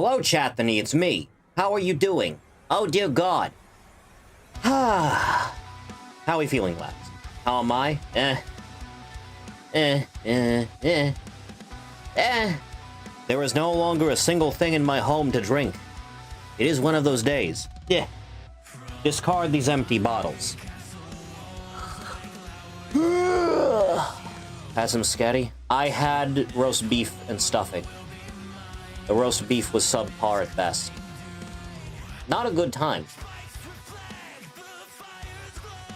Hello, Chathany, it's me. How are you doing? Oh, dear God. How are we feeling, lads? How am I? There is no longer a single thing in my home to drink. It is one of those days. Discard these empty bottles. Had some scatty? I had roast beef and stuffing. The roast beef was subpar at best. Not a good time.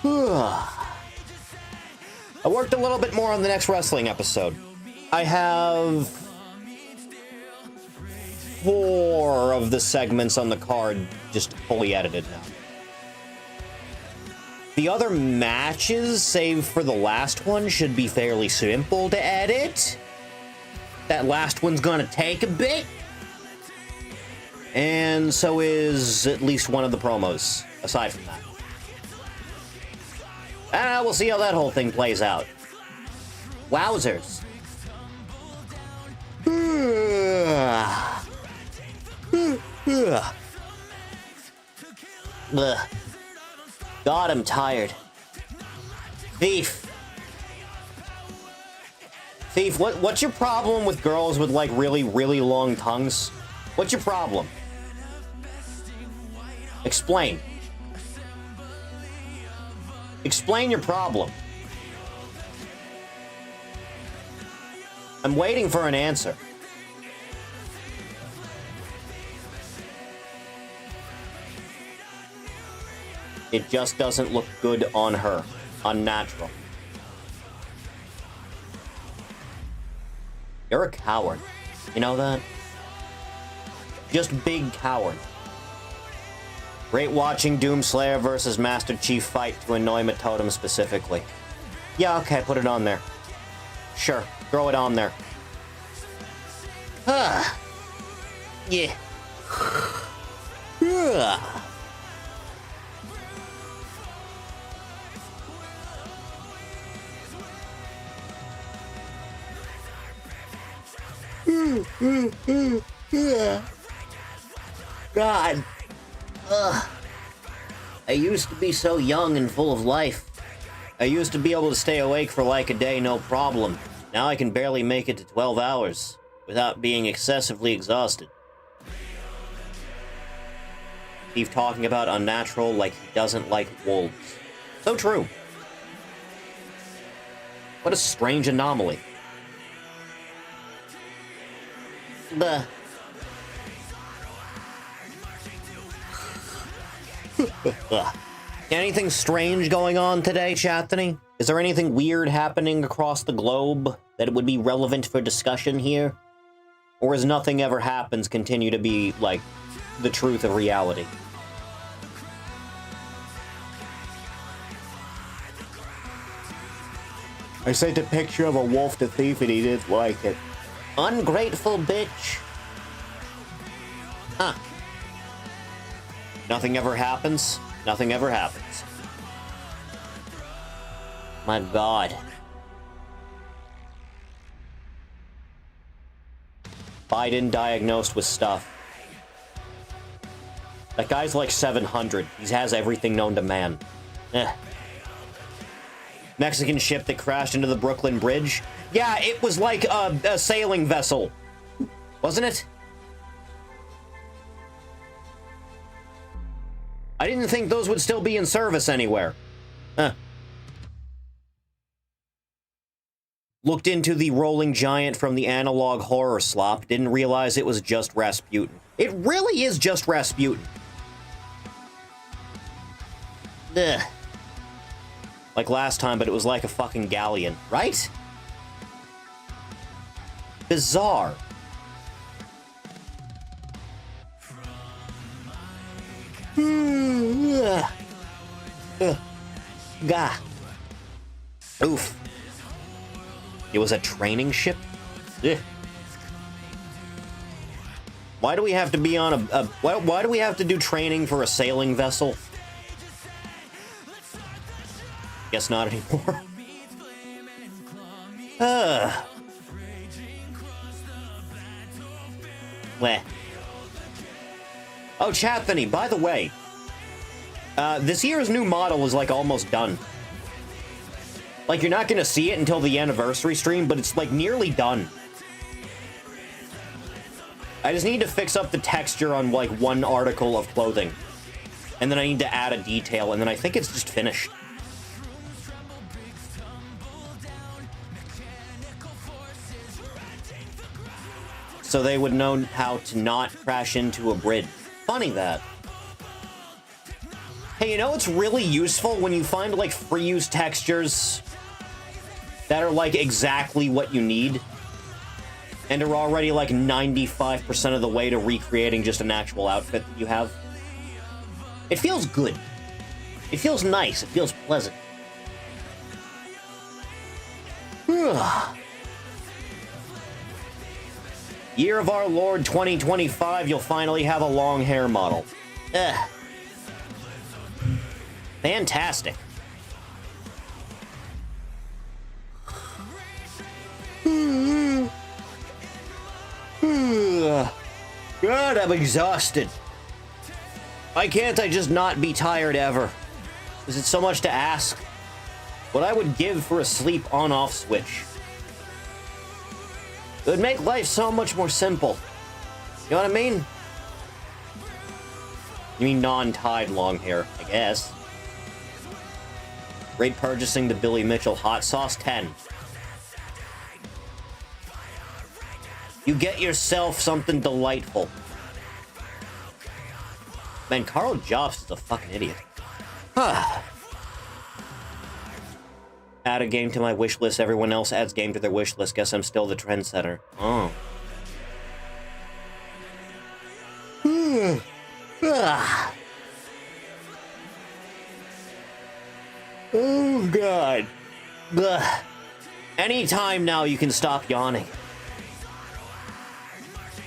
I worked a little bit more on the next wrestling episode. I have 4 of the segments on the card just fully edited now. The other matches, save for the last one, should be fairly simple to edit. That last one's gonna take a bit. And so is at least one of the promos, aside from that. We'll see how that whole thing plays out. Wowzers. God, I'm tired. Thief. Thief, what's your problem with girls with, like, really, really long tongues? What's your problem? Explain. Explain your problem. I'm waiting for an answer. It just doesn't look good on her. Unnatural. You're a coward. You know that? Just big coward. Great watching Doomslayer versus Master Chief fight to annoy Matotem specifically. Yeah, okay, put it on there. Sure, throw it on there. Yeah. God. I used to be so young and full of life. I used to be able to stay awake for like a day, no problem. Now I can barely make it to 12 hours without being excessively exhausted. Steve talking about unnatural like he doesn't like wolves. So true. What a strange anomaly. Bleh. Anything strange going on today, Chathany? Is there anything weird happening across the globe that would be relevant for discussion here? Or is nothing ever happens continue to be, like, the truth of reality? I sent a picture of a wolf to Thief and he didn't like it. Ungrateful bitch. Huh. Nothing ever happens. Nothing ever happens. My God. Biden diagnosed with stuff. That guy's like 700. He has everything known to man. Mexican ship that crashed into the Brooklyn Bridge. Yeah, it was like a sailing vessel. Wasn't it? I didn't think those would still be in service anywhere. Looked into the rolling giant from the analog horror slop. Didn't realize it was just Rasputin. It really is just Rasputin. Ugh. Like last time, but it was like a fucking galleon, right? Bizarre. Gah. Oof. It was a training ship? Ugh. Why do we have to be on why do we have to do training for a sailing vessel? Guess not anymore. Bleh. Oh, Chathany, by the way, this year's new model is, like, almost done. Like, you're not gonna see it until the anniversary stream, but it's, like, nearly done. I just need to fix up the texture on, like, one article of clothing. And then I need to add a detail, and then I think it's just finished. So they would know how to not crash into a bridge. Funny that. Hey, you know what's really useful when you find, like, free-use textures that are, like, exactly what you need and are already, like, 95% of the way to recreating just an actual outfit that you have? It feels good. It feels nice. It feels pleasant. Year of our Lord 2025, you'll finally have a long hair model. Ugh. Fantastic. God, I'm exhausted. Why can't I just not be tired ever? Is it so much to ask? What I would give for a sleep on-off switch. It would make life so much more simple. You know what I mean? You mean non-tied long hair, I guess. Rate purchasing the Billy Mitchell hot sauce, 10. You get yourself something delightful. Man, Carl Jobst is a fucking idiot. Add a game to my wish list. Everyone else adds game to their wish list. Guess I'm still the trendsetter. Oh. Oh, God. Ugh. Anytime now you can stop yawning.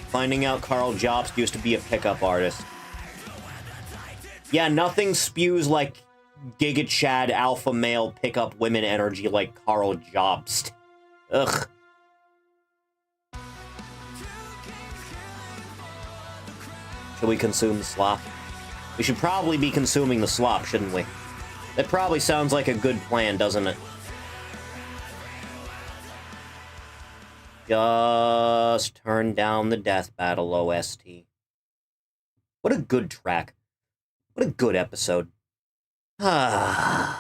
Finding out Carl Jobst used to be a pickup artist. Yeah, nothing spews like Giga Chad alpha male pickup women energy like Carl Jobst. Ugh. Should we consume the slop? We should probably be consuming the slop, shouldn't we? That probably sounds like a good plan, doesn't it? Just turn down the death battle OST. What a good track. What a good episode. Oh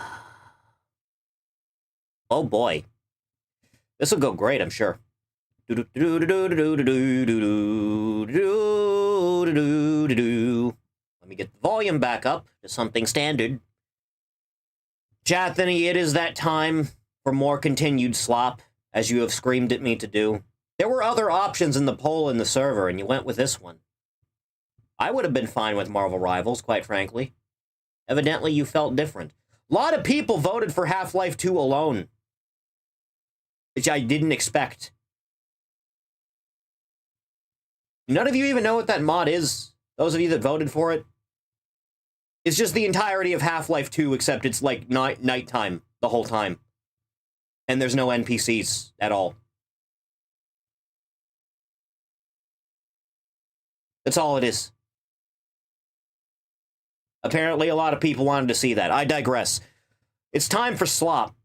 boy. This will go great, I'm sure. Let me get the volume back up to something standard. Chathany, it is that time for more continued slop, as you have screamed at me to do. There were other options in the poll in the server, and you went with this one. I would have been fine with Marvel Rivals, quite frankly. Evidently, you felt different. A lot of people voted for Half-Life 2 alone, which I didn't expect. None of you even know what that mod is, those of you that voted for it. It's just the entirety of Half-Life 2, except it's like nighttime the whole time. And there's no NPCs at all. That's all it is. Apparently, a lot of people wanted to see that. I digress. It's time for slop.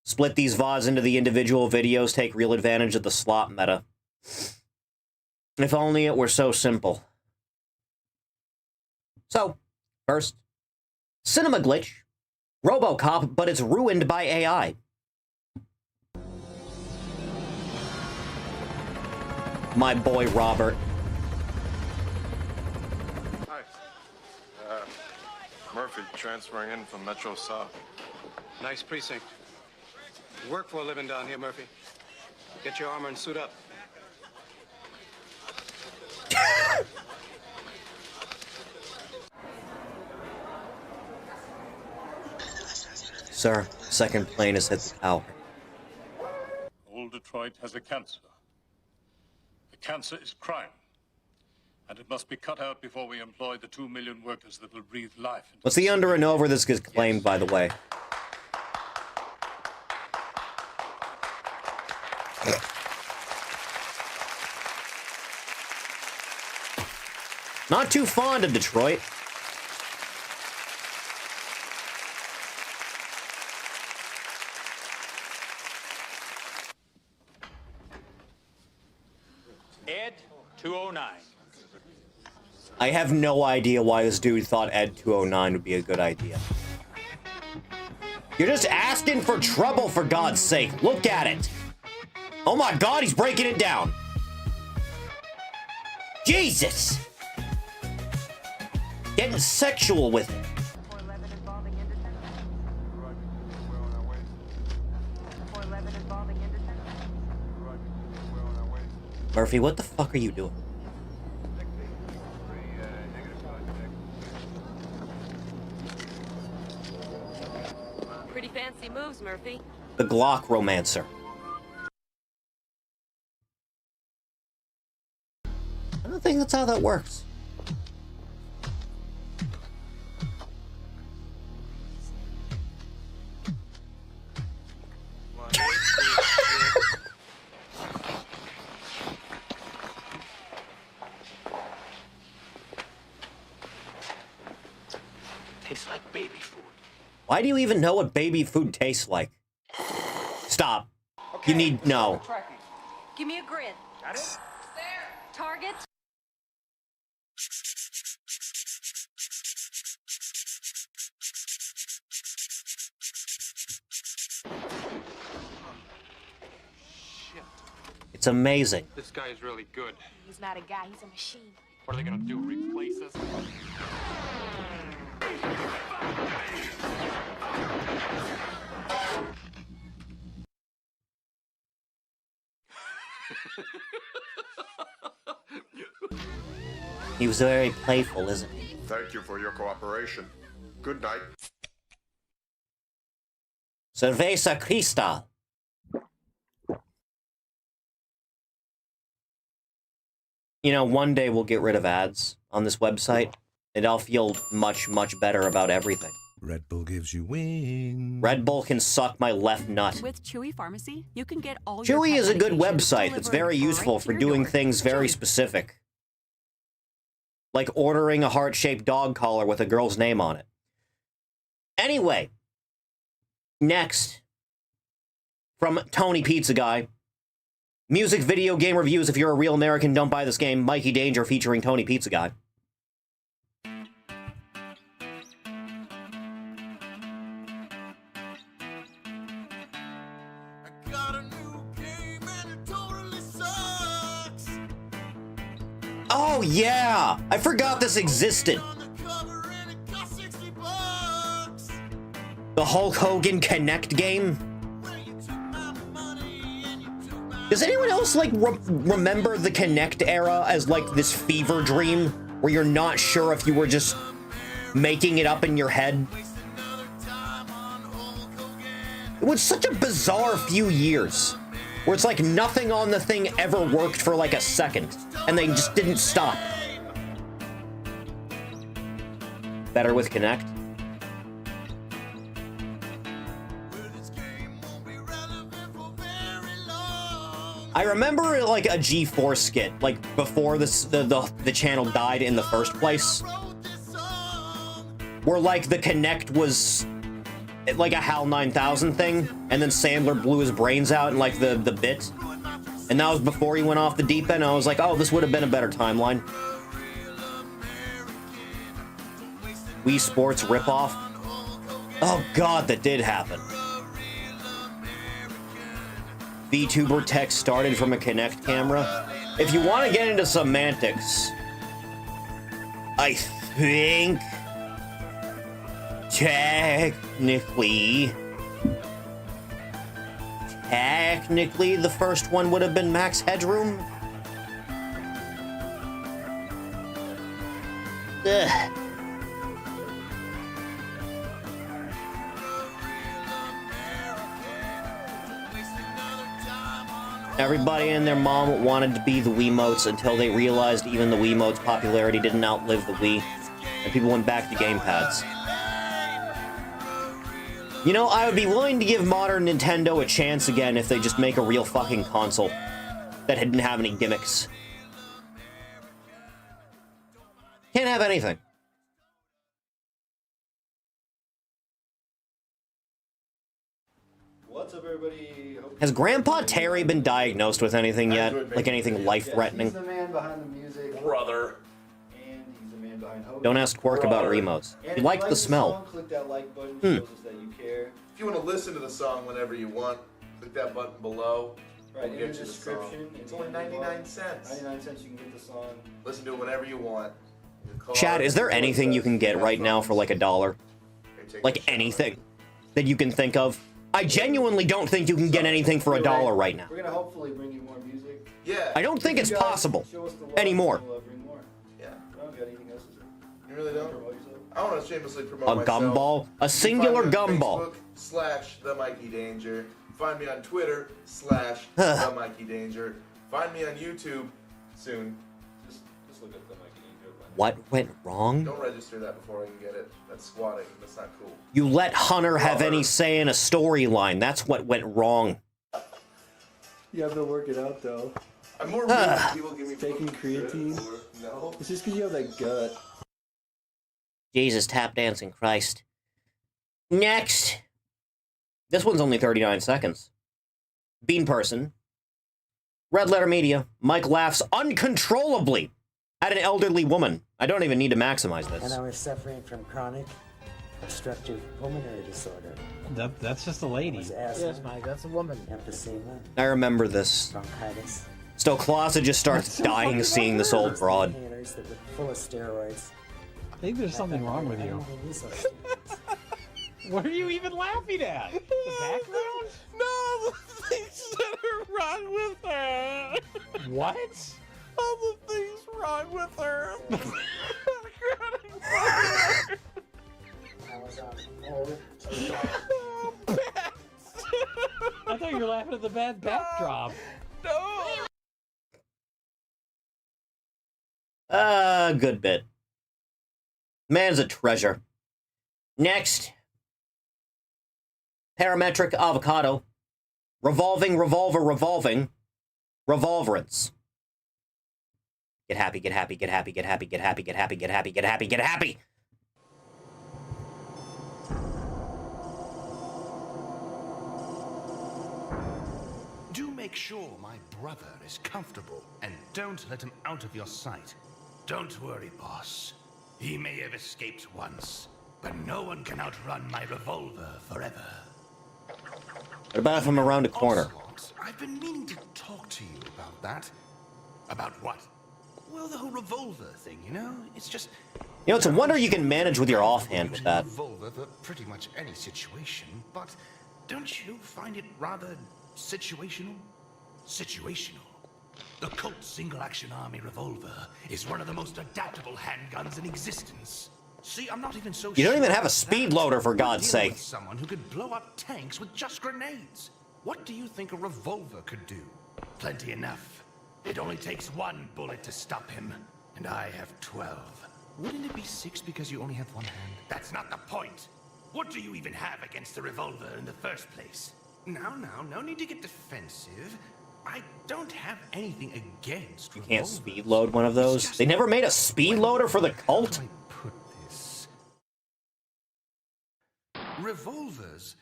Split these VODs into the individual videos, take real advantage of the slop meta. If only it were so simple. So, first, Cinema Glitch, RoboCop, but it's ruined by AI. My boy Robert. Hi. Murphy, transferring in from Metro South. Nice precinct. You work for a living down here, Murphy. Get your armor and suit up. Sir, second plane has hit the tower. Old Detroit has a cancer. The cancer is crime. And it must be cut out before we employ the 2 million workers that will breathe life into What's the under and over this gets claimed, by the way? Not too fond of Detroit. Ed 209. I have no idea why this dude thought Ed 209 would be a good idea. You're just asking for trouble, for God's sake. Look at it. Oh my God, he's breaking it down. Jesus. Getting sexual with it. Murphy, what the fuck are you doing? Pretty fancy moves, Murphy. The Glock romancer. I don't think that's how that works. Tastes like baby food. Why do you even know what baby food tastes like? Stop. You need... No. Give me a grid. Got it? There. Target. It's amazing. This guy is really good. He's not a guy, he's a machine. What are they gonna do? Replace us? He was very playful, isn't he? Thank you for your cooperation. Good night. Cerveza Cristal. You know, one day we'll get rid of ads on this website, and I'll feel much, much better about everything. Red Bull gives you wings. Red Bull can suck my left nut. With Chewy Pharmacy, you can get all Chewy your is a good medications website that's very delivered useful right for to your doing door. things very Chewy. specific. Like ordering a heart-shaped dog collar with a girl's name on it. Anyway, next, from Tony Pizza Guy. Music video game reviews. If you're a real American, don't buy this game. Mikey Danger featuring Tony Pizza Guy. Oh yeah! I forgot this existed. The Hulk Hogan Connect game. Does anyone else, like, remember the Kinect era as, like, this fever dream where you're not sure if you were just making it up in your head? It was such a bizarre few years where it's like nothing on the thing ever worked for, like, a second, and they just didn't stop. Better with Kinect? I remember, like, a G4 skit, like, before this, the channel died in the first place, where, like, the Kinect was, like, a HAL 9000 thing, and then Sandler blew his brains out in, like, the bit, and that was before he went off the deep end. I was like, oh, this would have been a better timeline. Wii Sports ripoff. Oh, God, that did happen. Vtuber tech started from a Kinect camera. If you want to get into semantics, I think technically the first one would have been Max Headroom. Ugh. Everybody and their mom wanted to be the Wiimotes until they realized even the Wiimotes' popularity didn't outlive the Wii, and people went back to gamepads. You know, I would be willing to give modern Nintendo a chance again if they just make a real fucking console that didn't have any gimmicks. Can't have anything. What's up, everybody? Has Grandpa Terry been diagnosed with anything yet? Like anything life-threatening? He's the man behind the music. Brother. And he's the man behind Hogan. Don't ask Quark about Remos. And He liked the smell. Song, click that like button. Shows us that you care. If you want to listen to the song whenever you want, click that button below. Right, We'll in get the you description. It's only 99 cents. 99 cents, you can get the song. Listen to it whenever you want. Chad, is there anything you can get right now for like $1? Like anything that you can think of? I genuinely don't think you can get anything for $1 right now. We're gonna hopefully bring you more music. Yeah. I don't think it's possible Show us the love, anymore. We'll bring more. Yeah. I don't got anything else to say. You really don't? Promote yourself. I want to shamelessly promote A myself. gumball? A singular You can find me gumball. on Facebook /The Mikey Danger. Find me on Twitter /The Mikey Danger. Find me on YouTube soon. Just look up the Mikey Danger. What went wrong? Don't register that before I can get it. That's squatting. That's not cool. You let Hunter have any say in a storyline. That's what went wrong. You have to work it out, though. I'm more real when people give me Taking creatine? No. It's just because you have that gut. Jesus, tap dancing, Christ. Next. This one's only 39 seconds. Bean Person. Red Letter Media. Mike laughs uncontrollably at an elderly woman. I don't even need to maximize And this. I was suffering from chronic obstructive pulmonary disorder. That's just a lady. Asthma, Yes, Mike, that's a woman. emphysema, I remember this. bronchitis. Stoklosa just starts dying seeing this old broad. Inhalers that were full of steroids. I think there's something wrong with you. What are you even laughing at? The background? No, the things that are wrong with her. What? All the things wrong with her. I was on hold. I thought you were laughing at the bad backdrop. No. Good bit. Man's a treasure. Next. Parametric avocado. Revolving, revolver, revolving. Revolverance. Get happy, get happy, get happy, get happy, get happy, get happy, get happy, get happy, get happy. Do make sure my brother is comfortable, and don't let him out of your sight. Don't worry, boss. He may have escaped once, but no one can outrun my revolver forever. What about if I'm around a corner? Ocelot, I've been meaning to talk to you about that. About what? Well, the whole revolver thing, you know? It's just... You know, it's a wonder you can manage with your offhand with that. Revolver for pretty much any situation, but don't you find it rather situational? Situational. The Colt single-action army revolver is one of the most adaptable handguns in existence. See, I'm not even so You don't sure even have a about speed that. loader, for We're God's dealing sake. with someone who could blow up tanks with just grenades. What do you think a revolver could do? Plenty enough. It only takes one bullet to stop him, and I have 12. Wouldn't it be 6 because you only have one hand? That's not the point. What do you even have against the revolver in the first place? Now, no need to get defensive. I don't have anything against You can't speed load one of those? They never made a speed loader for the Colt? How do I put this? Revolvers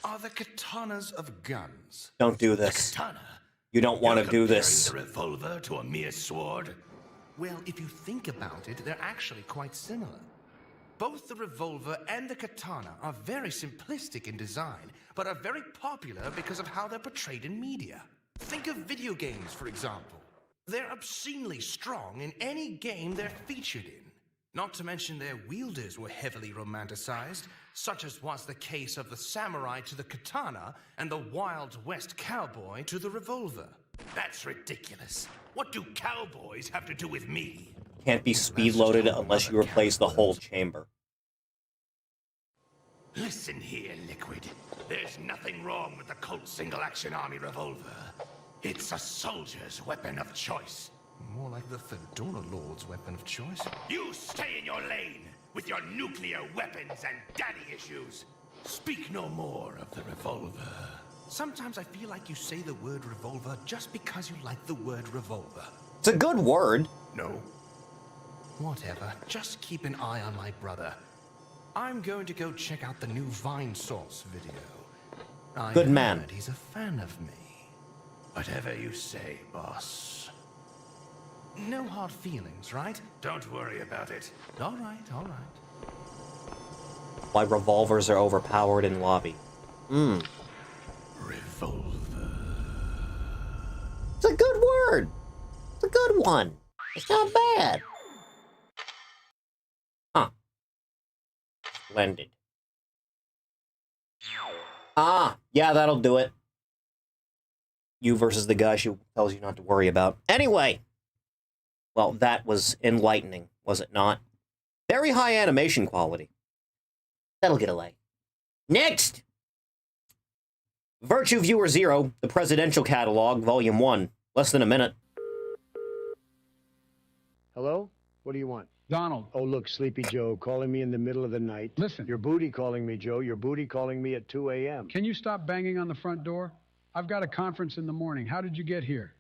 are the katanas of guns. Don't do this. Katana. You don't want to You're do this. comparing the revolver to a mere sword? Well, if you think about it, they're actually quite similar. Both the revolver and the katana are very simplistic in design, but are very popular because of how they're portrayed in media. Think of video games, for example. They're obscenely strong in any game they're featured in. Not to mention their wielders were heavily romanticized, such as was the case of the samurai to the katana and the Wild West cowboy to the revolver. That's ridiculous. What do cowboys have to do with me? Can't be speed loaded unless you replace the whole chamber. Listen here, Liquid. There's nothing wrong with the Colt single-action army revolver. It's a soldier's weapon of choice. More like the Fedora Lord's weapon of choice. You stay in your lane with your nuclear weapons and daddy issues. Speak no more of the revolver. Sometimes I feel like you say the word revolver just because you like the word revolver. It's a good word. No. Whatever. Just keep an eye on my brother. I'm going to go check out the new Vine Source video. Good man. He's a fan of me. Whatever you say, boss. No hard feelings, right? Don't worry about it. All right, all right. Why revolvers are overpowered in lobby. Revolver. It's a good word. It's a good one. It's not bad. Huh. Splendid. Ah, yeah, that'll do it. You versus the guy she tells you not to worry about. Anyway. Well, that was enlightening, was it not? Very high animation quality. That'll get a like. Next! Virtue Viewer 0, the Presidential Catalog, Volume 1. Less than a minute. Hello? What do you want? Donald. Oh, look, Sleepy Joe calling me in the middle of the night. Listen. Your booty calling me, Joe. Your booty calling me at 2 a.m. Can you stop banging on the front door? I've got a conference in the morning. How did you get here?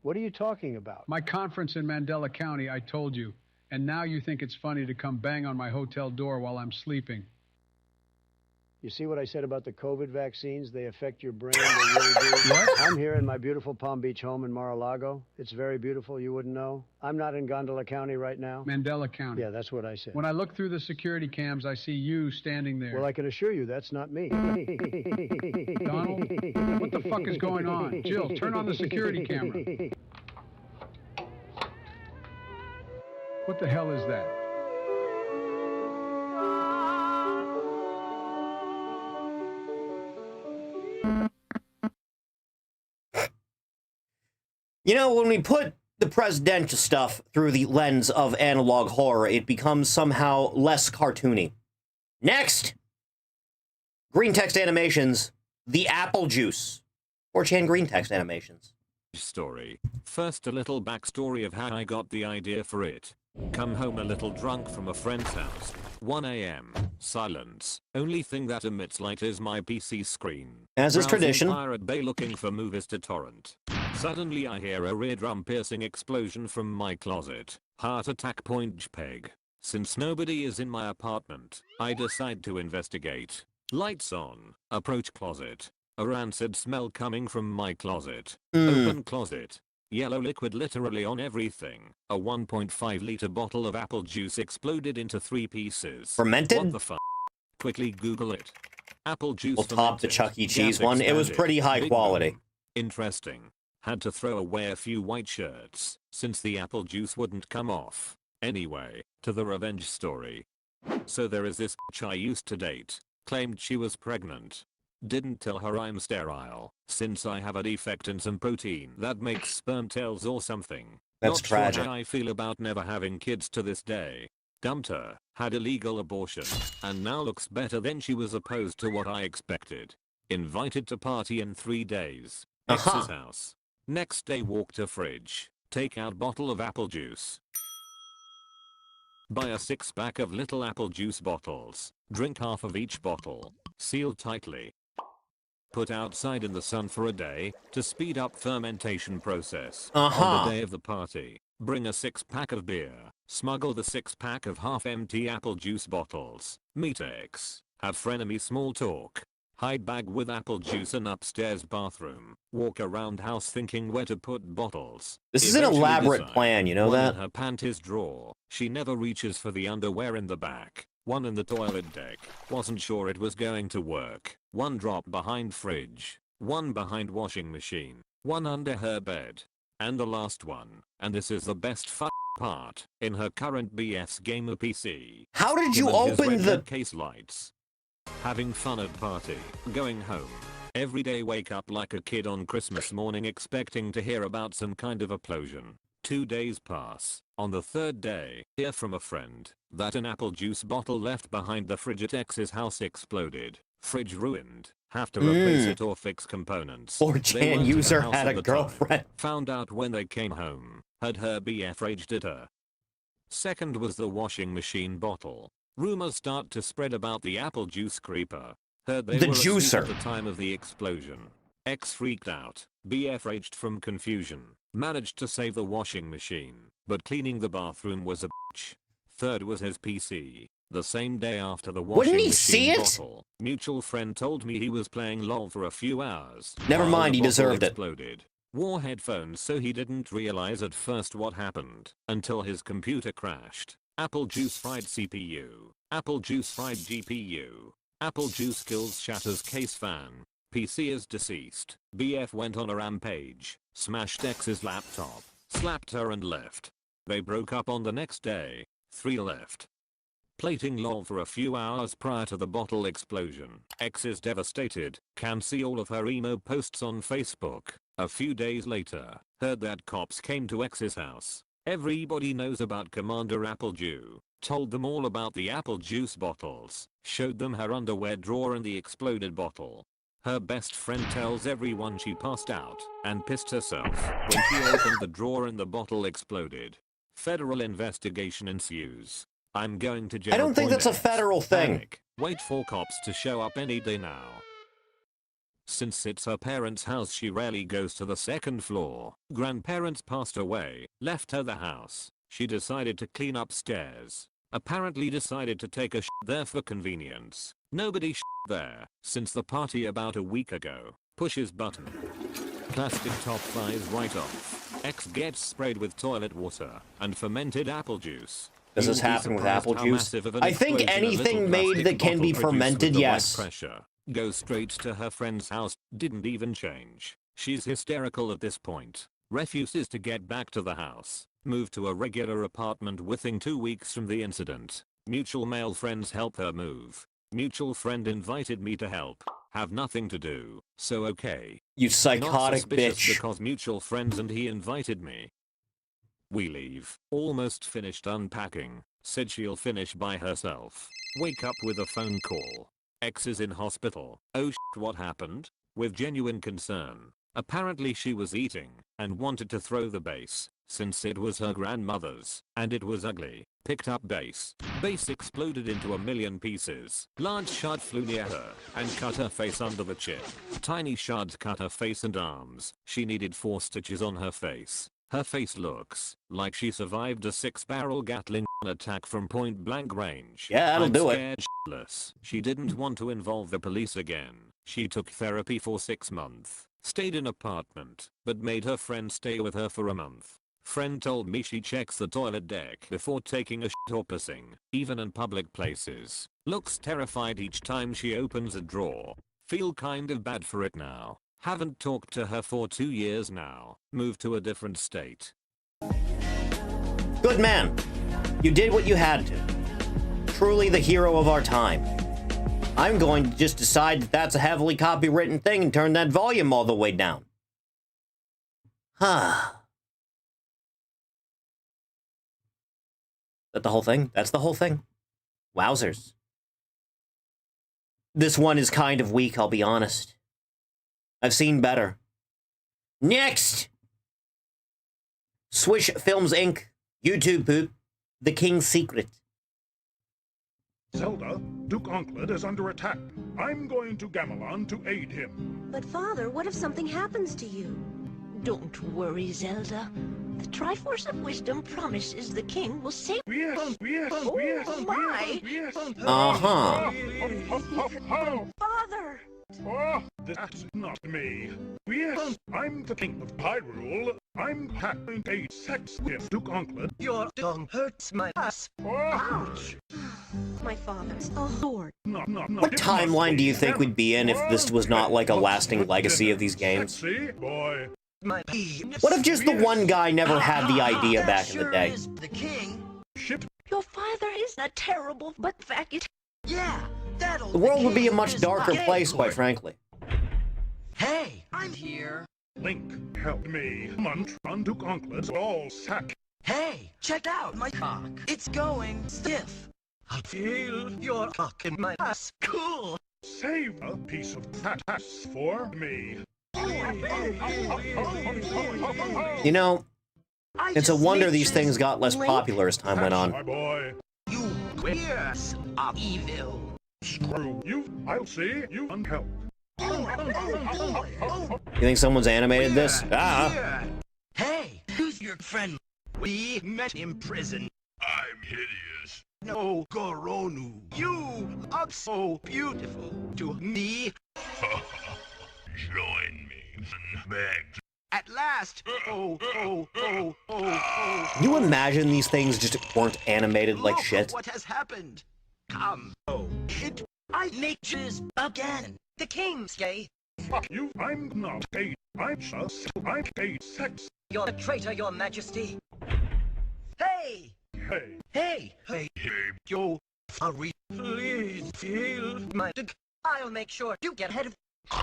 What are you talking about? My conference in Mandela County, I told you. And now you think it's funny to come bang on my hotel door while I'm sleeping. You see what I said about the COVID vaccines? They affect your brain. They really do. What? I'm here in my beautiful Palm Beach home in Mar-a-Lago. It's very beautiful. You wouldn't know. I'm not in Gondola County right now. Mandela County. Yeah, that's what I said. When I look through the security cams, I see you standing there. Well, I can assure you that's not me. Donald, what the fuck is going on? Jill, turn on the security camera. What the hell is that? You know, when we put the presidential stuff through the lens of analog horror, it becomes somehow less cartoony. Next! Green text animations, The Apple Juice. 4chan green text animations. Story. First, a little backstory of how I got the idea for it. Come home a little drunk from a friend's house. 1 a.m. Silence. Only thing that emits light is my PC screen. As is tradition. Pirate Bay looking for movies to torrent. Suddenly I hear a eardrum piercing explosion from my closet. Heart attack point JPEG. Since nobody is in my apartment, I decide to investigate. Lights on. Approach closet. A rancid smell coming from my closet. Open closet. Yellow liquid literally on everything. A 1.5 liter bottle of apple juice exploded into 3 pieces. Fermented? What the fuck? Quickly Google it. Apple juice We'll top the fermented. Chuck E. Cheese Gas one. It was expanded. pretty high Big quality. boom. Interesting. Had to throw away a few white shirts, since the apple juice wouldn't come off. Anyway, to the revenge story. So there is this bitch I used to date. Claimed she was pregnant. Didn't tell her I'm sterile, since I have a defect in some protein that makes sperm cells or something. That's Not tragic. Sure how I feel about never having kids to this day. Dumped her, had illegal abortion, and now looks better than she was opposed to what I expected. Invited to party in 3 days. Ex's house. Next day walk to fridge. Take out bottle of apple juice. Buy a 6-pack of little apple juice bottles. Drink half of each bottle. Seal tightly. Put outside in the sun for a day to speed up fermentation process. On the day of the party, bring a 6-pack of beer. Smuggle the 6-pack of half-empty apple juice bottles. Meet ex. Have frenemy small talk. Hide bag with apple juice in upstairs bathroom. Walk around house thinking where to put bottles. This is an Eventually elaborate decide plan, you know one that? in her panties drawer. She never reaches for the underwear in the back. One in the toilet deck. Wasn't sure it was going to work. One drop behind fridge. One behind washing machine. One under her bed. And the last one, and this is the best part, in her current BF's gamer PC. How did you Him and his open red the- LED case lights? Having fun at party. Going home. Every day wake up like a kid on Christmas morning expecting to hear about some kind of explosion. 2 days pass. On the 3rd day, hear from a friend that an apple juice bottle left behind the fridge at X's house exploded. Fridge ruined. Have to replace it or fix components. 4chan They weren't at the user house had at a the time. girlfriend. Found out when they came home. Had her BF raged at her. Second was the washing machine bottle. Rumors start to spread about the apple juice creeper. Heard they The were asleep juicer. at the time of the explosion. X freaked out. BF raged from confusion. Managed to save the washing machine. but cleaning the bathroom was a bitch. Third was his PC. The same day after the Wouldn't washing he machine see it? bottle, mutual friend told me he was playing LOL for a few hours. Never while mind, the he bottle deserved it. exploded. Wore headphones so he didn't realize at first what happened until his computer crashed. Apple juice fried CPU. Apple juice fried GPU. Apple juice kills shatters case fan. PC is deceased. BF went on a rampage. Smashed X's laptop. Slapped her and left. They broke up on the next day. 3 left. Plating LOL for a few hours prior to the bottle explosion. X is devastated. Can see all of her emo posts on Facebook. A few days later, heard that cops came to X's house. Everybody knows about Commander Appledew. Told them all about the apple juice bottles. Showed them her underwear drawer and the exploded bottle. Her best friend tells everyone she passed out and pissed herself when she opened the drawer and the bottle exploded. Federal investigation ensues. I'm going to jail. I don't think that's a federal thing. Panic. Wait for cops to show up any day now. Since it's her parents' house, she rarely goes to the second floor. Grandparents passed away, left her the house. She decided to clean upstairs. Apparently decided to take a shit there for convenience. Nobody shit there since the party about a week ago. Pushes button. Plastic top flies right off. X gets sprayed with toilet water and fermented apple juice. Does this happen with apple juice? I think anything made that can be fermented, yes. Pressure. Goes straight to her friend's house, didn't even change. She's hysterical at this point. Refuses to get back to the house. Moved to a regular apartment within 2 weeks from the incident. Mutual male friends help her move. Mutual friend invited me to help. Have nothing to do, so okay. You psychotic bitch. Because mutual friends and he invited me. We leave. Almost finished unpacking. Said she'll finish by herself. Wake up with a phone call. X is in hospital. Oh shit, what happened? With genuine concern. Apparently she was eating and wanted to throw the base since it was her grandmother's and it was ugly. Picked up base. Base exploded into a million pieces. Large shard flew near her and cut her face under the chin. Tiny shards cut her face and arms. She needed 4 stitches on her face. Her face looks like she survived a 6-barrel Gatling attack from point blank range. Yeah, that'll do it. Scared shitless. She didn't want to involve the police again. She took therapy for 6 months. Stayed in apartment, but made her friend stay with her for a month. Friend told me she checks the toilet deck before taking a shit or pissing, even in public places. Looks terrified each time she opens a drawer. Feel kind of bad for it now. Haven't talked to her for 2 years now. Moved to a different state. Good man. You did what you had to. Truly the hero of our time. I'm going to just decide that that's a heavily copywritten thing and turn that volume all the way down. Huh. That the whole thing? That's the whole thing? Wowzers. This one is kind of weak, I'll be honest. I've seen better. Next! Swish Films Inc. YouTube poop. The King's Secret. Zelda, Duke Onkled is under attack. I'm going to Gamelon to aid him. But Father, what if something happens to you? Don't worry, Zelda. The Triforce of Wisdom promises the king will save... Oh, my! Father! Oh, that's not me. Yes, I'm the king of Hyrule. I'm having a sex with Duke Onkled. Your tongue hurts my ass. Ouch! My father's a lord. What timeline do you think we'd be in if this was not like a lasting legacy of these games? Boy. What if just the one guy never had the idea back in the day? The king. Your father is a terrible butt faggot. Yeah, that'll... The world would be a much darker place, quite frankly. Hey, I'm here. Link, help me. Munch on Duke Onkled's all sack. Hey, check out my cock. It's going stiff. I feel your cock in my ass. Cool. Save a piece of that ass for me. You know, it's a wonder these things got less popular as time went on. My boy. You queers of evil. Screw you. I'll see you unhelped. You think someone's animated this? Ah. Hey, who's your friend? We met in prison. I'm hideous. No, Goronu. You are so beautiful to me. Join me. Back. At last. Oh. Can you imagine these things just weren't animated like Look shit? what has happened. Come. Oh, shit. I nature's again. The king's gay. Fuck you. I'm not gay. I'm gay sex. You're a traitor, your majesty. Hey! Hey. Hey, you hurry. Please feel my dick. I'll make sure you get ahead of.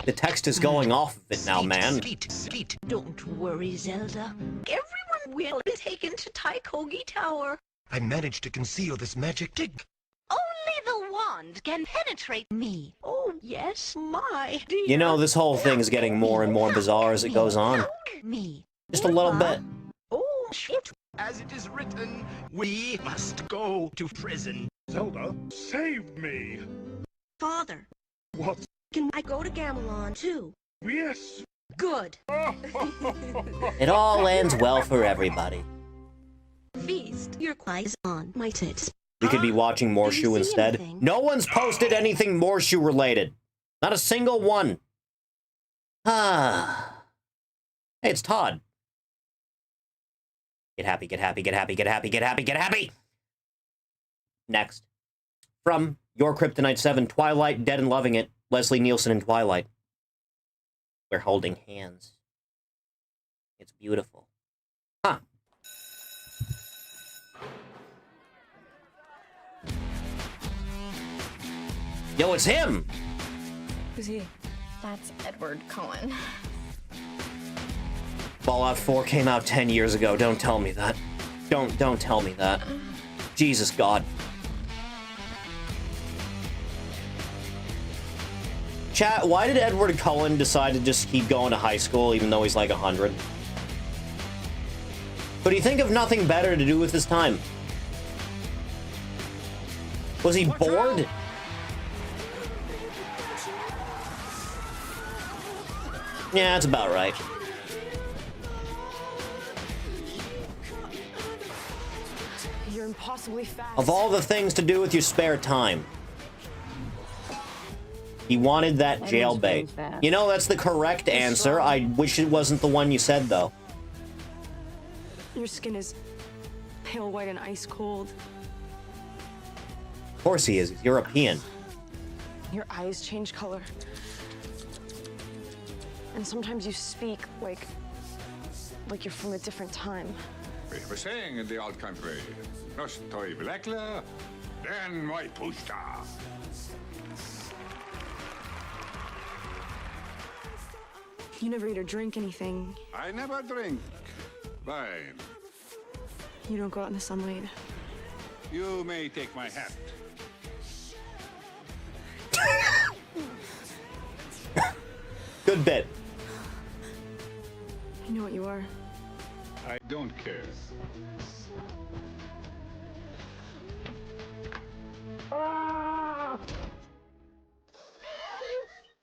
The text is going off of it now, man. Skeet. Don't worry, Zelda. Everyone will be taken to Taikogi Tower. I managed to conceal this magic dig. Only the wand can penetrate me. Oh, yes, my dear. You know, this whole thing is getting more and more bizarre as it goes on. Me. Just a little bit. Oh, shit. As it is written, we must go to prison. Zelda, save me. Father, What? can I go to Gamelon too? Yes. Good. It all ends well for everybody. Feast your eyes on my tits. We could be watching Morshu see instead. anything? No one's posted anything Morshu related. Not a single one. Ah. Hey, it's Todd. Get happy, get happy, get happy, get happy, get happy, get happy! Next. From Your Kryptonite 7, Twilight, Dead and Loving It, Leslie Nielsen and Twilight. We're holding hands. It's beautiful. Huh. Yo, it's him! Who's he? That's Edward Cullen. Fallout 4 came out 10 years ago. Don't tell me that. Don't tell me that. Jesus God. Chat, why did Edward Cullen decide to just keep going to high school even though he's like 100? Could he think of nothing better to do with his time? Was he bored? Yeah, that's about right. You're impossibly fast. Of all the things to do with your spare time, he wanted that jailbait. You know, that's the correct answer. I wish it wasn't the one you said, though. Your skin is pale white and ice cold. Of course he is. He's European. Your eyes change color. And sometimes you speak like you're from a different time. We saying in the old country, no stoi blekle, then my pushta. You never eat or drink anything. I never drink wine. You don't go out in the sunlight. You may take my hat. Good bit. You know what you are. I don't care.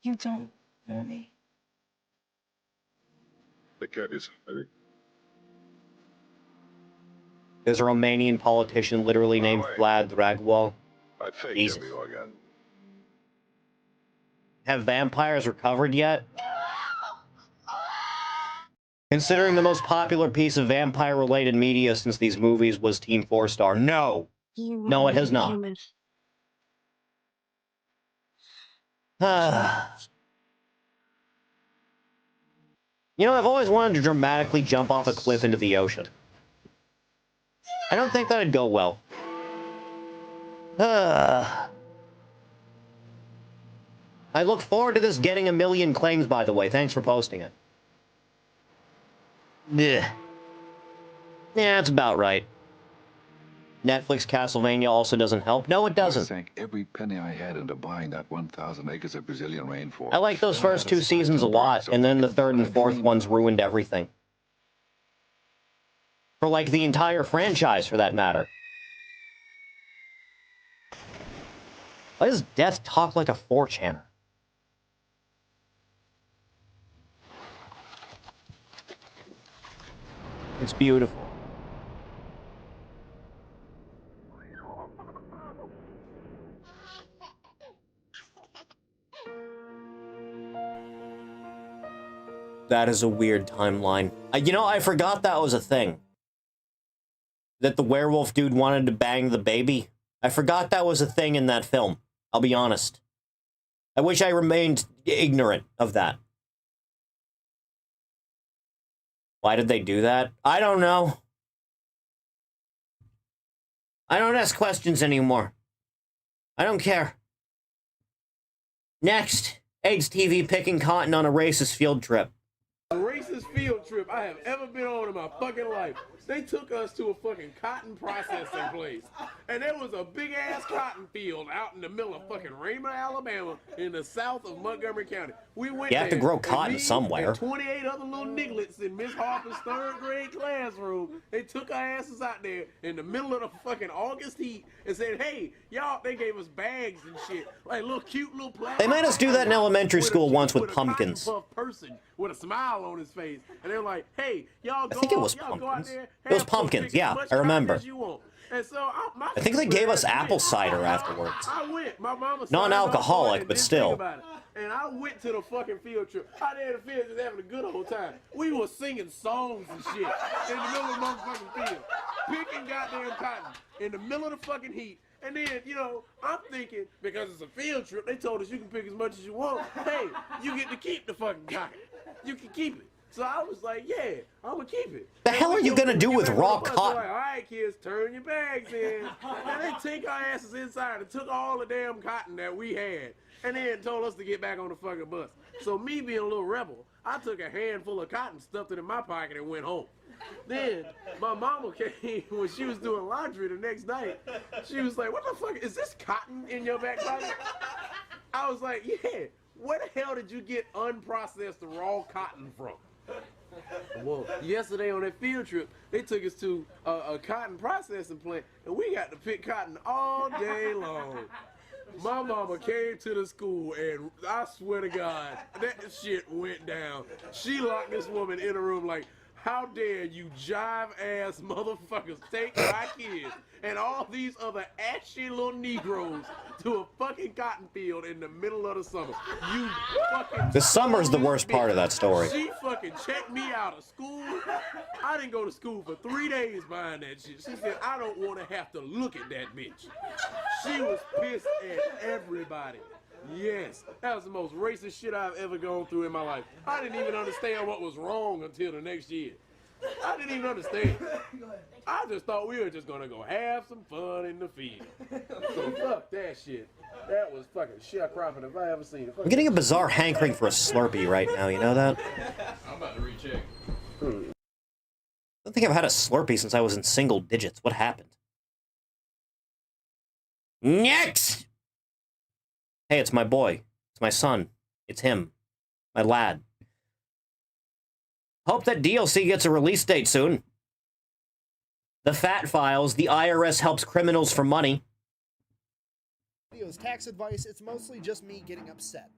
You don't know me. The cat is ready. There's a Romanian politician literally named Vlad Dragwal. I fake Jesus. every organ. Have vampires recovered yet? Considering the most popular piece of vampire-related media since these movies was Team 4-Star. No! No, it has not. You know, I've always wanted to dramatically jump off a cliff into the ocean. I don't think that'd go well. I look forward to this getting 1 million claims, by the way. Thanks for posting it. Ugh. Yeah, that's about right. Netflix Castlevania also doesn't help. No, it doesn't. I sank every penny I had into buying that 1,000 acres of Brazilian rainforest. I like those first 2 seasons a lot, and then the 3rd and 4th ones ruined everything. For, like, the entire franchise, for that matter. Why does Death talk like a 4chaner? It's beautiful. That is a weird timeline. You know, I forgot that was a thing. That the werewolf dude wanted to bang the baby. I forgot that was a thing in that film. I'll be honest. I wish I remained ignorant of that. Why did they do that? I don't know. I don't ask questions anymore. I don't care. Next, AIDS TV picking cotton on a racist field trip. The racist field trip I have ever been on in my fucking life. They took us to a fucking cotton processing place. And there was a big-ass cotton field out in the middle of fucking Raymond, Alabama, in the south of Montgomery County. We went You have to there, grow and cotton me somewhere. And 28 other little nigglets in Miss Harper's 3rd grade classroom. They took our asses out there in the middle of the fucking August heat and said, hey, y'all, they gave us bags and shit. Like little cute little plastic. They made us do that in elementary school once with pumpkins. Puff person with a smile on his face, and they're like, "Hey, y'all go, I think it was y'all go out pumpkins. there, It was pumpkins, yeah, I remember. And so I think they gave us apple cider afterwards. I went. My mama non-alcoholic, but still. And I went to the fucking field trip. Out there in the field, just having a good old time. We were singing songs and shit in the middle of the motherfucking field, picking goddamn cotton in the middle of the fucking heat. And then, you know, I'm thinking, because it's a field trip, they told us you can pick as much as you want. Hey, you get to keep the fucking cotton. You can keep it. So I was like, yeah, I'm going to keep it. The hell are you going to do with raw cotton? Like, all right, kids, turn your bags in. And they take our asses inside and took all the damn cotton that we had. And then told us to get back on the fucking bus. So me being a little rebel, I took a handful of cotton, stuffed it in my pocket, and went home. Then my mama came when she was doing laundry the next night. She was like, what the fuck, is this cotton in your back pocket? I was like, yeah, where the hell did you get unprocessed raw cotton from? Well, yesterday on that field trip, they took us to a cotton processing plant, and we got to pick cotton all day long. My mama came to the school, and I swear to God, that shit went down. She locked this woman in a room like, how dare you jive-ass motherfuckers take my kids and all these other ashy little Negroes to a fucking cotton field in the middle of the summer. You fucking... The summer's the worst part of that story. She fucking checked me out of school. I didn't go to school for 3 days behind that shit. She said, I don't want to have to look at that bitch. She was pissed at everybody. Yes, that was the most racist shit I've ever gone through in my life. I didn't even understand what was wrong until the next year. I didn't even understand. I just thought we were just gonna go have some fun in the field. So fuck that shit. That was fucking sharecropping if I ever seen it. I'm getting a bizarre hankering for a Slurpee right now, you know that? I'm about to recheck. I don't think I've had a Slurpee since I was in single digits. What happened? Next! Hey, it's my boy. It's my son. It's him. My lad. Hope that DLC gets a release date soon. The Fat Files. The IRS helps criminals for money. Video's tax advice. It's mostly just me getting upset.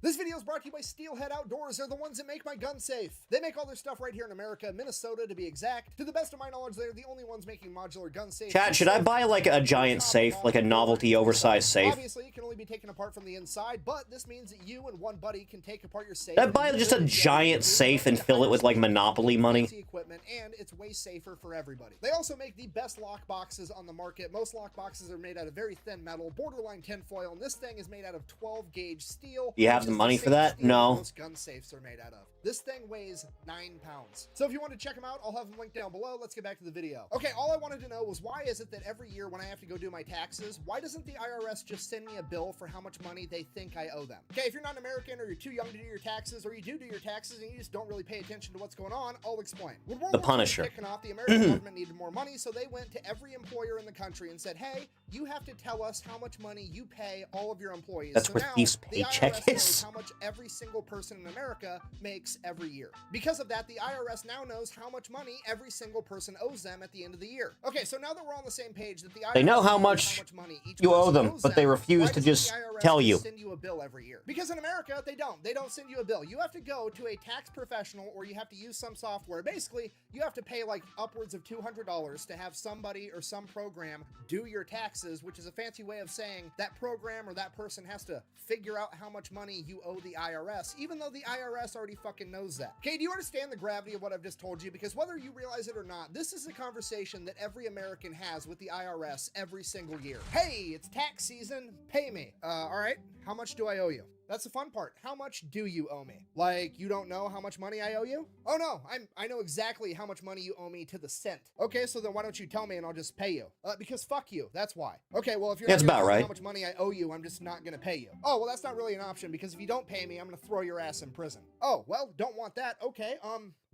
This video is brought to you by Steelhead Outdoors. They're the ones that make my gun safe. They make all their stuff right here in America, Minnesota to be exact. To the best of my knowledge, they're the only ones making modular gun safes. Chat, should I buy like a giant safe, like a novelty oversized safe? Obviously, it can only be taken apart from the inside, but this means that you and one buddy can take apart your safe. I'd buy just a giant safe and fill it with like Monopoly money. Equipment, and it's way safer for everybody. They also make the best lock boxes on the market. Most lock boxes are made out of very thin metal, borderline tinfoil, and this thing is made out of 12 gauge steel. Do you have the money for that? No. Most gun safes are made out of. This thing weighs 9 pounds. So if you want to check them out, I'll have them linked down below. Let's get back to the video. Okay, all I wanted to know was why is it that every year when I have to go do my taxes, why doesn't the IRS just send me a bill for how much money they think I owe them? Okay, if you're not American or you're too young to do your taxes, or you do your taxes and you just don't really pay attention to what's going on, I'll explain. When World The War II Punisher. was kicking off, the American government needed more money, so they went to every employer in the country and said, hey, you have to tell us how much money you pay all of your employees. That's so what now, this the paycheck IRS knows is. how much every single person in America makes every year. Because of that, the IRS now knows how much money every single person owes them at the end of the year. Okay, so now that we're on the same page that the IRS They know how knows much money each you owe person them, owes but they them, refuse why to doesn't just the IRS tell you. send you a bill every year. Because in America, they don't. They don't send you a bill. You have to go to a tax professional or you have to use some software. Basically, you have to pay like upwards of $200 to have somebody or some program do your taxes, which is a fancy way of saying that program or that person has to figure out how much money you owe the IRS, even though the IRS already fucking knows that. Okay, do you understand the gravity of what I've just told you? Because whether you realize it or not, this is a conversation that every American has with the IRS every single year. Hey, it's tax season, pay me. All right, how much do I owe you? That's the fun part. How much do you owe me? Like, you don't know how much money I owe you? Oh no, I know exactly how much money you owe me to the cent. Okay, so then why don't you tell me and I'll just pay you? Because fuck you, that's why. Okay, well if you're not gonna tell me how much money I owe you, I'm just not gonna pay you. Oh, well that's not really an option because if you don't pay me, I'm gonna throw your ass in prison. Oh, well, don't want that. Okay,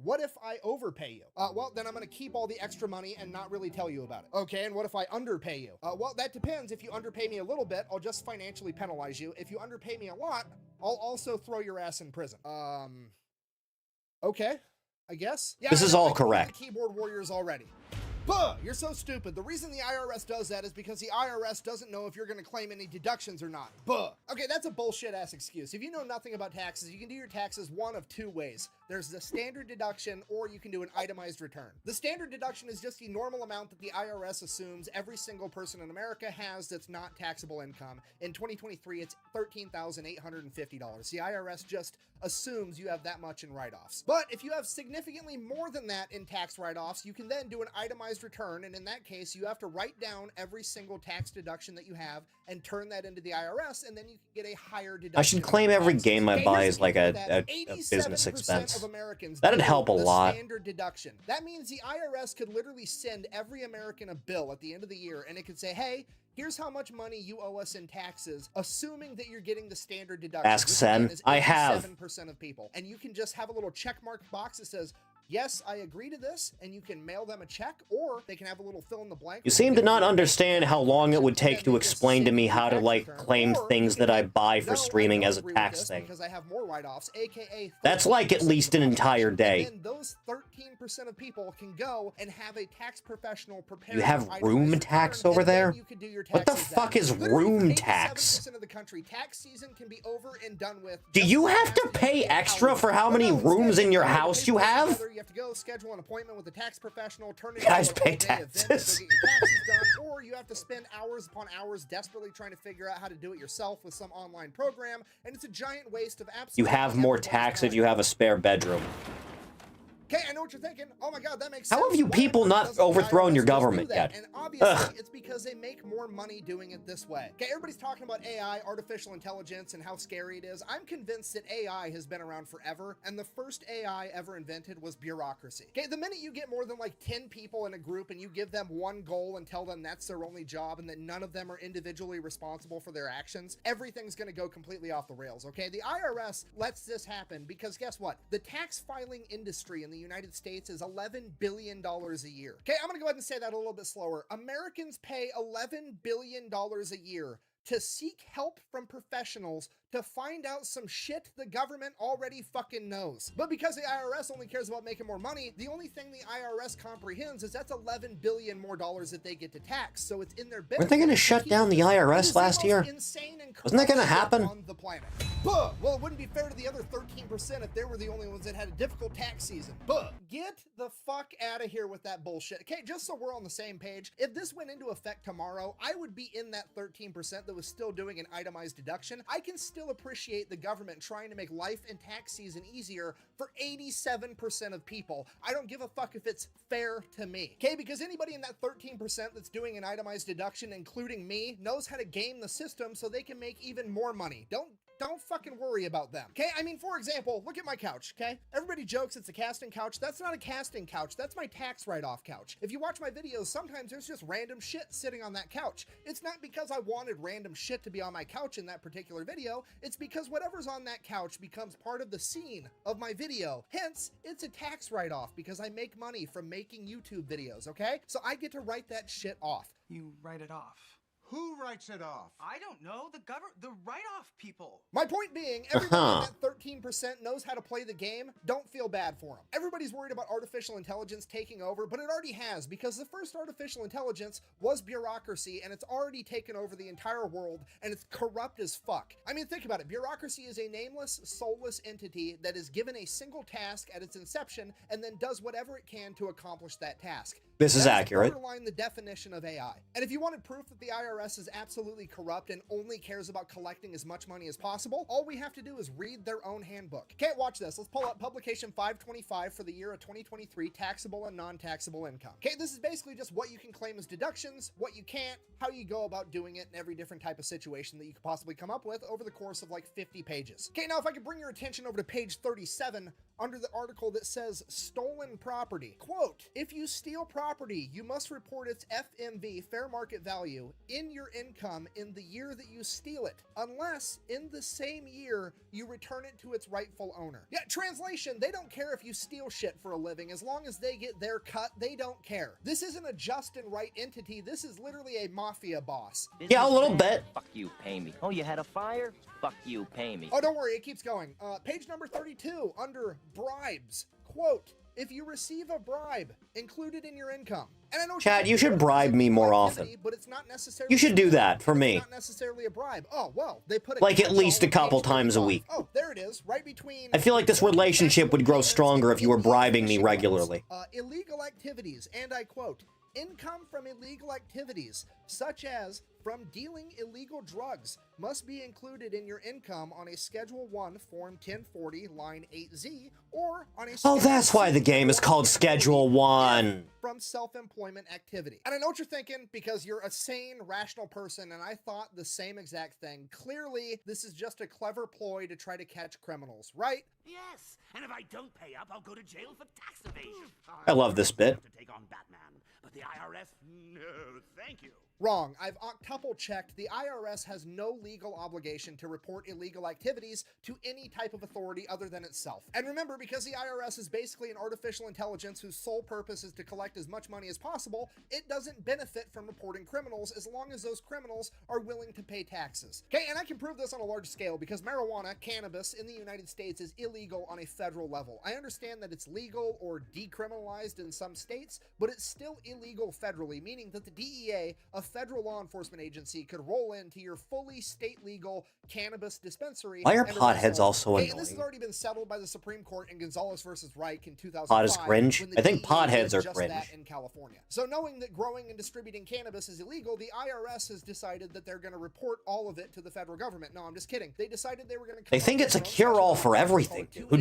what if I overpay you? Well, then I'm gonna keep all the extra money and not really tell you about it. Okay, and what if I underpay you? Well, that depends. If you underpay me a little bit, I'll just financially penalize you. If you underpay me a lot, I'll also throw your ass in prison. Okay, I guess. Yeah, this is all correct. Keyboard warriors already. Buh, you're so stupid. The reason the IRS does that is because the IRS doesn't know if you're going to claim any deductions or not. Buh. Okay, that's a bullshit ass excuse. If you know nothing about taxes, you can do your taxes one of two ways. There's the standard deduction, or you can do an itemized return. The standard deduction is just the normal amount that the IRS assumes every single person in America has that's not taxable income. In 2023, it's $13,850. The IRS just assumes you have that much in write-offs. But if you have significantly more than that in tax write-offs, you can then do an itemized return, and in that case, you have to write down every single tax deduction that you have and turn that into the IRS, and then you can get a higher deduction. I should claim every game I buy as like a business expense. That'd help a lot. Standard deduction. That means the IRS could literally send every American a bill at the end of the year, and it could say, hey, here's how much money you owe us in taxes, assuming that you're getting the standard deduction. Ask Sen. I have. 7% of people. And you can just have a little check mark box that says, yes, I agree to this, and you can mail them a check, or they can have a little fill in the blank. You seem to not understand how long it would take to explain to me how to, like, claim things that I buy for streaming as a tax thing. Because I have more write-offs, aka that's like at least an entire day. And those 13% of people can go and have a tax professional prepare. You have room tax over there? What the fuck is room tax? Of the country, tax season can be over and done with. Do you have to pay extra for how many rooms in your house you have? You have to go schedule an appointment with a tax professional, turn it guys into pay a taxes. Event, go get your taxes done, or you have to spend hours upon hours desperately trying to figure out how to do it yourself with some online program, and it's a giant waste of absolute. You have more tax if you have a spare bedroom. Okay, I know what you're thinking. Oh my god, that makes sense. How have you people not overthrown your government yet? And obviously, it's because they make more money doing it this way. Okay, everybody's talking about AI, artificial intelligence, and how scary it is. I'm convinced that AI has been around forever, and the first AI ever invented was bureaucracy. Okay, the minute you get more than like 10 people in a group and you give them one goal and tell them that's their only job and that none of them are individually responsible for their actions, everything's gonna go completely off the rails, okay? The IRS lets this happen because guess what? The tax filing industry in the United States is $11 billion a year. Okay, I'm gonna go ahead and say that a little bit slower. Americans pay $11 billion a year to seek help from professionals to find out some shit the government already fucking knows. But because the IRS only cares about making more money, the only thing the IRS comprehends is that's $11 billion more dollars that they get to tax, so it's in their benefit. Weren't they gonna shut down the IRS last year? Wasn't that gonna happen? On the planet. Buh! Well, it wouldn't be fair to the other 13% if they were the only ones that had a difficult tax season. Buh! Get the fuck out of here with that bullshit. Okay, just so we're on the same page, if this went into effect tomorrow, I would be in that 13% that was still doing an itemized deduction. I can still appreciate the government trying to make life and tax season easier for 87% of people. I don't give a fuck if it's fair to me. Okay, because anybody in that 13% that's doing an itemized deduction, including me, knows how to game the system so they can make even more money. Don't fucking worry about them. Okay, I mean, for example, look at my couch, okay? Everybody jokes it's a casting couch. That's not a casting couch. That's my tax write-off couch. If you watch my videos, sometimes there's just random shit sitting on that couch. It's not because I wanted random shit to be on my couch in that particular video. It's because whatever's on that couch becomes part of the scene of my video. Hence, it's a tax write-off because I make money from making YouTube videos, okay? So I get to write that shit off. You write it off. Who writes it off? I don't know. The write-off people. My point being, everybody in that 13% knows how to play the game. Don't feel bad for them. Everybody's worried about artificial intelligence taking over, but it already has, because the first artificial intelligence was bureaucracy, and it's already taken over the entire world, and it's corrupt as fuck. I mean, think about it. Bureaucracy is a nameless, soulless entity that is given a single task at its inception and then does whatever it can to accomplish that task. This is accurate. Borderline the definition of AI. And if you wanted proof that the IRS is absolutely corrupt and only cares about collecting as much money as possible, all we have to do is read their own handbook. Okay, watch this. Let's pull up publication 525 for the year of 2023, taxable and non-taxable income. Okay, this is basically just what you can claim as deductions, what you can't, how you go about doing it in every different type of situation that you could possibly come up with over the course of like 50 pages. Okay, now if I could bring your attention over to page 37 under the article that says stolen property. Quote, if you steal property, you must report its FMV, fair market value, in your income in the year that you steal it, unless in the same year you return it to its rightful owner. Yeah, translation, they don't care if you steal shit for a living. As long as they get their cut, they don't care. This isn't a just and right entity. This is literally a mafia boss. Yeah, a little bit. Fuck you, pay me. Oh, you had a fire? Fuck you, pay me. Oh, don't worry, it keeps going. Page number 32, under bribes. Quote, if you receive a bribe included in your income. And I know Chad, you should bribe me more often. But it's not necessarily you should do that for me. Not necessarily a bribe. Oh, well, they put like at least a couple times a week. Oh, there it is, right between. I feel like this relationship would grow stronger if you were bribing me regularly. Illegal activities, and I quote, income from illegal activities, such as from dealing illegal drugs, must be included in your income on a Schedule 1, Form 1040, Line 8Z, or on a Oh, that's why the game is called Schedule 1. From self-employment activity. And I know what you're thinking, because you're a sane, rational person, and I thought the same exact thing. Clearly, this is just a clever ploy to try to catch criminals, right? Yes, and if I don't pay up, I'll go to jail for tax evasion. I love this bit. To take on Batman, but the IRS, no, thank you. Wrong. I've octuple checked. The IRS has no legal obligation to report illegal activities to any type of authority other than itself. And remember, because the IRS is basically an artificial intelligence whose sole purpose is to collect as much money as possible, it doesn't benefit from reporting criminals as long as those criminals are willing to pay taxes. Okay, and I can prove this on a large scale because marijuana, cannabis, in the United States is illegal on a federal level. I understand that it's legal or decriminalized in some states, but it's still illegal federally, meaning that the DEA, a federal law enforcement agency, could roll into your fully state legal cannabis dispensary. Why are potheads also annoying? And this has already been settled by the Supreme Court in Gonzalez versus Reich in 2005. Pot is cringe? I think potheads are cringe. That in California. So knowing that growing and distributing cannabis is illegal, the IRS has decided that they're going to report all of it to the federal government. No, I'm just kidding. They decided they were going to. They think it's a cure-all for everything, dude.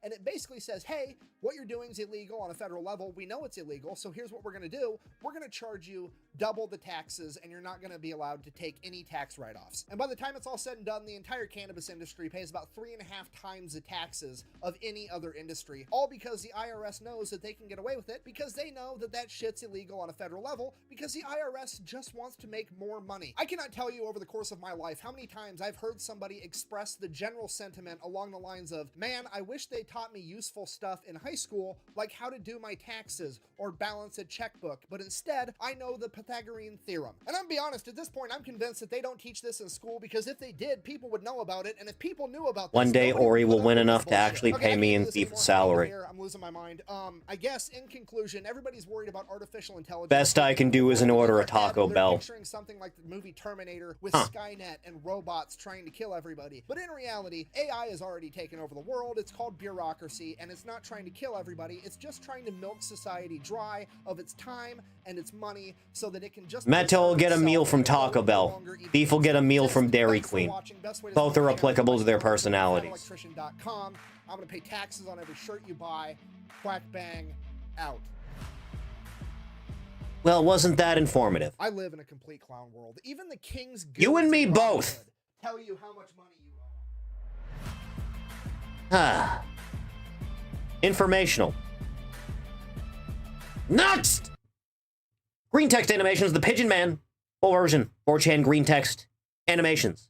And it basically says, hey, what you're doing is illegal on a federal level. We know it's illegal, so here's what we're going to do. We're going to charge you double the taxes, and you're not going to be allowed to take any tax write-offs. And by the time it's all said and done, the entire cannabis industry pays about 3.5 times the taxes of any other industry, all because the IRS knows that they can get away with it, because they know that that shit's illegal on a federal level, because the IRS just wants to make more money. I cannot tell you over the course of my life how many times I've heard somebody express the general sentiment along the lines of, man, I wish they taught me useful stuff in high school, like how to do my taxes or balance a checkbook, but instead, I know the Pythagorean theorem. And I'm gonna be honest, at this point, I'm convinced that they don't teach this in school, because if they did, people would know about it, and if people knew about this, one day Ori will win enough to actually pay me in thief's salary. I'm losing my mind. I guess in conclusion, everybody's worried about artificial intelligence. Best I can do is an order a Taco Bell. Picturing something like the movie Terminator with Skynet and robots trying to kill everybody. But in reality, AI has already taken over the world. It's called bureaucracy, and it's not trying to kill everybody. It's just trying to milk society dry of its time and its money so that it can just... Metal will get a meal from Taco Bell. Thief will get a meal from Dairy Queen. Both are applicable to their personalities. Electrician.com. I'm going to pay taxes on every shirt you buy. Quack bang, out. Well, wasn't that informative? I live in a complete clown world. Even the king's you and me both. Tell you how much money you owe. Ah. Informational. Next! Green text animations, the Pigeon Man. Full version. 4chan green text animations.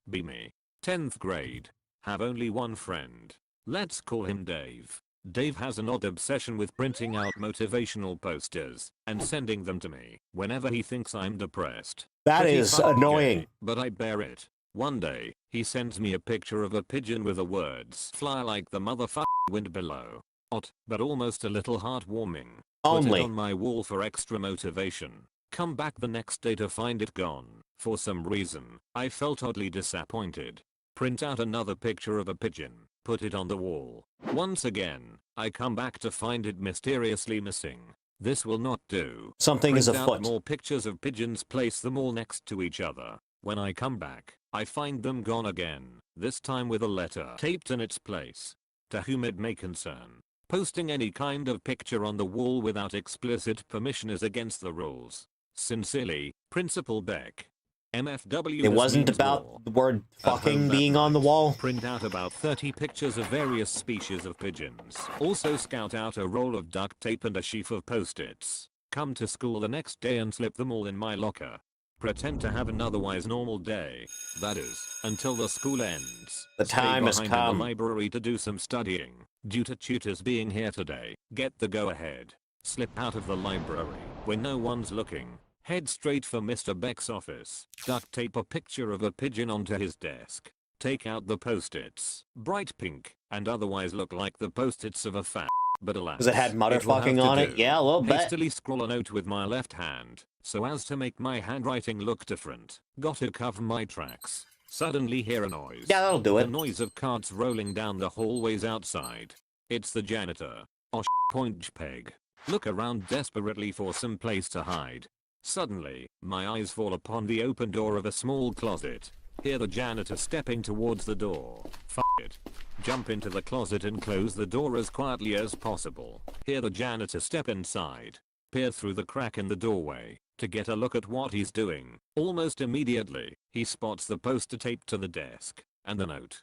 Be me. 10th grade. Have only one friend. Let's call him Dave. Dave has an odd obsession with printing out motivational posters and sending them to me whenever he thinks I'm depressed. That Pretty is fucking annoying. gay, but I bear it. One day, he sends me a picture of a pigeon with the words "Fly like the motherfucking wind below." Hot, but almost a little heartwarming. Put Only. it on my wall for extra motivation. Come back the next day to find it gone. For some reason, I felt oddly disappointed. Print out another picture of a pigeon. Put it on the wall. Once again, I come back to find it mysteriously missing. This will not do. Something is Print out afoot. more pictures of pigeons, place them all next to each other. When I come back, I find them gone again, this time with a letter taped in its place. To whom it may concern. Posting any kind of picture on the wall without explicit permission is against the rules. Sincerely, Principal Beck. MFW. It wasn't about the word fucking being on the wall. Print out about 30 pictures of various species of pigeons. Also scout out a roll of duct tape and a sheaf of post-its. Come to school the next day and slip them all in my locker. Pretend to have an otherwise normal day. That is, until the school ends. The time has Stay behind come. in the library to do some studying. Due to tutors being here today, get the go-ahead. Slip out of the library when no one's looking. Head straight for Mr. Beck's office. Duct tape a picture of a pigeon onto his desk. Take out the post-its. Bright pink, and otherwise look like the post-its of a fat. But alas, 'Cause it had will have motherfucking to on it? do. Yeah, a little bit. Hastily scroll a note with my left hand, so as to make my handwriting look different. Gotta cover my tracks. Suddenly hear a noise. Yeah, that'll do it. The noise of carts rolling down the hallways outside. It's the janitor. Oh point peg. Look around desperately for some place to hide. Suddenly, my eyes fall upon the open door of a small closet. Hear the janitor stepping towards the door. F it. Jump into the closet and close the door as quietly as possible. Hear the janitor step inside. Peer through the crack in the doorway to get a look at what he's doing. Almost immediately, he spots the poster taped to the desk and the note.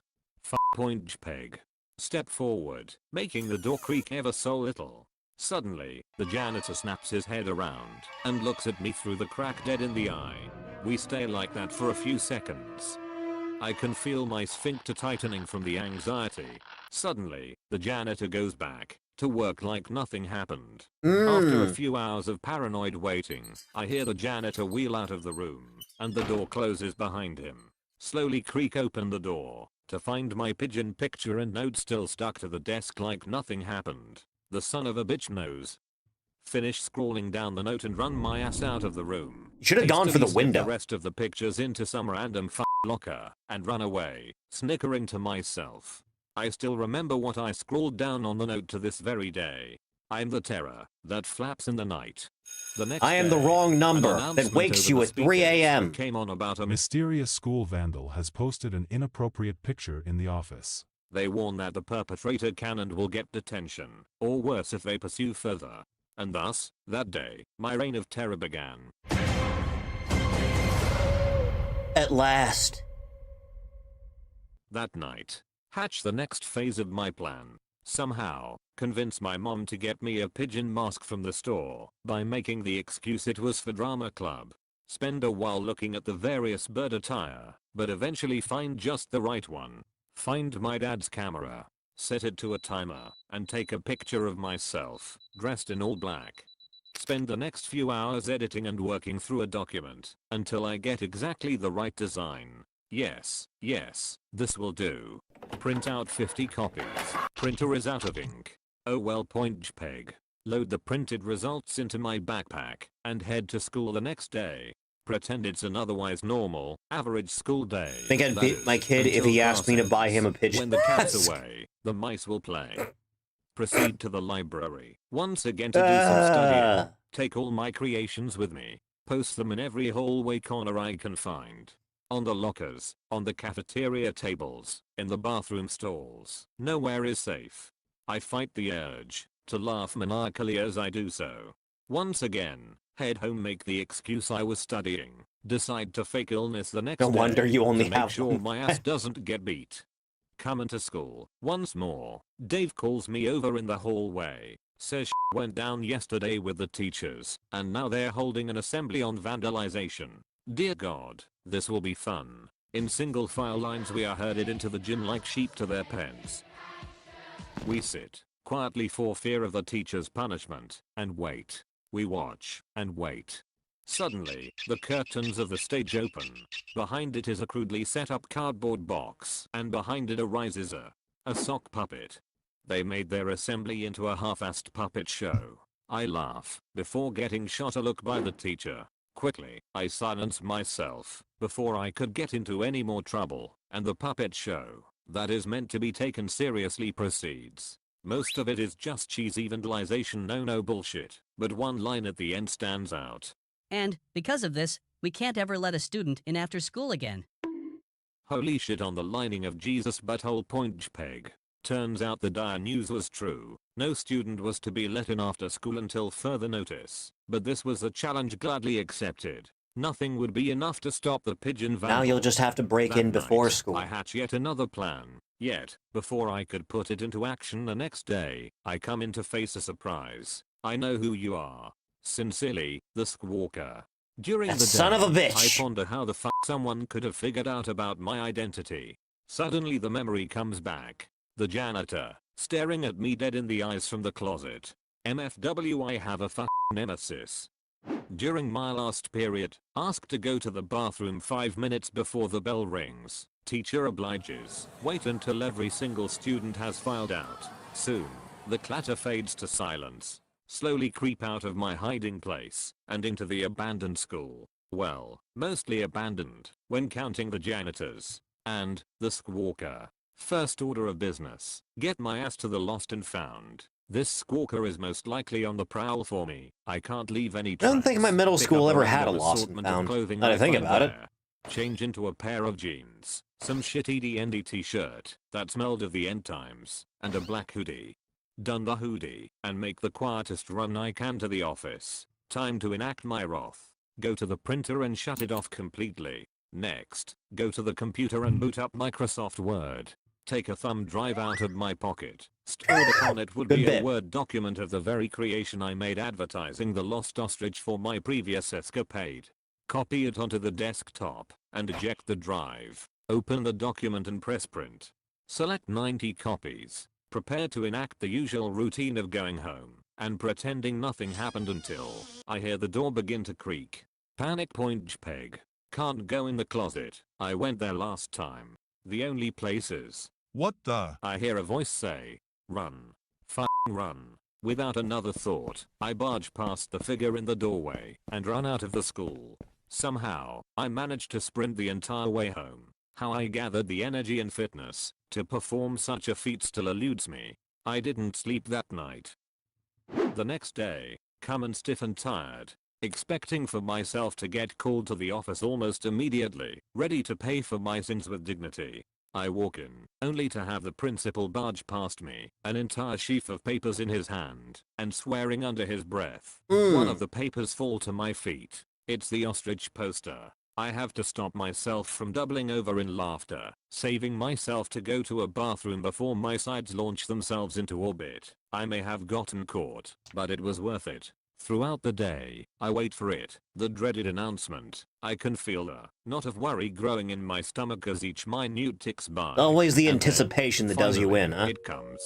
Point peg. Step forward, making the door creak ever so little. Suddenly, the janitor snaps his head around and looks at me through the crack dead in the eye. We stay like that for a few seconds. I can feel my sphincter tightening from the anxiety. Suddenly, the janitor goes back to work like nothing happened. After a few hours of paranoid waiting, I hear the janitor wheel out of the room, and the door closes behind him. Slowly creak open the door to find my pigeon picture and note still stuck to the desk like nothing happened. The son of a bitch knows. Finish scrolling down the note and run my ass out of the room. You should have gone for the Hastily window. slip the rest of the pictures into some random locker and run away, snickering to myself. I still remember what I scrawled down on the note to this very day. I'm the terror that flaps in the night. The next I am the day, wrong an number that announcement wakes over you the at 3 speakers a.m. came on about a Mysterious school vandal has posted an inappropriate picture in the office. They warn that the perpetrator can and will get detention, or worse if they pursue further. And thus, that day, my reign of terror began. At last. That night, hatch the next phase of my plan. Somehow, convince my mom to get me a pigeon mask from the store by making the excuse it was for drama club. Spend a while looking at the various bird attire, but eventually find just the right one. Find my dad's camera, set it to a timer, and take a picture of myself, dressed in all black. Spend the next few hours editing and working through a document, until I get exactly the right design. Yes, this will do. Print out 50 copies. Printer is out of ink. Oh well point peg. Load the printed results into my backpack, and head to school the next day. Pretend it's an otherwise normal, average school day. I think I'd beat my kid if he asked me to buy him a pigeon When the cat's mask. away, the mice will play. Proceed to the library once again to do some studying. Take all my creations with me. Post them in every hallway corner I can find. On the lockers, on the cafeteria tables, in the bathroom stalls. Nowhere is safe. I fight the urge to laugh maniacally as I do so. Once again, head home, make the excuse I was studying. Decide to fake illness the next No day wonder you only to make have sure one. my ass doesn't get beat. Come into school once more. Dave calls me over in the hallway. Says went down yesterday with the teachers, and now they're holding an assembly on vandalization. Dear God, this will be fun. In single file lines we are herded into the gym like sheep to their pens. We sit quietly for fear of the teacher's punishment, and wait. We watch, and wait. Suddenly, the curtains of the stage open. Behind it is a crudely set up cardboard box, and behind it arises a sock puppet. They made their assembly into a half-assed puppet show. I laugh, before getting shot a look by the teacher. Quickly, I silence myself, before I could get into any more trouble, and the puppet show, that is meant to be taken seriously, proceeds. Most of it is just cheesy vandalization no bullshit, but one line at the end stands out. And, because of this, we can't ever let a student in after school again. Holy shit on the lining of Jesus butthole point peg. Turns out the dire news was true. No student was to be let in after school until further notice. But this was a challenge gladly accepted. Nothing would be enough to stop the pigeon vandal. Now you'll just have to break in before school. I hatch yet another plan. Yet, before I could put it into action the next day, I come in to face a surprise. I know who you are. Sincerely, the Squawker. During That the day, son of a bitch. I ponder how the fuck someone could have figured out about my identity. Suddenly the memory comes back. The janitor, staring at me dead in the eyes from the closet. MFW, I have a fucking nemesis. During my last period, asked to go to the bathroom 5 minutes before the bell rings. Teacher obliges. Wait until every single student has filed out. Soon, the clatter fades to silence. Slowly creep out of my hiding place, and into the abandoned school. Well, mostly abandoned, when counting the janitors. And, the Squawker. First order of business, get my ass to the lost and found. This Squawker is most likely on the prowl for me. I can't leave any tracks. I don't think my middle Pick school up ever a had a random lost and assortment of found. clothing Now that I think find about it. there. Change into a pair of jeans, some shitty D&D t-shirt that smelled of the end times, and a black hoodie. Done the hoodie, and make the quietest run I can to the office. Time to enact my wrath. Go to the printer and shut it off completely. Next, go to the computer and boot up Microsoft Word. Take a thumb drive out of my pocket. Stored upon it would be a Word document of the very creation I made advertising the lost ostrich for my previous escapade. Copy it onto the desktop, and eject the drive. Open the document and press print. Select 90 copies. Prepare to enact the usual routine of going home, and pretending nothing happened until I hear the door begin to creak. Panic point peg. Can't go in the closet. I went there last time. The only place is... What the? I hear a voice say, run. F***ing run. Without another thought, I barge past the figure in the doorway, and run out of the school. Somehow, I managed to sprint the entire way home. How I gathered the energy and fitness to perform such a feat still eludes me. I didn't sleep that night. The next day, come and stiff and tired, expecting for myself to get called to the office almost immediately, ready to pay for my sins with dignity. I walk in, only to have the principal barge past me, an entire sheaf of papers in his hand, and swearing under his breath. One of the papers fall to my feet. It's the ostrich poster. I have to stop myself from doubling over in laughter, saving myself to go to a bathroom before my sides launch themselves into orbit. I may have gotten caught, but it was worth it. Throughout the day, I wait for it, the dreaded announcement. I can feel a knot of worry growing in my stomach as each minute ticks by. Always the And anticipation then, that does you finally, in, huh? It comes.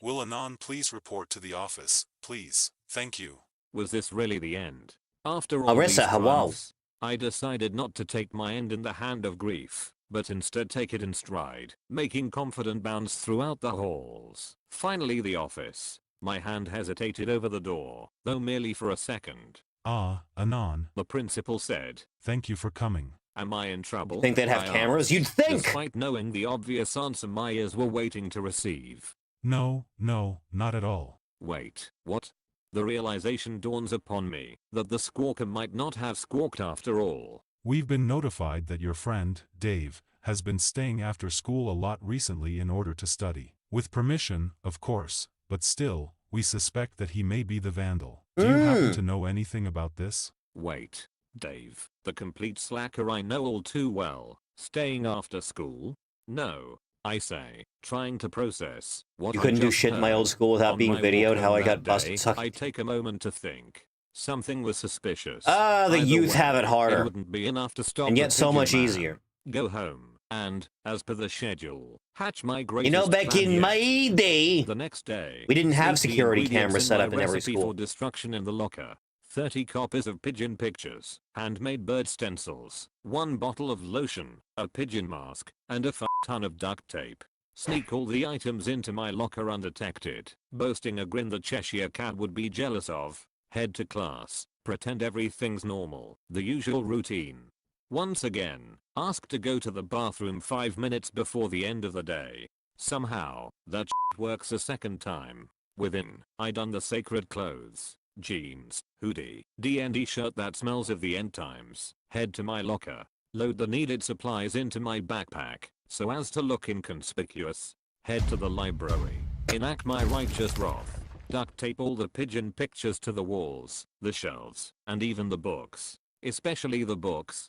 Will Anon please report to the office, please? Thank you. Was this really the end? After all Arissa, these hello. months, I decided not to take my end in the hand of grief, but instead take it in stride, making confident bounds throughout the halls. Finally the office. My hand hesitated over the door, though merely for a second. Ah, Anon. The principal said, Thank you for coming. Am I in trouble? Think they'd have I cameras? asked, You'd think! Despite knowing the obvious answer my ears were waiting to receive. No, not at all. Wait, what? The realization dawns upon me that the Squawker might not have squawked after all. We've been notified that your friend, Dave, has been staying after school a lot recently in order to study. With permission, of course, but still, we suspect that he may be the vandal. Do you happen to know anything about this? Wait, Dave, the complete slacker I know all too well, staying after school? No, I say, trying to process what You couldn't I do just shit in my heard. old school without On being my videoed walk how home I got that busted day, sucking. I take a moment to think. Something was suspicious. Ah, the Either youth way, have it harder. It wouldn't be enough to stop And the yet so pigeon much man. easier. Go home, and, as per the schedule, hatch my greatest You know, back plan in yet. my day, The next day, we didn't have sneak the security ingredients cameras in set my up in every recipe school. for destruction in the locker. 30 copies of pigeon pictures, handmade bird stencils, 1 bottle of lotion, a pigeon mask, and a ton of duct tape. Sneak all the items into my locker undetected, boasting a grin the Cheshire Cat would be jealous of. Head to class, pretend everything's normal, the usual routine. Once again, asked to go to the bathroom 5 minutes before the end of the day. Somehow, that works a second time. Within, I don the sacred clothes, jeans, hoodie, D&D shirt that smells of the end times, head to my locker, load the needed supplies into my backpack, so as to look inconspicuous, head to the library, enact my righteous wrath, duct tape all the pigeon pictures to the walls, the shelves, and even the books, especially the books.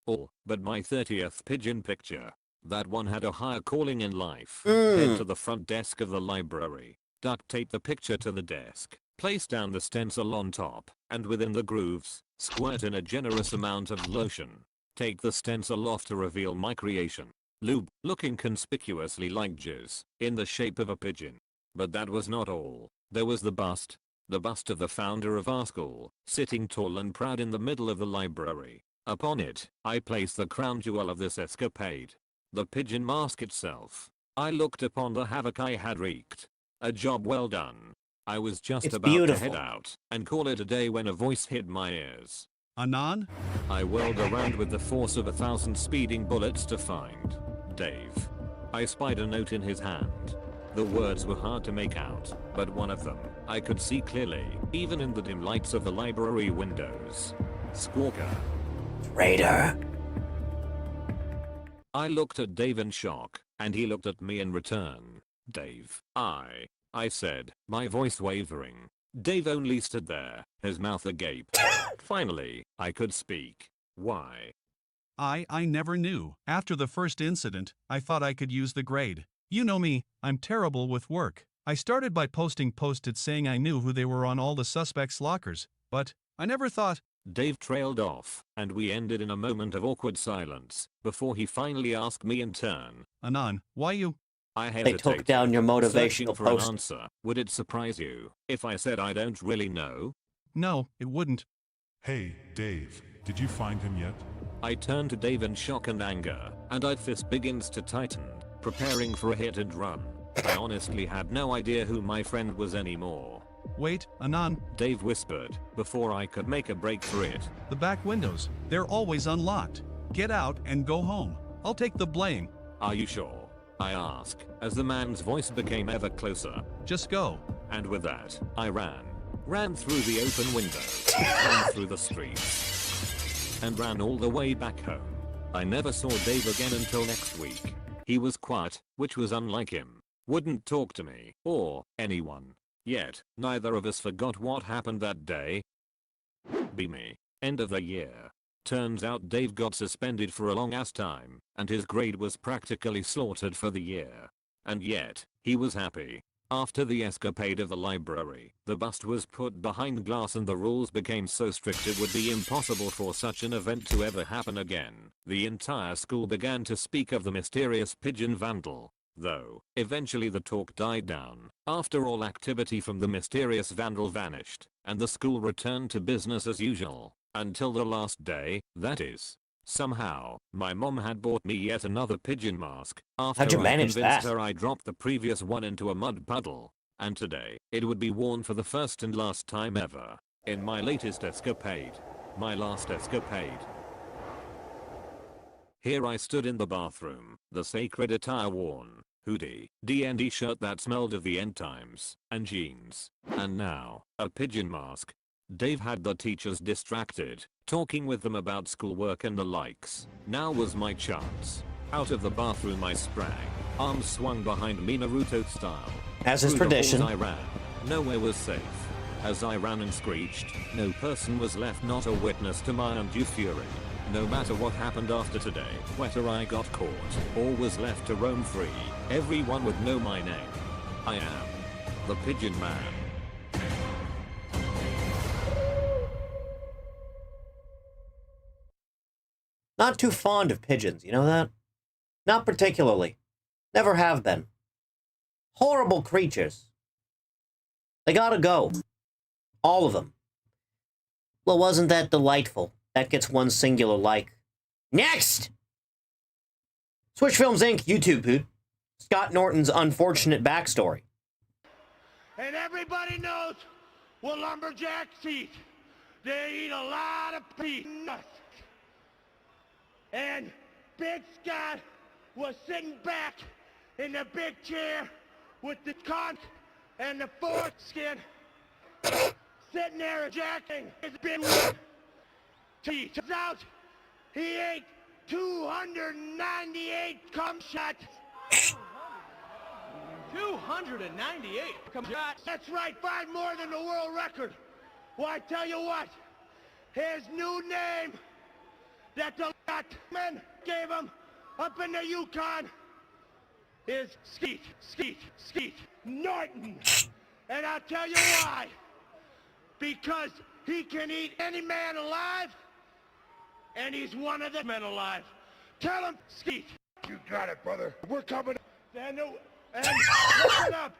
All but my 30th pigeon picture. That one had a higher calling in life. Head to the front desk of the library, duct tape the picture to the desk, place down the stencil on top, and within the grooves, squirt in a generous amount of lotion. Take the stencil off to reveal my creation. Lube, looking conspicuously like jizz, in the shape of a pigeon. But that was not all. There was the bust. The bust of the founder of our school, sitting tall and proud in the middle of the library. Upon it, I placed the crown jewel of this escapade. The pigeon mask itself. I looked upon the havoc I had wreaked. A job well done. I was just It's about beautiful. to head out and call it a day when a voice hit my ears. Anon? I whirled around with the force of 1,000 speeding bullets to find Dave. I spied a note in his hand. The words were hard to make out, but one of them I could see clearly, even in the dim lights of the library windows. Squawker. Raider. I looked at Dave in shock, and he looked at me in return. Dave, I said, my voice wavering. Dave only stood there, his mouth agape. Finally, I could speak. Why? I never knew. After the first incident, I thought I could use the grade. You know me, I'm terrible with work. I started by posting post-its saying I knew who they were on all the suspects' lockers, but I never thought. Dave trailed off, and we ended in a moment of awkward silence, before he finally asked me in turn. Anon, why you? I hesitated. They took down your motivational searching for post. an answer. Would it surprise you if I said I don't really know? No, it wouldn't. Hey, Dave, did you find him yet? I turned to Dave in shock and anger, and my fist begins to tighten, preparing for a hit and run. I honestly had no idea who my friend was anymore. Wait, Anon. Dave whispered, before I could make a break for it. The back windows, they're always unlocked. Get out and go home. I'll take the blame. Are you sure? I ask, as the man's voice became ever closer. Just go. And with that, I ran. Ran through the open window, ran through the streets, and ran all the way back home. I never saw Dave again until next week. He was quiet, which was unlike him. Wouldn't talk to me, or anyone. Yet, neither of us forgot what happened that day. Be me. End of the year. Turns out Dave got suspended for a long ass time, and his grade was practically slaughtered for the year. And yet, he was happy. After the escapade of the library, the bust was put behind glass and the rules became so strict it would be impossible for such an event to ever happen again. The entire school began to speak of the mysterious pigeon vandal. Though, eventually the talk died down, after all activity from the mysterious vandal vanished, and the school returned to business as usual, until the last day, that is. Somehow, my mom had bought me yet another pigeon mask, after How'd you I manage convinced that? her I dropped the previous one into a mud puddle, and today, it would be worn for the first and last time ever, in my latest escapade. My last escapade. Here I stood in the bathroom, the sacred attire worn, hoodie, D&D shirt that smelled of the end times, and jeans. And now, a pigeon mask. Dave had the teachers distracted, talking with them about schoolwork and the likes. Now was my chance. Out of the bathroom I sprang, arms swung behind me Naruto style. As is Through the tradition. halls I ran. Nowhere was safe. As I ran and screeched, no person was left, not a witness to my undue fury. No matter what happened after today, whether I got caught, or was left to roam free, everyone would know my name. I am the Pigeon Man. Not too fond of pigeons, you know that? Not particularly. Never have been. Horrible creatures. They gotta go. All of them. Well, wasn't that delightful? That gets one singular like. Next! Switch Films Inc. YouTube, dude. Scott Norton's unfortunate backstory. And everybody knows what lumberjacks eat. They eat a lot of peanuts. And Big Scott was sitting back in the big chair with the conch and the foreskin, sitting there jacking his big teeth. Turns out he ate 298 cum shots. 298 cum shots? That's right, 5 more than the world record. Well, I tell you what, his new name that the men gave him up in the Yukon is Skeet Norton. And I'll tell you why. Because he can eat any man alive, and he's one of the men alive. Tell him, Skeet. You got it, brother. We're coming. And listen up.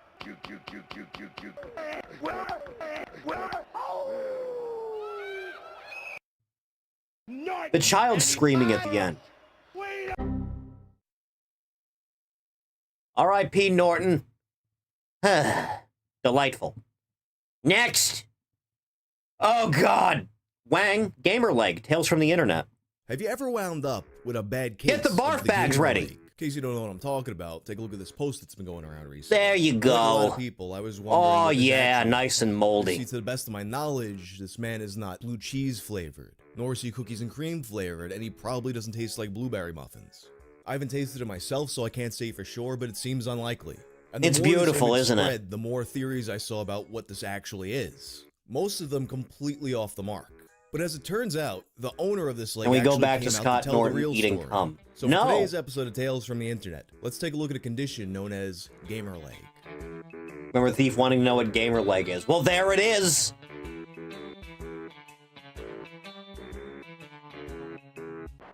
The child screaming at the end. R.I.P. Norton. Delightful. Next! Oh, God! Wang, Gamer Leg, Tales from the Internet. Have you ever wound up with a bad case? Get the barf bags ready! In case you don't know what I'm talking about, take a look at this post that's been going around recently. There you go. A lot of people, I was wondering. Oh, yeah, nice and moldy. See, to the best of my knowledge, this man is not blue cheese flavored, nor is he cookies and cream flavored, and he probably doesn't taste like blueberry muffins. I haven't tasted it myself, so I can't say for sure, but it seems unlikely. And the It's more this beautiful, image isn't it? spread, the more theories I saw about what this actually is. Most of them completely off the mark. But as it turns out, the owner of this leg And we go actually back to came out Scott tell the Norton real eating story. cum. So No! for today's episode of Tales from the Internet, let's take a look at a condition known as gamer leg. Remember Thief wanting to know what Gamer Leg is. Well, there it is!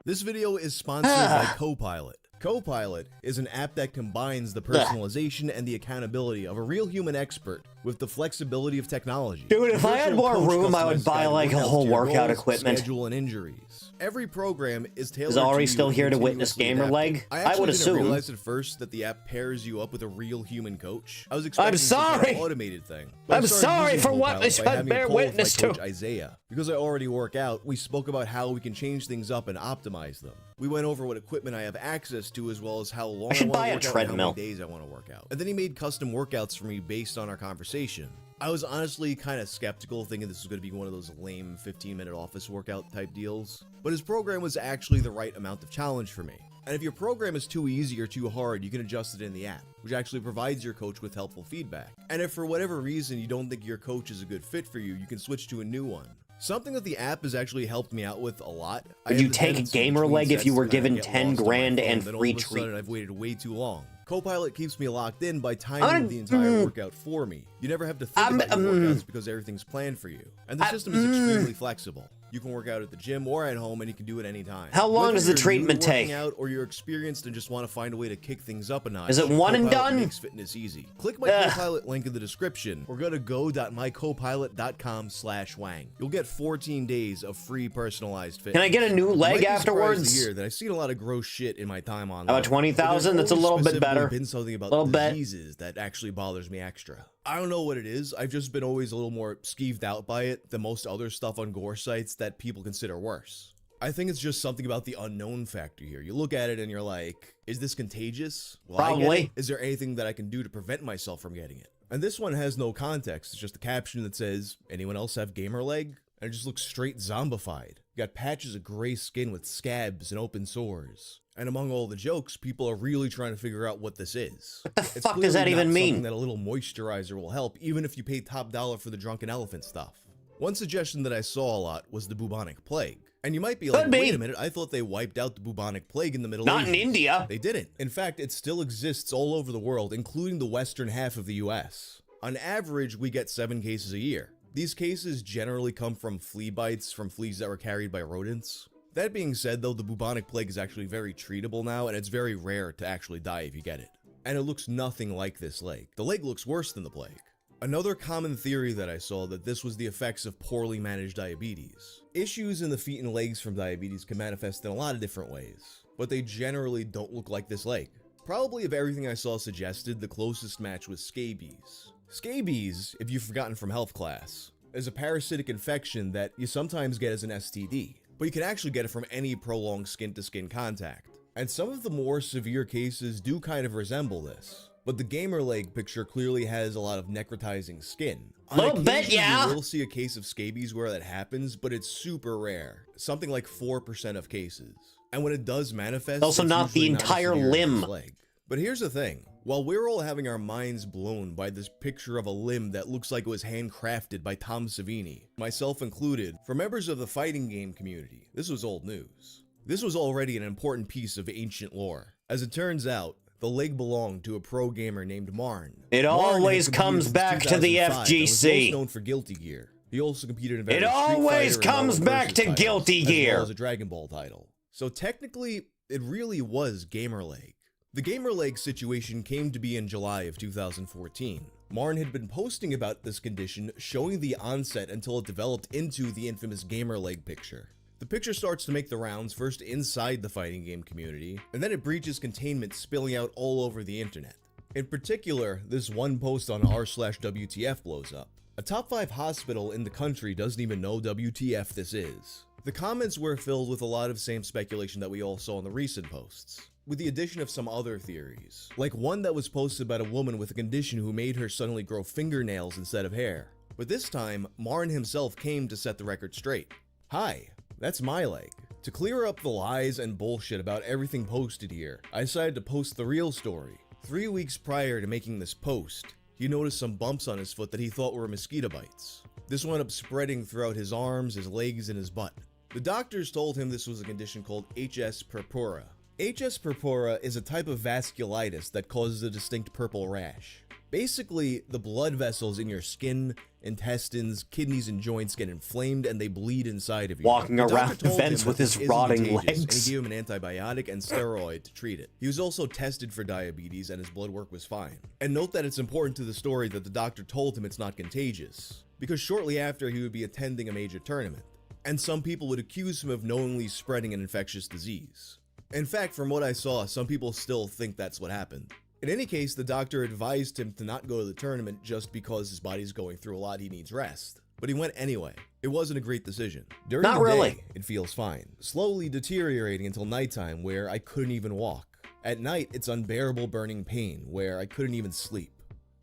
This video is sponsored by Copilot. Copilot is an app that combines the personalization and the accountability of a real human expert with the flexibility of technology. Dude, if I had more room, I would buy, like, a whole workout equipment. Schedule and injuries. Every program is tailored Is Ari to you still and here to witness continuously Gamer adapting. Leg? I I would actually assume. didn't realize at first that the app pairs you up with a real human coach. I was expecting I'm some kind sorry! of automated thing. But I I'm started sorry using for what Copilot this by had having a bear call with my witness to. coach Isaiah. Because I already work out, we spoke about how we can change things up and optimize them. We went over what equipment I have access to, as well as how long I should want buy to a work out and how treadmill. many days I want to work out. And then he made custom workouts for me based on our conversation. I was honestly kind of skeptical, thinking this was going to be one of those lame 15-minute office workout type deals. But his program was actually the right amount of challenge for me. And if your program is too easy or too hard, you can adjust it in the app, which actually provides your coach with helpful feedback. And if for whatever reason you don't think your coach is a good fit for you, you can switch to a new one. Something that the app has actually helped me out with a lot. Would you take Gamer Leg if you were given 10 grand and free treat? treatment? I've waited way too long. Copilot keeps me locked in by timing the entire workout for me. You never have to think about your workouts because everything's planned for you. And the system is extremely flexible. You can work out at the gym or at home, and you can do it anytime. How long Whether does the you're new to treatment working take? out or you're experienced and just want to find a way to kick things up a notch, Is it one and Copilot done? Makes fitness easy. Click my Copilot link in the description or go to go.mycopilot.com/wang. You'll get 14 days of free personalized fitness. Can I get a new You leg might be surprised afterwards? to hear that I've seen a lot of gross shit in my time online. About 20,000? That's a little bit better. Been something about Little bit. diseases that actually bothers me extra. I don't know what it is. I've just been always a little more skeeved out by it than most other stuff on gore sites that people consider worse. I think it's just something about the unknown factor here. You look at it and you're like, is this contagious? Will I get Probably. it? Is there anything that I can do to prevent myself from getting it? And this one has no context. It's just a caption that says, anyone else have gamer leg? And it just looks straight zombified. You got patches of gray skin with scabs and open sores. And among all the jokes, people are really trying to figure out what this is. What the fuck does that even mean? Something that a little moisturizer will help, even if you pay top dollar for the drunken elephant stuff. One suggestion that I saw a lot was the bubonic plague. And you might be like, wait a minute, I thought they wiped out the bubonic plague in the Middle Ages. Not in India. They didn't. In fact, it still exists all over the world, including the western half of the US. On average, we get 7 cases a year. These cases generally come from flea bites from fleas that were carried by rodents. That being said though, the bubonic plague is actually very treatable now, and it's very rare to actually die if you get it. And it looks nothing like this leg. The leg looks worse than the plague. Another common theory that I saw that this was the effects of poorly managed diabetes. Issues in the feet and legs from diabetes can manifest in a lot of different ways, but they generally don't look like this leg. Probably of everything I saw suggested, the closest match was scabies. Scabies, if you've forgotten from health class, is a parasitic infection that you sometimes get as an STD, but you can actually get it from any prolonged skin-to-skin contact. And some of the more severe cases do kind of resemble this. But the gamer leg picture clearly has a lot of necrotizing skin. Little bit, yeah. You will see a case of scabies where that happens, but it's super rare. Something like 4% of cases. And when it does manifest, also it's not the usually not entire as severe as limb. this leg. But here's the thing. While we're all having our minds blown by this picture of a limb that looks like it was handcrafted by Tom Savini, myself included, for members of the fighting game community, this was old news. This was already an important piece of ancient lore. As it turns out, the leg belonged to a pro gamer named Marn. It always comes back to the FGC. Was most known for Guilty Gear. He also competed in various It always Street Fighter comes and back to titles, Guilty Gear. as well as a Dragon Ball title. So technically, it really was Gamer Leg. The Gamer Leg situation came to be in July of 2014. Marn had been posting about this condition, showing the onset until it developed into the infamous Gamer Leg picture. The picture starts to make the rounds, first inside the fighting game community, and then it breaches containment, spilling out all over the internet. In particular, this one post on r/WTF blows up. A top 5 hospital in the country doesn't even know WTF this is. The comments were filled with a lot of same speculation that we all saw in the recent posts, with the addition of some other theories, like one that was posted about a woman with a condition who made her suddenly grow fingernails instead of hair. But this time, Marn himself came to set the record straight. Hi, that's my leg. To clear up the lies and bullshit about everything posted here, I decided to post the real story. 3 weeks prior to making this post, he noticed some bumps on his foot that he thought were mosquito bites. This wound up spreading throughout his arms, his legs, and his butt. The doctors told him this was a condition called HS purpura. HS purpura is a type of vasculitis that causes a distinct purple rash. Basically, the blood vessels in your skin, intestines, kidneys, and joints get inflamed and they bleed inside of you. Walking The doctor around told him vents that with this his isn't rotting contagious, legs. And he gave him an antibiotic and steroid to treat it. He was also tested for diabetes and his blood work was fine. And note that it's important to the story that the doctor told him it's not contagious, because shortly after he would be attending a major tournament, and some people would accuse him of knowingly spreading an infectious disease. In fact, from what I saw, some people still think that's what happened. In any case, the doctor advised him to not go to the tournament just because his body's going through a lot, he needs rest. But he went anyway. It wasn't a great decision. During Not the really. day, it feels fine, slowly deteriorating until nighttime where I couldn't even walk. At night, it's unbearable burning pain where I couldn't even sleep.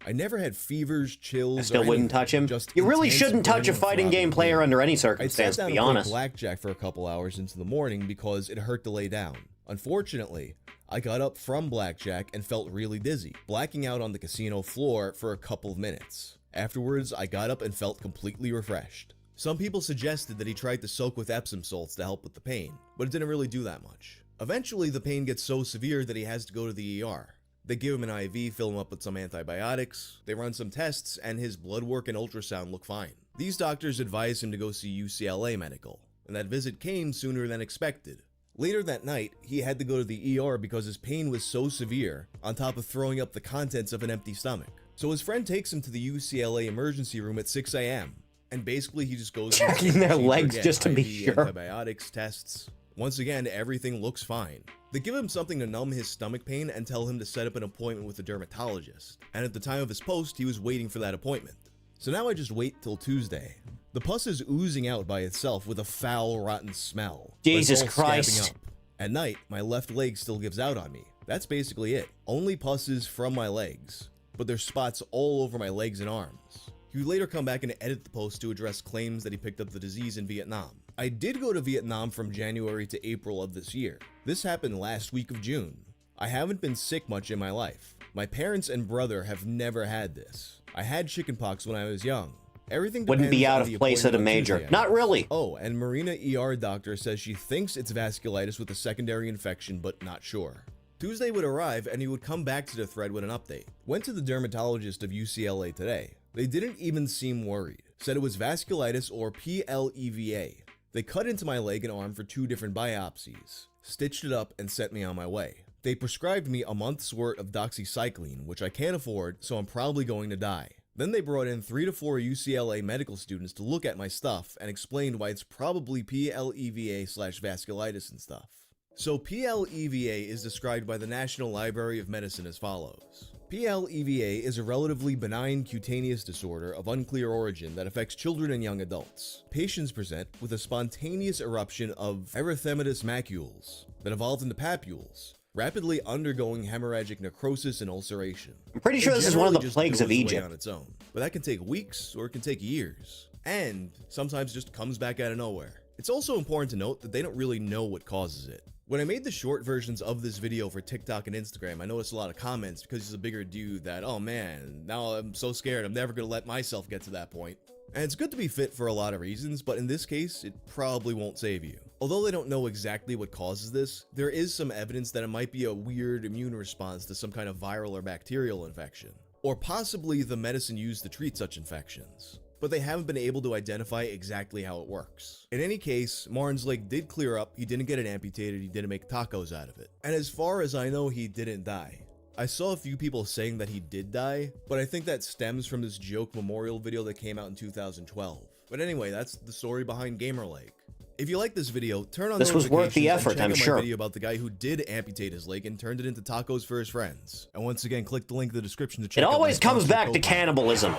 I never had fevers, chills, I still or wouldn't anything, touch him. just You really intense shouldn't touch a burning, fighting throbbing game player pain. under any I'd circumstance, sat to down be and played honest. blackjack for a couple hours into the morning because it hurt to lay down. Unfortunately, I got up from blackjack and felt really dizzy, blacking out on the casino floor for a couple of minutes. Afterwards, I got up and felt completely refreshed. Some people suggested that he tried to soak with Epsom salts to help with the pain, but it didn't really do that much. Eventually, the pain gets so severe that he has to go to the ER. They give him an IV, fill him up with some antibiotics, they run some tests, and his blood work and ultrasound look fine. These doctors advised him to go see UCLA Medical, and that visit came sooner than expected. Later that night, he had to go to the ER because his pain was so severe, on top of throwing up the contents of an empty stomach. So his friend takes him to the UCLA emergency room at 6 a.m. And basically he just goes Checking their legs just to be sure. Antibiotics, tests. Once again, everything looks fine. They give him something to numb his stomach pain and tell him to set up an appointment with a dermatologist. And at the time of his post, he was waiting for that appointment. So now I just wait till Tuesday. The pus is oozing out by itself with a foul, rotten smell. but it's Jesus all scabbing Christ. up. At night, my left leg still gives out on me. That's basically it. Only pusses from my legs, but there's spots all over my legs and arms. He would later come back and edit the post to address claims that he picked up the disease in Vietnam. I did go to Vietnam from January to April of this year. This happened last week of June. I haven't been sick much in my life. My parents and brother have never had this. I had chickenpox when I was young. Everything Wouldn't be depends out on of the place at a appointment on major. Tuesday, I Not guess. really. Oh, and Marina ER doctor says she thinks it's vasculitis with a secondary infection, but not sure. Tuesday would arrive and he would come back to the thread with an update. Went to the dermatologist of UCLA today. They didn't even seem worried. Said it was vasculitis or PLEVA. They cut into my leg and arm for 2 different biopsies, stitched it up, and sent me on my way. They prescribed me a month's worth of doxycycline, which I can't afford, so I'm probably going to die. Then they brought in 3 to 4 UCLA medical students to look at my stuff and explained why it's probably PLEVA/vasculitis and stuff. So PLEVA is described by the National Library of Medicine as follows. PLEVA is a relatively benign cutaneous disorder of unclear origin that affects children and young adults. Patients present with a spontaneous eruption of erythematous macules that evolved into papules, rapidly undergoing hemorrhagic necrosis and ulceration. I'm pretty sure this is one of the Just plagues of goes away Egypt. on its own, but that can take weeks or it can take years, and sometimes just comes back out of nowhere. It's also important to note that they don't really know what causes it. When I made the short versions of this video for TikTok and Instagram, I noticed a lot of comments because he's a bigger dude that, oh man, now I'm so scared I'm never gonna let myself get to that point. And it's good to be fit for a lot of reasons, but in this case, it probably won't save you. Although they don't know exactly what causes this, there is some evidence that it might be a weird immune response to some kind of viral or bacterial infection, or possibly the medicine used to treat such infections. But they haven't been able to identify exactly how it works. In any case, Martin's leg did clear up, he didn't get it amputated, he didn't make tacos out of it. And as far as I know, he didn't die. I saw a few people saying that he did die, but I think that stems from this joke memorial video that came out in 2012. But anyway, that's the story behind Gamerleg. If you like this video, turn on This was worth the notifications and effort, check I'm out my sure. video about the guy who did amputate his leg and turned it into tacos for his friends. And once again, click the link in the description to check It out my always comes sponsor back to code. cannibalism.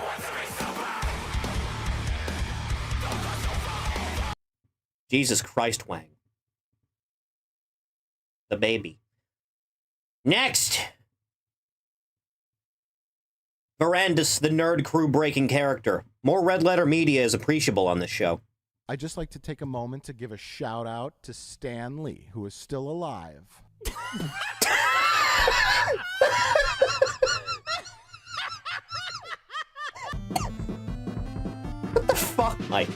Jesus Christ, Wang. The baby. Next! Verandus, the nerd crew breaking character. More red letter media is appreciable on this show. I'd just like to take a moment to give a shout out to Stan Lee, who is still alive. What the fuck, Mike?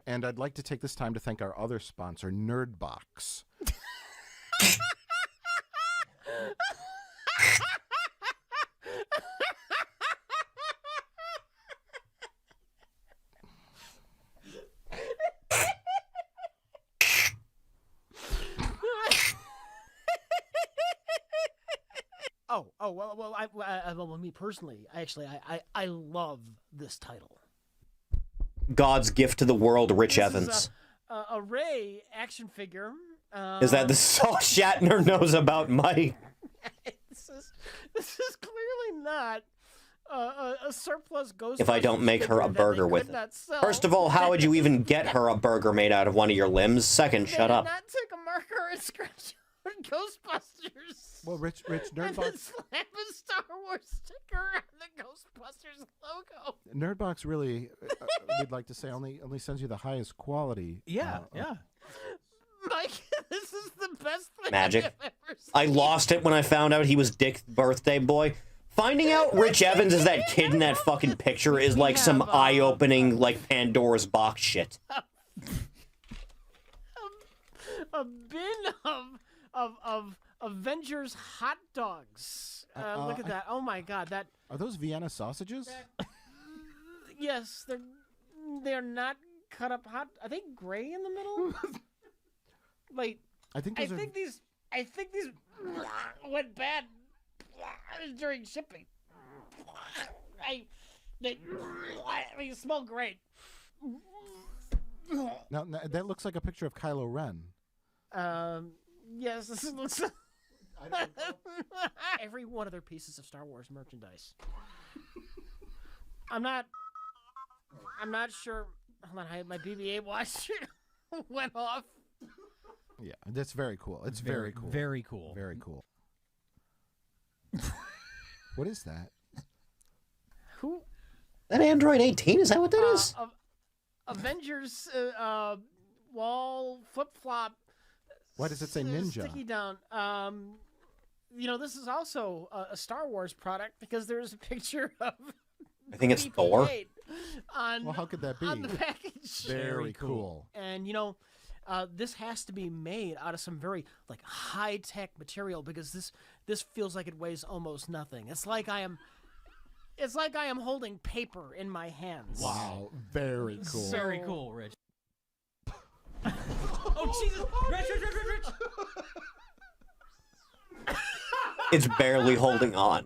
And I'd like to take this time to thank our other sponsor, Nerdbox. Well, me personally, I love this title. God's gift to the world, Rich Evans. Is a Ray action figure. Is that the Saul Shatner knows about Mike? This is clearly not a surplus ghost. If I don't make her a burger with it. First of all, how would you even get her a burger made out of one of your limbs? Second, shut up. Not take a marker and scratch out Ghostbusters. Well, Rich, And then Nerdbox, slap a Star Wars sticker on the Ghostbusters logo. Nerdbox really, we'd like to say, only sends you the highest quality. Yeah. Mike, this is the best thing Magic. I've ever seen. I lost it when I found out he was Dick's birthday boy. Finding out Rich Evans is that kid in that fucking picture is like some eye-opening, like Pandora's box shit. A bin of Avengers hot dogs. Look at that. Oh my God, that. Are those Vienna sausages? Yes, they're not cut up hot. Are they gray in the middle? Like, I think these went bad during shipping. They smell great. No, that looks like a picture of Kylo Ren. Yes, this looks. Every one of their pieces of Star Wars merchandise. I'm not sure. Hold on, my BB-8 watch went off. Yeah, that's very cool. It's very cool. Very cool. Very cool. What is that? Who? That Android 18? Is that what that is? Avengers wall flip-flop. Why does it say ninja? Sticky down. This is also a Star Wars product because there's a picture of. I think it's Thor. Well, how could that be? On the package. Very cool. And this has to be made out of some very high-tech material because this feels like it weighs almost nothing. It's like I am It's like I am holding paper in my hands. Wow, very cool. Very cool, Rich. Oh, Jesus! Rich! It's barely holding on.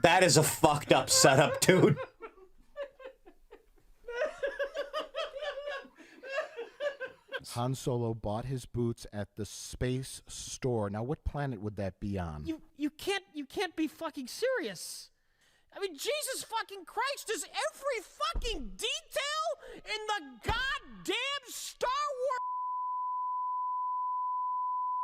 That is a fucked up setup, dude. Han Solo bought his boots at the space store. Now, what planet would that be on? You can't be fucking serious. I mean, Jesus fucking Christ, does every fucking detail in the goddamn Star Wars...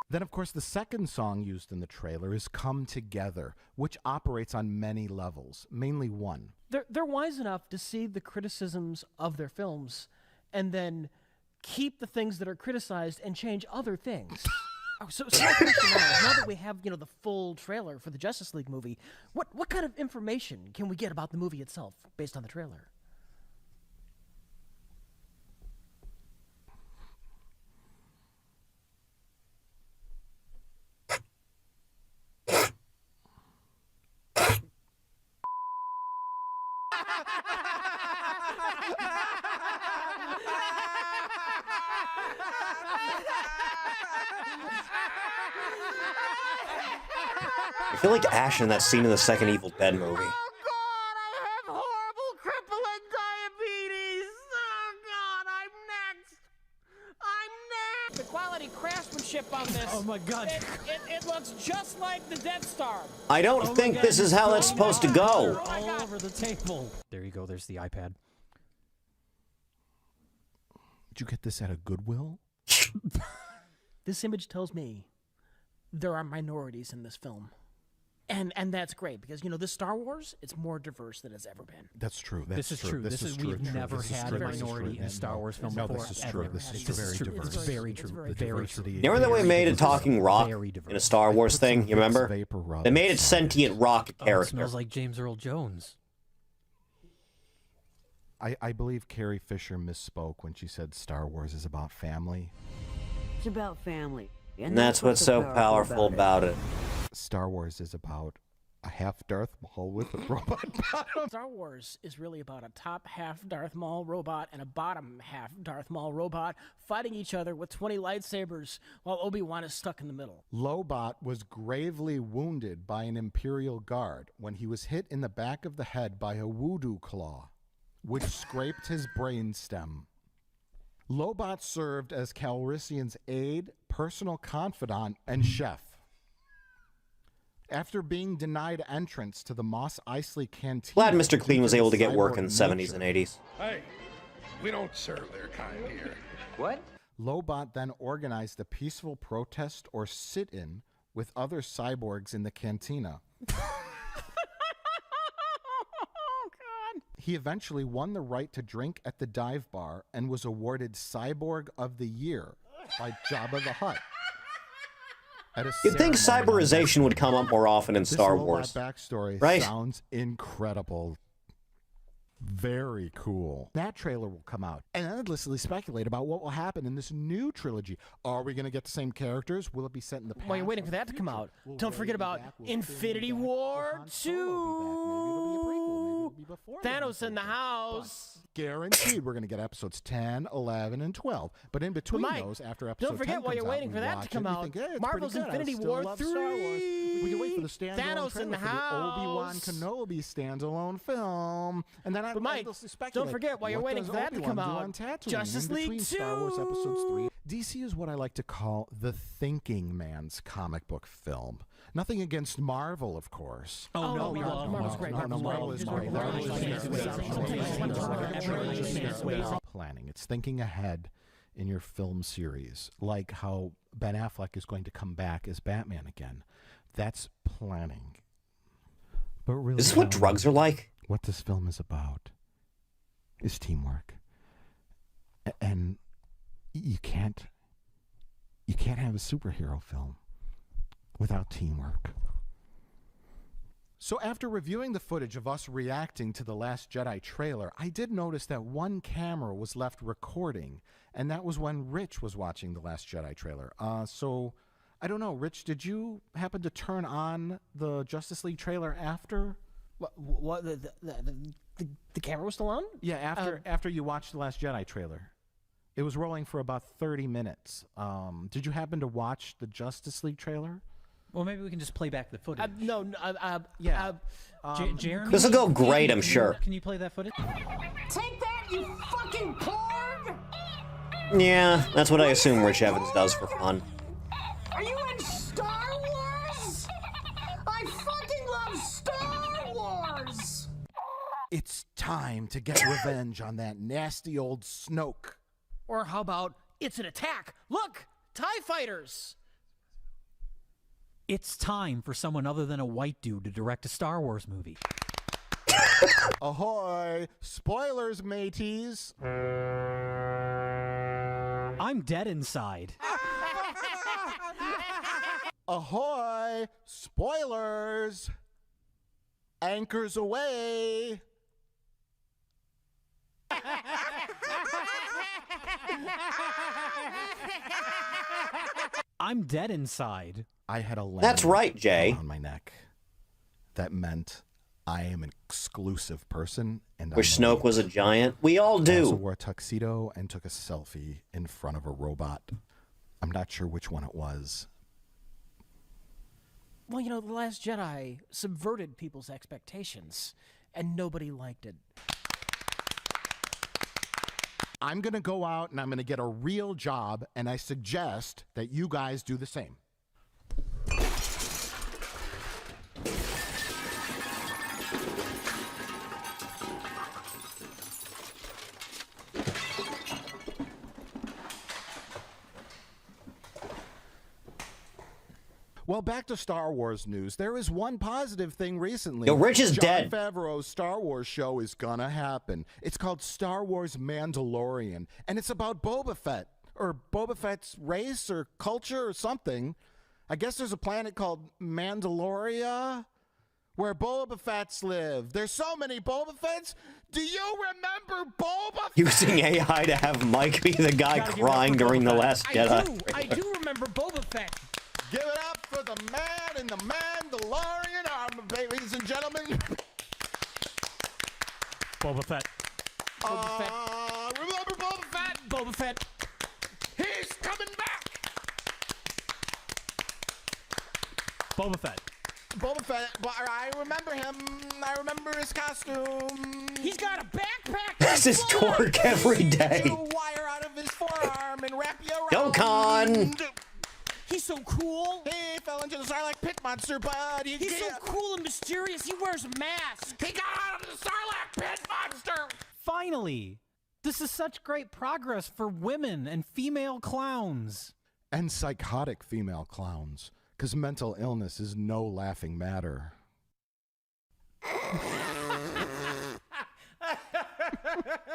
Then, of course, the second song used in the trailer is Come Together, which operates on many levels, mainly one. They're wise enough to see the criticisms of their films and then keep the things that are criticized and change other things. So my question now that we have, the full trailer for the Justice League movie, what kind of information can we get about the movie itself based on the trailer? I feel like Ash in that scene in the second Evil Dead movie. Horrible crippling diabetes. Oh God, I'm next. The quality craftsmanship on this. Oh my God. It looks just like the Death Star. I don't think this is how that's supposed to go. All over the table. There you go. There's the iPad. Did you get this at a Goodwill? This image tells me there are minorities in this film. And that's great because, this Star Wars, it's more diverse than it's ever been. That's true. This is true. We've never had a minority in a Star Wars film before. No, this is true. This is very diverse. It's very true. Very true. You remember that we made a talking rock in a Star Wars thing? You remember? They made it sentient rock character. It smells like James Earl Jones. I believe Carrie Fisher misspoke when she said Star Wars is about family. It's about family. And that's what's so powerful about it. Star Wars is about a half Darth Maul with a robot bottom. Star Wars is really about a top half Darth Maul robot and a bottom half Darth Maul robot fighting each other with 20 lightsabers while Obi-Wan is stuck in the middle. Lobot was gravely wounded by an Imperial guard when he was hit in the back of the head by a voodoo claw, which scraped his brainstem. Lobot served as Calrissian's aide, personal confidant, and chef. After being denied entrance to the Mos Eisley canteen... Glad Mr. Clean was able to get work in the 70s and 80s. Hey, we don't serve their kind here. What? Lobot then organized a peaceful protest or sit-in with other cyborgs in the cantina. He eventually won the right to drink at the dive bar and was awarded Cyborg of the Year by Jabba the Hutt. You'd think cyberization would come up more often in Star Wars. This backstory right? Sounds incredible. Very cool. That trailer will come out and endlessly speculate about what will happen in this new trilogy. Are we going to get the same characters? Will it be set in the past? While you're waiting for that to come out, don't forget about Infinity War 2. Thanos in the house. Guaranteed we're going to get episodes 10, 11, and 12. But in between those, after episode 10 don't forget while you're waiting for that to come out, Marvel's Infinity War 3. We can wait for the standalone Thanos in the house. Obi-Wan Kenobi standalone film. And then But Mike, don't forget while you're waiting for that to come out, Justice League 2. Star Wars episodes 3. DC is what I like to call the thinking man's comic book film. Nothing against Marvel, of course. Oh, no, we love Marvel's great. Marvel is great. Planning. It's thinking ahead in your film series, like how Ben Affleck is going to come back as Batman again. That's planning. But really, is this what drugs are like? What this film is about is teamwork. And you can't have a superhero film without teamwork. So after reviewing the footage of us reacting to The Last Jedi trailer, I did notice that one camera was left recording, and that was when Rich was watching The Last Jedi trailer. So, I don't know, Rich, did you happen to turn on the Justice League trailer after? What the camera was still on? Yeah, after you watched The Last Jedi trailer. It was rolling for about 30 minutes. Did you happen to watch the Justice League trailer? Well, maybe we can just play back the footage. Jeremy, This will go great, I'm sure. Can you play that footage? Take that, you fucking porg! Yeah, that's what I assume Rich Evans does for fun. Are you in Star Wars? I fucking love Star Wars! It's time to get revenge on that nasty old Snoke. Or how about, it's an attack! Look! TIE fighters! It's time for someone other than a white dude to direct a Star Wars movie. Ahoy! Spoilers, mateys! I'm dead inside. Ahoy! Spoilers! Anchors away! I'm dead inside. I had a lamb That's right, Jay. on my neck. That meant I am an exclusive person, and Where Snoke was a giant. We all do. I also wore a tuxedo and took a selfie in front of a robot. I'm not sure which one it was. Well, you know, The Last Jedi subverted people's expectations, and nobody liked it. I'm going to go out and I'm going to get a real job, and I suggest that you guys do the same. Well, back to Star Wars news. There is one positive thing recently. Yo, Rich is dead. Jon Favreau's Star Wars show is gonna happen. It's called Star Wars Mandalorian, and it's about Boba Fett, or Boba Fett's race or culture or something. I guess there's a planet called Mandaloria where Boba Fett's live. There's so many Boba Fetts. Do you remember Boba Fett? Using AI to have Mike be the guy crying during The Last Jedi. I do remember Boba Fett. Give it up for the man in the Mandalorian armor, ladies and gentlemen. Boba Fett. Boba Fett. Remember Boba Fett? Boba Fett. He's coming back. Boba Fett. Boba Fett. I remember him. I remember his costume. He's got a backpack. This is Torque every day. Get a wire out of his forearm and wrap you around. Go, Khan. He's so cool. He fell into the Sarlacc pit monster, but He's so cool and mysterious. He wears a mask. He got out of the Sarlacc pit monster. Finally! This is such great progress for women and female clowns. And psychotic female clowns, because mental illness is no laughing matter.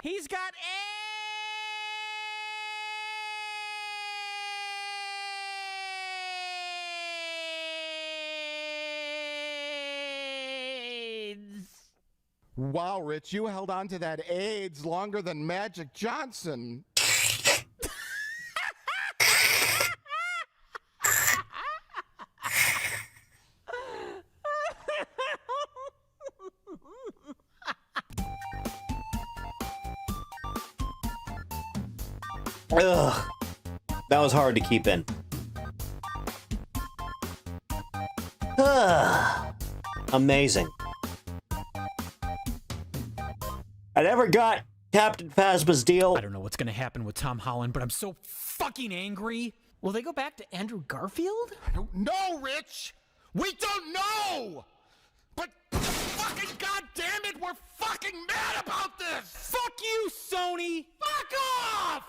He's got Wow, Rich, you held on to that AIDS longer than Magic Johnson. Ugh. That was hard to keep in. Amazing. I never got Captain Phasma's deal. I don't know what's gonna happen with Tom Holland, but I'm so fucking angry. Will they go back to Andrew Garfield? I don't know, Rich! We don't know! But fucking goddamn it, we're fucking mad about this! Fuck you, Sony! Fuck off!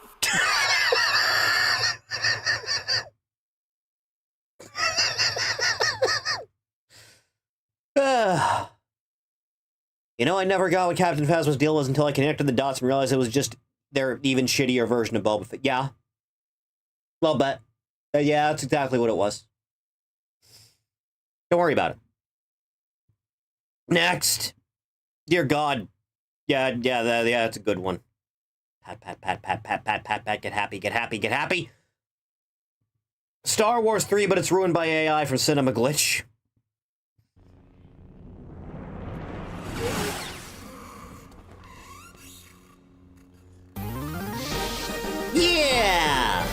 You know, I never got what Captain Phasma's deal was until I connected the dots and realized it was just their even shittier version of Boba Fett. Yeah. Well, bet. Yeah, that's exactly what it was. Don't worry about it. Next. Dear God. Yeah, that's a good one. Pat, get happy, get happy, get happy. Star Wars 3, but it's ruined by AI for cinema glitch. Yeah!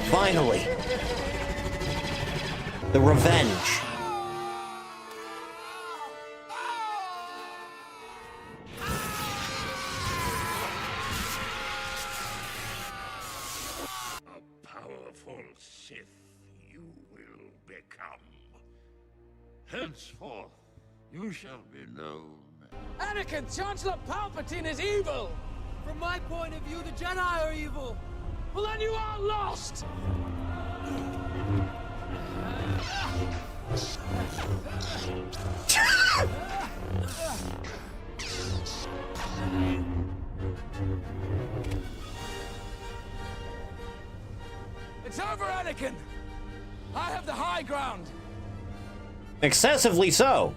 Finally. The revenge. A powerful Sith you will become. Henceforth, you shall be known. Anakin, Chancellor Palpatine is evil! From my point of view, the Jedi are evil. Well, then you are lost! It's over, Anakin! I have the high ground! Excessively so.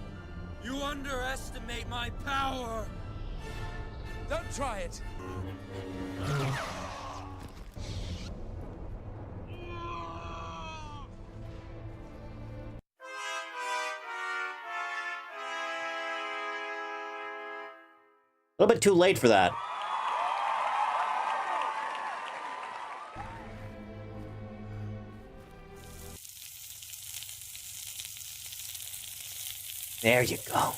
You underestimate my power! Don't try it! A little bit too late for that. There you go.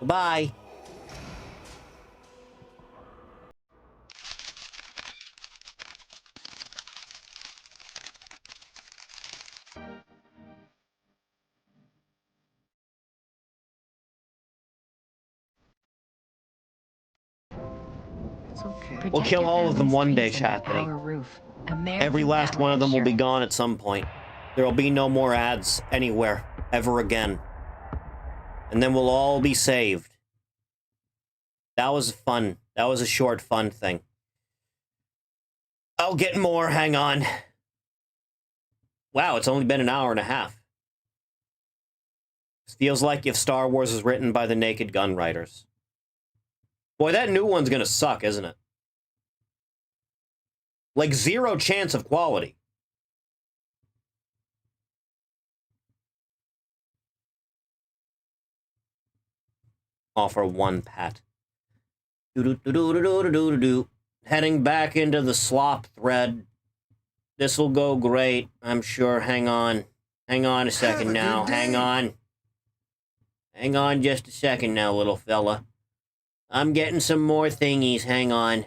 Bye. We'll kill all of them one day, Chathany. Every last one of them will be gone at some point. There will be no more ads anywhere, ever again. And then we'll all be saved. That was fun. That was a short, fun thing. I'll get more, hang on. Wow, it's only been an hour and a half. It feels like if Star Wars was written by the Naked Gun writers. Boy, that new one's gonna suck, isn't it? Like, zero chance of quality. Offer one pat. Do-do-do-do-do-do-do-do. Heading back into the Slop thread. This'll go great, I'm sure. Hang on. Hang on a second now. Hang on. Hang on just a second now, little fella. I'm getting some more thingies. Hang on.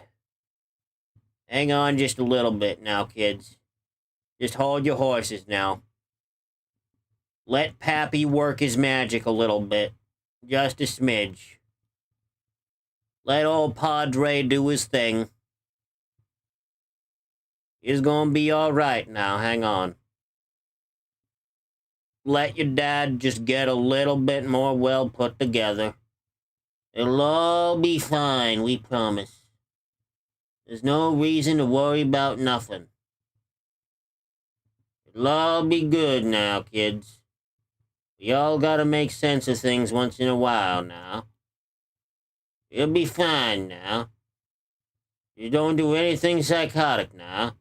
Hang on just a little bit now, kids. Just hold your horses now. Let Pappy work his magic a little bit. Just a smidge. Let old Padre do his thing. He's gonna be alright now, hang on. Let your dad just get a little bit more well put together. It'll all be fine, we promise. There's no reason to worry about nothing. It'll all be good now, kids. We all gotta make sense of things once in a while now. You'll be fine now. You don't do anything psychotic now.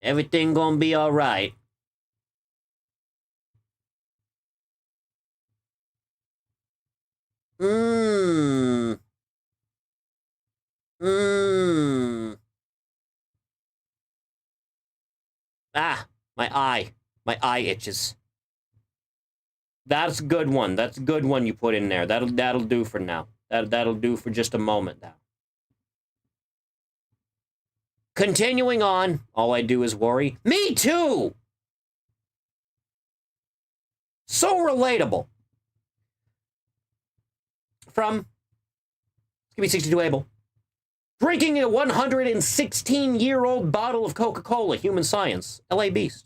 Everything gonna be alright. Ah, my eye. My eye itches. That's a good one. That's a good one you put in there. That'll do for now. That'll do for just a moment now. Continuing on, all I do is worry. Me too! So relatable. From Skibby62 Abel. Drinking a 116-year-old bottle of Coca-Cola, Human Science, LA Beast.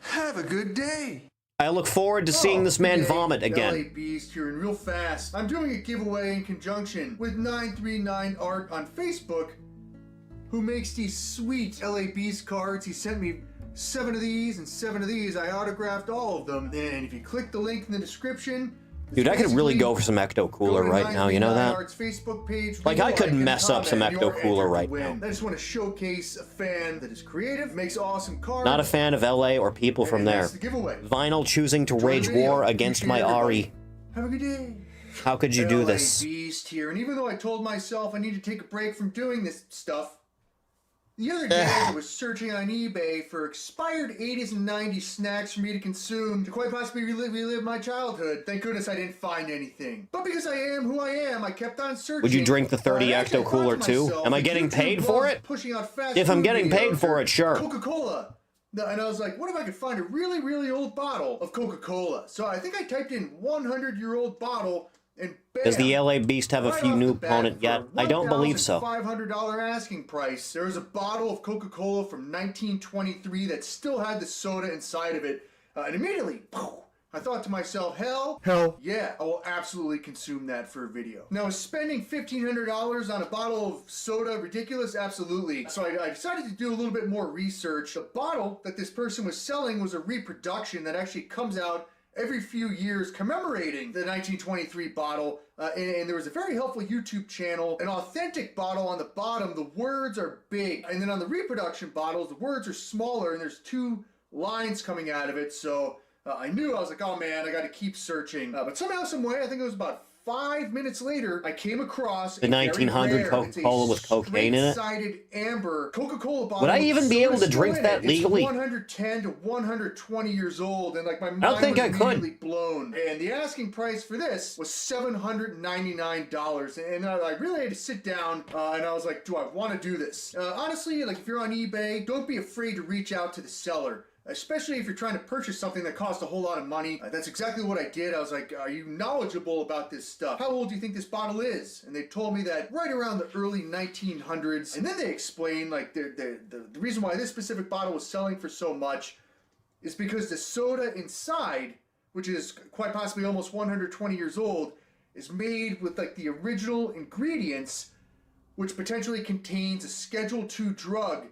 Have a good day. I look forward to seeing this man vomit again. LA Beast here, and real fast, I'm doing a giveaway in conjunction with 939 Art on Facebook, who makes these sweet LA Beast cards. He sent me 7 of these and 7 of these. I autographed all of them. And if you click the link in the description, Dude, I could really go for some Ecto Cooler right now, you know that? Facebook page, Like, I could mess up some Ecto Cooler right now. I just want to showcase a fan that is creative, makes awesome cards. Not a fan of LA or people from there. That's the giveaway. Vinyl choosing to wage war against my Ari. Have a good day. How could you do this? Beast here, and even though I told myself I need to take a break from doing this stuff, the other day I was searching on eBay for expired 80s and 90s snacks for me to consume to quite possibly relive my childhood. Thank goodness I didn't find anything. But because I am who I am, I kept on searching. Would you drink the 30 Ecto Cooler too? Am I getting paid for it? If I'm getting paid for it, sure. Coca-Cola. And I was like, what if I could find a really, really old bottle of Coca-Cola? So I think I typed in 100-year-old bottle, and bam, Does the LA Beast have a few new opponent yet? I don't believe so. $500 asking price. There was a bottle of Coca-Cola from 1923 that still had the soda inside of it. And immediately, I thought to myself, hell, yeah, I will absolutely consume that for a video. Now, is spending $1,500 on a bottle of soda ridiculous? Absolutely. So I decided to do a little bit more research. The bottle that this person was selling was a reproduction that actually comes out every few years commemorating the 1923 bottle, and there was a very helpful YouTube channel. An authentic bottle on the bottom, the words are big, and then on the reproduction bottles, the words are smaller, and there's 2 lines coming out of it. So I knew, I was like, oh man, I got to keep searching. But somehow, some way, I think it was about 5 minutes later, I came across the 1900 Coca-Cola with cocaine in it. Straight-sided amber Coca-Cola bottle. Would I even be able to drink that legally? It's 110 to 120 years old, and like my mind I don't think was I could. immediately blown. And the asking price for this was $799, and I really had to sit down and I was like, do I want to do this? Honestly, like if you're on eBay, don't be afraid to reach out to the seller. Especially if you're trying to purchase something that costs a whole lot of money. That's exactly what I did. I was like, are you knowledgeable about this stuff? How old do you think this bottle is? And they told me that right around the early 1900s. And then they explained like the reason why this specific bottle was selling for so much is because the soda inside, which is quite possibly almost 120 years old, is made with like the original ingredients, which potentially contains a Schedule II drug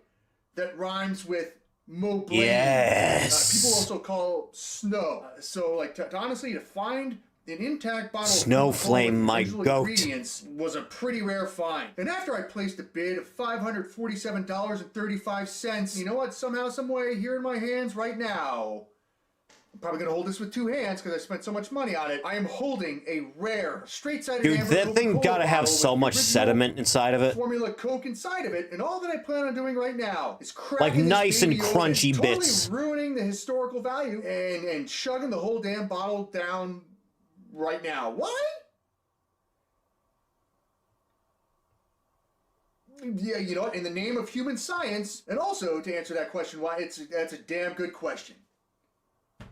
that rhymes with Moblane. Yes. People also call snow. So, like, honestly, to find an intact bottle Snow of Flame, my goat, ingredients was a pretty rare find. And after I placed a bid of $547.35, you know what? Somehow, some way, here in my hands right now, I'm probably gonna hold this with 2 hands because I spent so much money on it. I am holding a rare, straight-sided dude, amber that thing gotta have so much sediment inside of it. Formula Coke inside of it, and all that I plan on doing right now is cracking like nice and crunchy totally bits. Ruining the historical value and chugging the whole damn bottle down right now. Why? Yeah, you know what? In the name of human science, and also to answer that question, why that's a damn good question.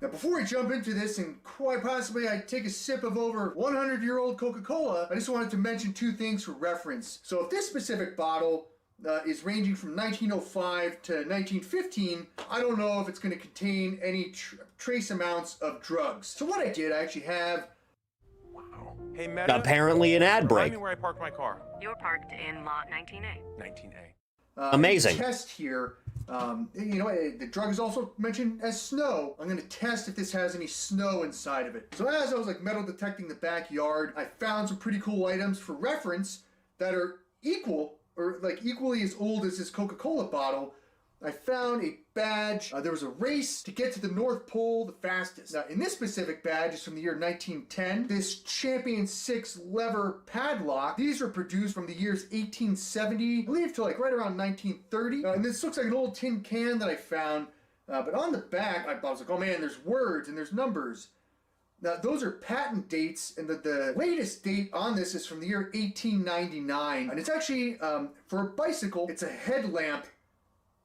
Now, before we jump into this, and quite possibly I take a sip of over 100-year-old Coca-Cola, I just wanted to mention 2 things for reference. So if this specific bottle is ranging from 1905 to 1915, I don't know if it's going to contain any trace amounts of drugs. So what I did, I actually have... Hey, Meta, apparently an ad break. Remind me where I parked my car. You're parked in lot 19A. 19A. Amazing. Test here. You know, the drug is also mentioned as snow. I'm going to test if this has any snow inside of it. So as I was like metal detecting the backyard, I found some pretty cool items for reference that are equal or like equally as old as this Coca-Cola bottle. I found a badge. There was a race to get to the North Pole the fastest. Now, in this specific badge is from the year 1910. This Champion 6 lever padlock. These were produced from the years 1870, I believe, to like right around 1930. And this looks like an old tin can that I found. But on the back, I was like, oh man, there's words and there's numbers. Now, those are patent dates, and the latest date on this is from the year 1899. And it's actually, for a bicycle, it's a headlamp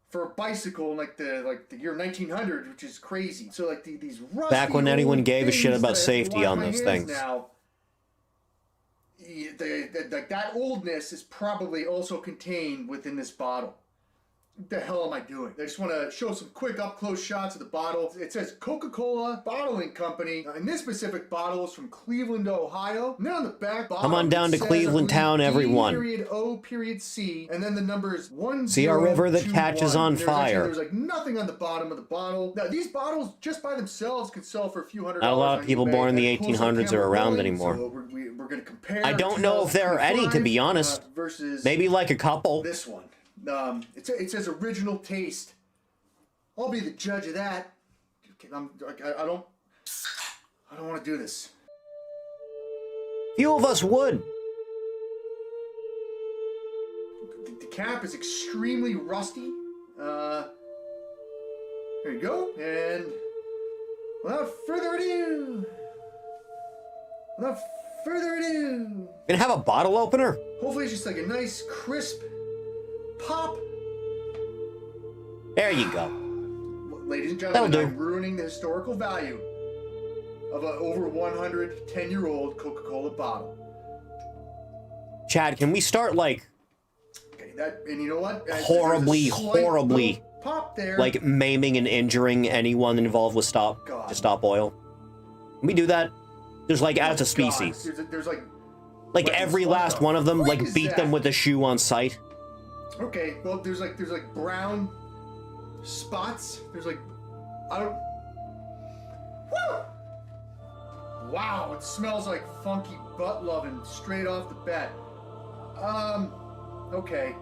for a bicycle in like the year 1900, which is crazy. So like these rusty back when anyone gave a shit about that safety on those things. Now, that oldness is probably also contained within this bottle. What the hell am I doing? I just want to show some quick up-close shots of the bottle. It says Coca-Cola Bottling Company, and this specific bottle is from Cleveland, Ohio. And then on the back bottom, Come on down to says, Cleveland town, everyone. D.O.C, and then the numbers 1021. See our river that catches on fire. There's like nothing on the bottom of the bottle. Now, these bottles, just by themselves, could sell for a few $100s. Not a lot of people eBay. born in the And close-up 1800s are camera around rolling, anymore. So we're going to compare. I don't know if there are any, to be honest. Versus maybe like a couple. This one. It says original taste. I'll be the judge of that. I don't want to do this. Few of us would. The cap is extremely rusty. There you go. And without further ado, Gonna have a bottle opener? hopefully it's just like a nice crisp pop. There you go. Ladies and That'll gentlemen, do. I'm ruining the historical value of an over 110-year-old Coca-Cola bottle. Chad, can we start like Okay, and you know what? horribly, There's a slight horribly, little pop there. like maiming and injuring anyone involved with Stop Oil? Can we do that? There's like as a species. There's like every last one of them, like beat them with a shoe on sight. Okay, well, there's like brown spots. There's like, I don't. Woo! Wow, it smells like funky butt loving straight off the bat. Okay.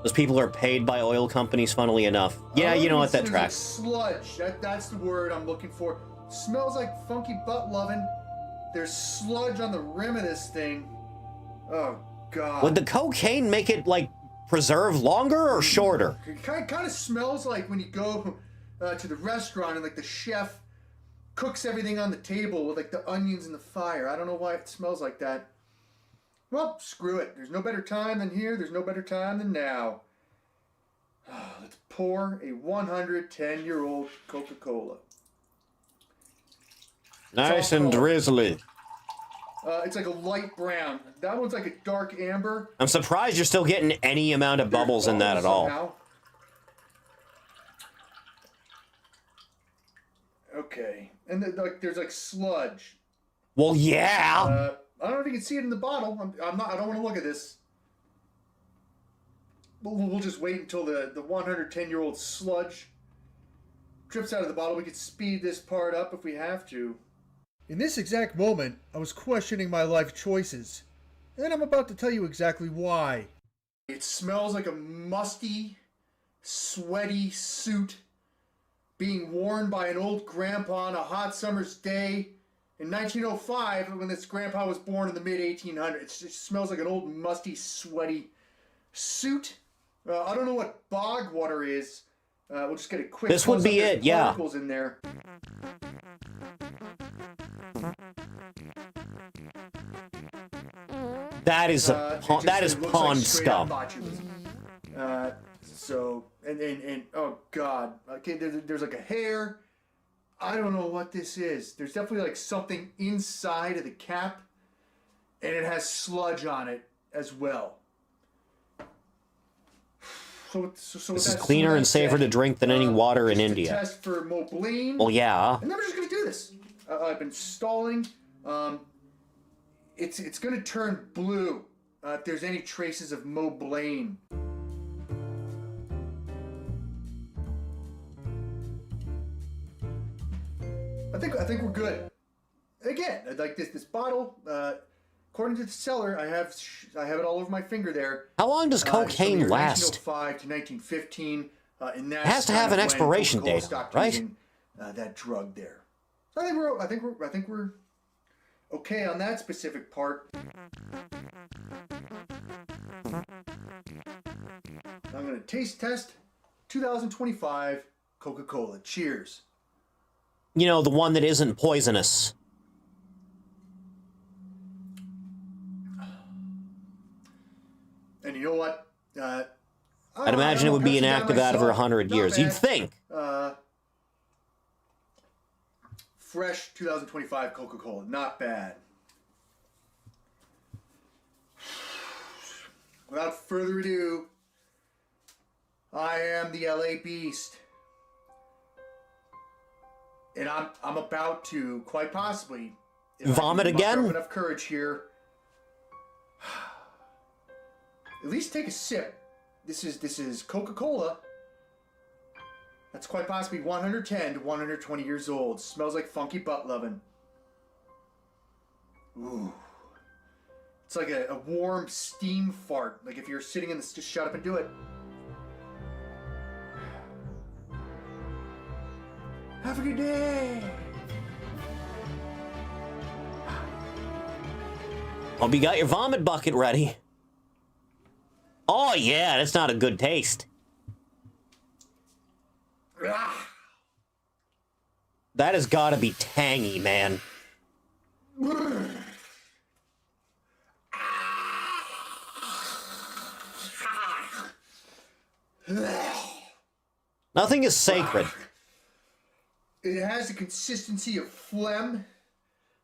Those people are paid by oil companies, funnily enough. Yeah, you know what, that There's tracks. like sludge. That's the word I'm looking for. Smells like funky butt loving. There's sludge on the rim of this thing. Oh God. Would the cocaine make it like preserve longer or shorter? It kind of smells like when you go to the restaurant and like the chef cooks everything on the table with like the onions and the fire. I don't know why it smells like that. Well, screw it. There's no better time than here. There's no better time than now. Let's pour a 110-year-old Coca-Cola. Nice and drizzly. It's like a light brown. That one's like a dark amber. I'm surprised you're still getting any amount of bubbles in that at all. Somehow. Okay, and there's like sludge. Well, yeah. I don't know if you can see it in the bottle. I don't want to look at this. We'll just wait until the 110-year-old sludge drips out of the bottle. We could speed this part up if we have to. In this exact moment, I was questioning my life choices, and I'm about to tell you exactly why. It smells like a musty, sweaty suit being worn by an old grandpa on a hot summer's day in 1905 when this grandpa was born in the mid-1800s. It smells like an old, musty, sweaty suit. I don't know what bog water is. We'll just get a quick This would be close-up. it, yeah. Particles in there. That is that is looks pond like straight up scum. botulism. So and oh God, okay, there's like a hair. I don't know what this is. There's definitely like something inside of the cap, and it has sludge on it as well. This is cleaner and safer to drink than any water in India. Test for Mobleen. Well, yeah. And then we're just gonna do this. I've been stalling. It's gonna turn blue if there's any traces of Mobleen. I think we're good. Again, like this bottle. According to the seller, I have it all over my finger there. How long does cocaine last? 1905 to 1915. And It has to have an expiration date, right? That drug there. So I think we're okay on that specific part. I'm gonna taste test 2025 Coca-Cola. Cheers. You know, the one that isn't poisonous. And you know what? I'd imagine it would be inactive out of 100 years. You'd think. Fresh 2025 Coca-Cola. Not bad. Without further ado, I am the LA Beast. And I'm about to, quite possibly, vomit again? Muster up enough courage here. At least take a sip. This is Coca-Cola. That's quite possibly 110 to 120 years old. Smells like funky butt loving. Ooh. It's like a warm steam fart. Like if you're sitting in this, just shut up and do it. Have a good day. Hope you got your vomit bucket ready. Oh yeah, that's not a good taste. That has got to be tangy, man. Nothing is sacred. It has a consistency of phlegm,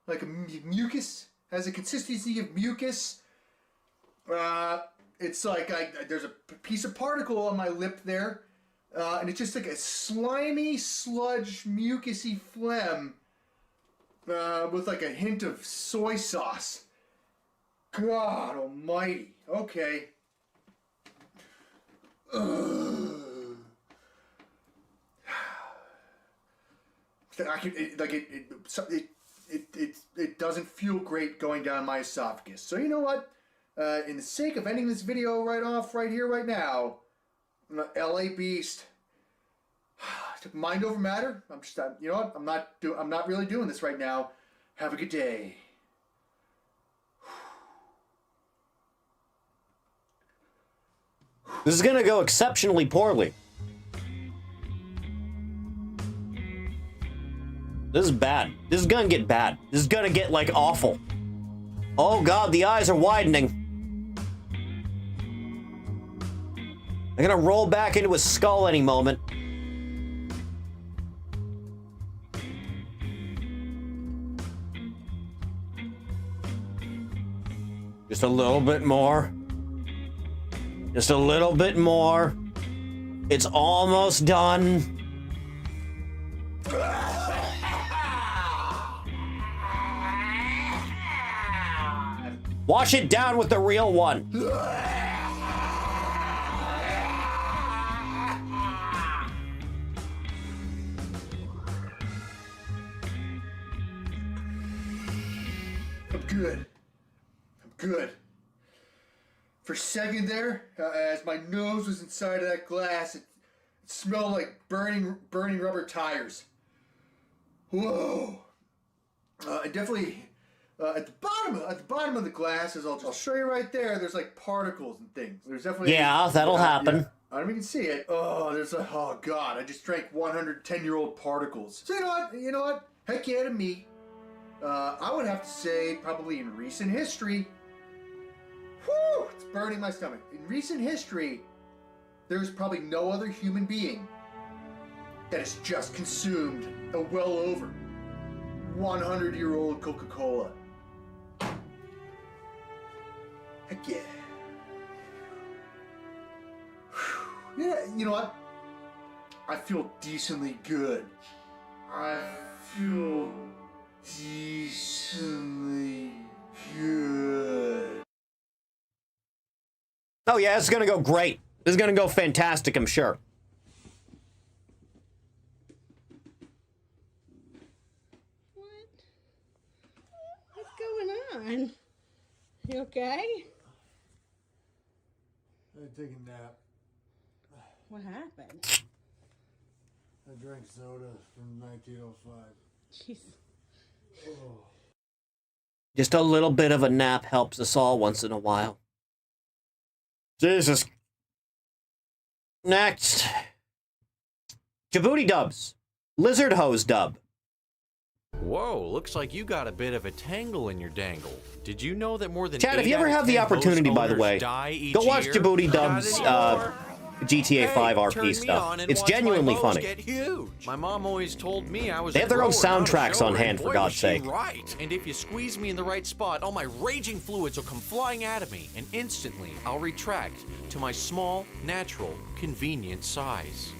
like a mucus. Has a consistency of mucus. It's like there's a piece of particle on my lip there, and it's just like a slimy, sludge, mucusy phlegm with like a hint of soy sauce. God almighty. Okay. It doesn't feel great going down my esophagus. So you know what? In the sake of ending this video right here, right now, LA Beast. Mind over matter. I'm just, you know what? I'm not really doing this right now. Have a good day. This is gonna go exceptionally poorly. This is bad. This is gonna get bad. This is gonna get, like, awful. Oh god, the eyes are widening. They're gonna roll back into his skull any moment. Just a little bit more. Just a little bit more. It's almost done. Wash it down with the real one. I'm good. I'm good. For a second there, as my nose was inside of that glass, it smelled like burning rubber tires. Whoa. And definitely at the bottom of the glass, as I'll show you right there, there's like particles and things. There's definitely that'll happen. Yeah. I don't even see it. Oh god, I just drank 110-year-old particles. So you know what? Heck yeah to me. I would have to say probably in recent history. Whew, it's burning my stomach. In recent history, there's probably no other human being that has just consumed a well over 100-year-old Coca-Cola. Heck yeah. Whew. Yeah, you know what? I feel decently good. I feel decently good. Oh yeah, it's gonna go great. This is gonna go fantastic, I'm sure. What's going on? You okay? I take a nap. What happened? I drank soda from 1905. Jeez. Oh. Just a little bit of a nap helps us all once in a while. Jesus. Next. Djibouti dubs. Lizard hose dub. Whoa, looks like you got a bit of a tangle in your dangle. Did you know that more than Chad, if you ever have the opportunity, by the way, go watch Djibouti dubs GTA 5 RP stuff. It's genuinely funny. Get huge. My mom always told me I was They have their own soundtracks on hand, hand, for God's sake. Right. And if you squeeze me in the right spot, all my raging fluids will come flying out of me, and instantly I'll retract to my small, natural, convenient size.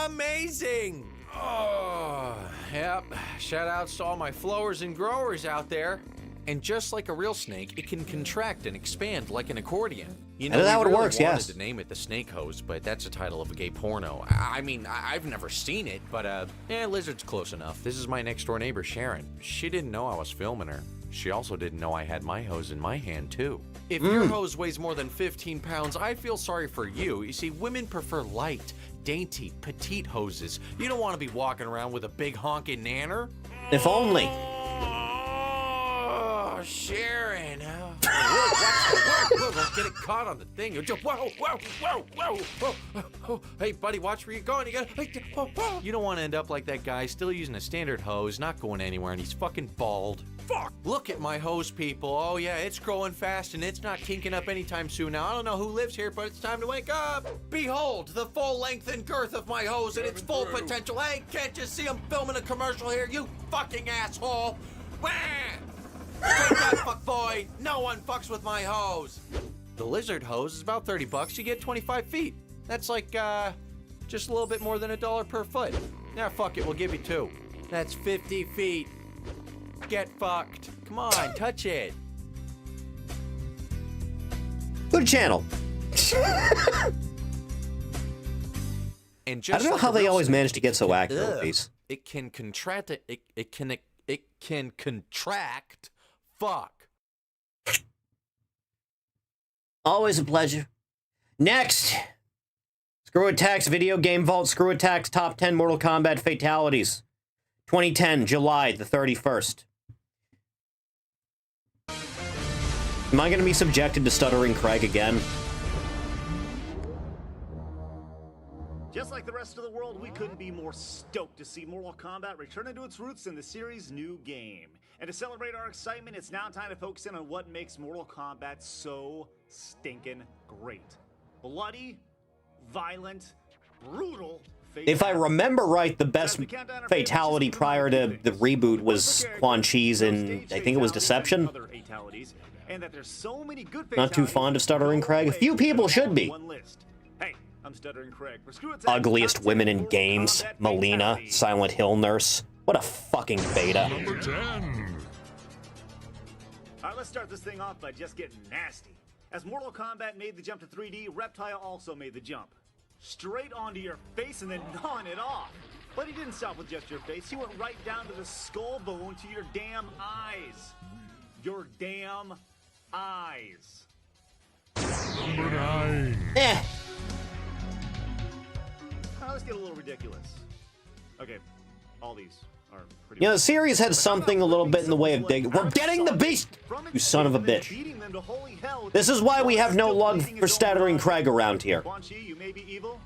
Amazing! Oh, yep. Shout outs to all my flowers and growers out there. And just like a real snake, it can contract and expand like an accordion. You know, That's how it really works, wanted yes. to name it the Snake Hose, but that's the title of a gay porno. I mean, I've never seen it, but Lizard's close enough. This is my next door neighbor, Sharon. She didn't know I was filming her. She also didn't know I had my hose in my hand, too. If your hose weighs more than 15 pounds, I feel sorry for you. You see, women prefer light, dainty, petite hoses. You don't want to be walking around with a big honking nanner. If only. Oh, Sharon. Whoa, don't get it caught on the thing. Whoa. Hey, buddy, watch where you're going. You don't want to end up like that guy, still using a standard hose, not going anywhere, and he's fucking bald. Fuck! Look at my hose, people. Oh, yeah, it's growing fast, and it's not kinking up anytime soon. Now, I don't know who lives here, but it's time to wake up. Behold, the full length and girth of my hose and its full potential. Hey, can't you see I'm filming a commercial here, you fucking asshole? Wah! Take that, fuck boy. No one fucks with my hose. The Lizard hose is about $30. You get 25 feet. That's like, just a little bit more than $1 per foot. Now, fuck it, we'll give you 2. That's 50 feet. Get fucked. Come on, touch it. Good channel. And I don't know how they always manage to get so accurate with these. It can contract. It can contract. Fuck. Always a pleasure. Next. Screw Attack's Video Game Vault. Screw Attack's Top 10 Mortal Kombat Fatalities. 2010, July the 31st. Am I going to be subjected to Stuttering Craig again? Just like the rest of the world, we couldn't be more stoked to see Mortal Kombat return to its roots in the series' new game. And to celebrate our excitement, it's now time to focus in on what makes Mortal Kombat so stinking great. Bloody, violent, brutal. If I remember right, the best fatality prior to the reboot was Quan Chi's in, I think it was Deception. Not too fond of Stuttering Craig. A few people should be. I'm Stuttering Craig. Ugliest women in games. Melina, Silent Hill Nurse. What a fucking beta. Number 10. Alright, let's start this thing off by just getting nasty. As Mortal Kombat made the jump to 3D, Reptile also made the jump. Straight onto your face and then gnawing it off. But he didn't stop with just your face. He went right down to the skull bone, to your damn eyes. Your damn eyes. Number 9. Let's get a little ridiculous. Okay, all these are pretty. You know, the series had something a little bit in the way of dig. We're getting the beast! You son of a bitch. This is why we have no love for Stuttering Craig around here. Quan Chi, you may be evil,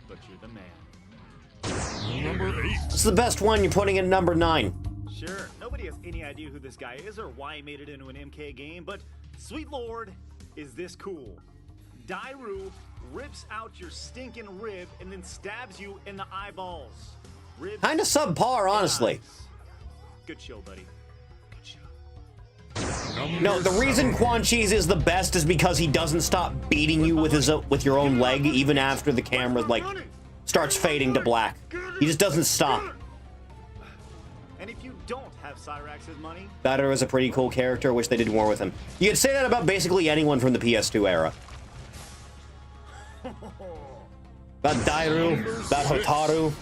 but you're the man. Number 8. This is the best one. You're putting in number 9. Sure, nobody has any idea who this guy is or why he made it into an MK game, but sweet lord, is this cool. Dairu rips out your stinking rib and then stabs you in the eyeballs. Kinda subpar, honestly. Good show, buddy. Good show. No, the reason Quan Chi's is the best is because he doesn't stop beating you with your own leg even after the camera, like, starts fading to black. He just doesn't stop. And if you don't have Cyrax's money... Batter is a pretty cool character. Wish they did more with him. You could say that about basically anyone from the PS2 era. About Dairu, about Hotaru,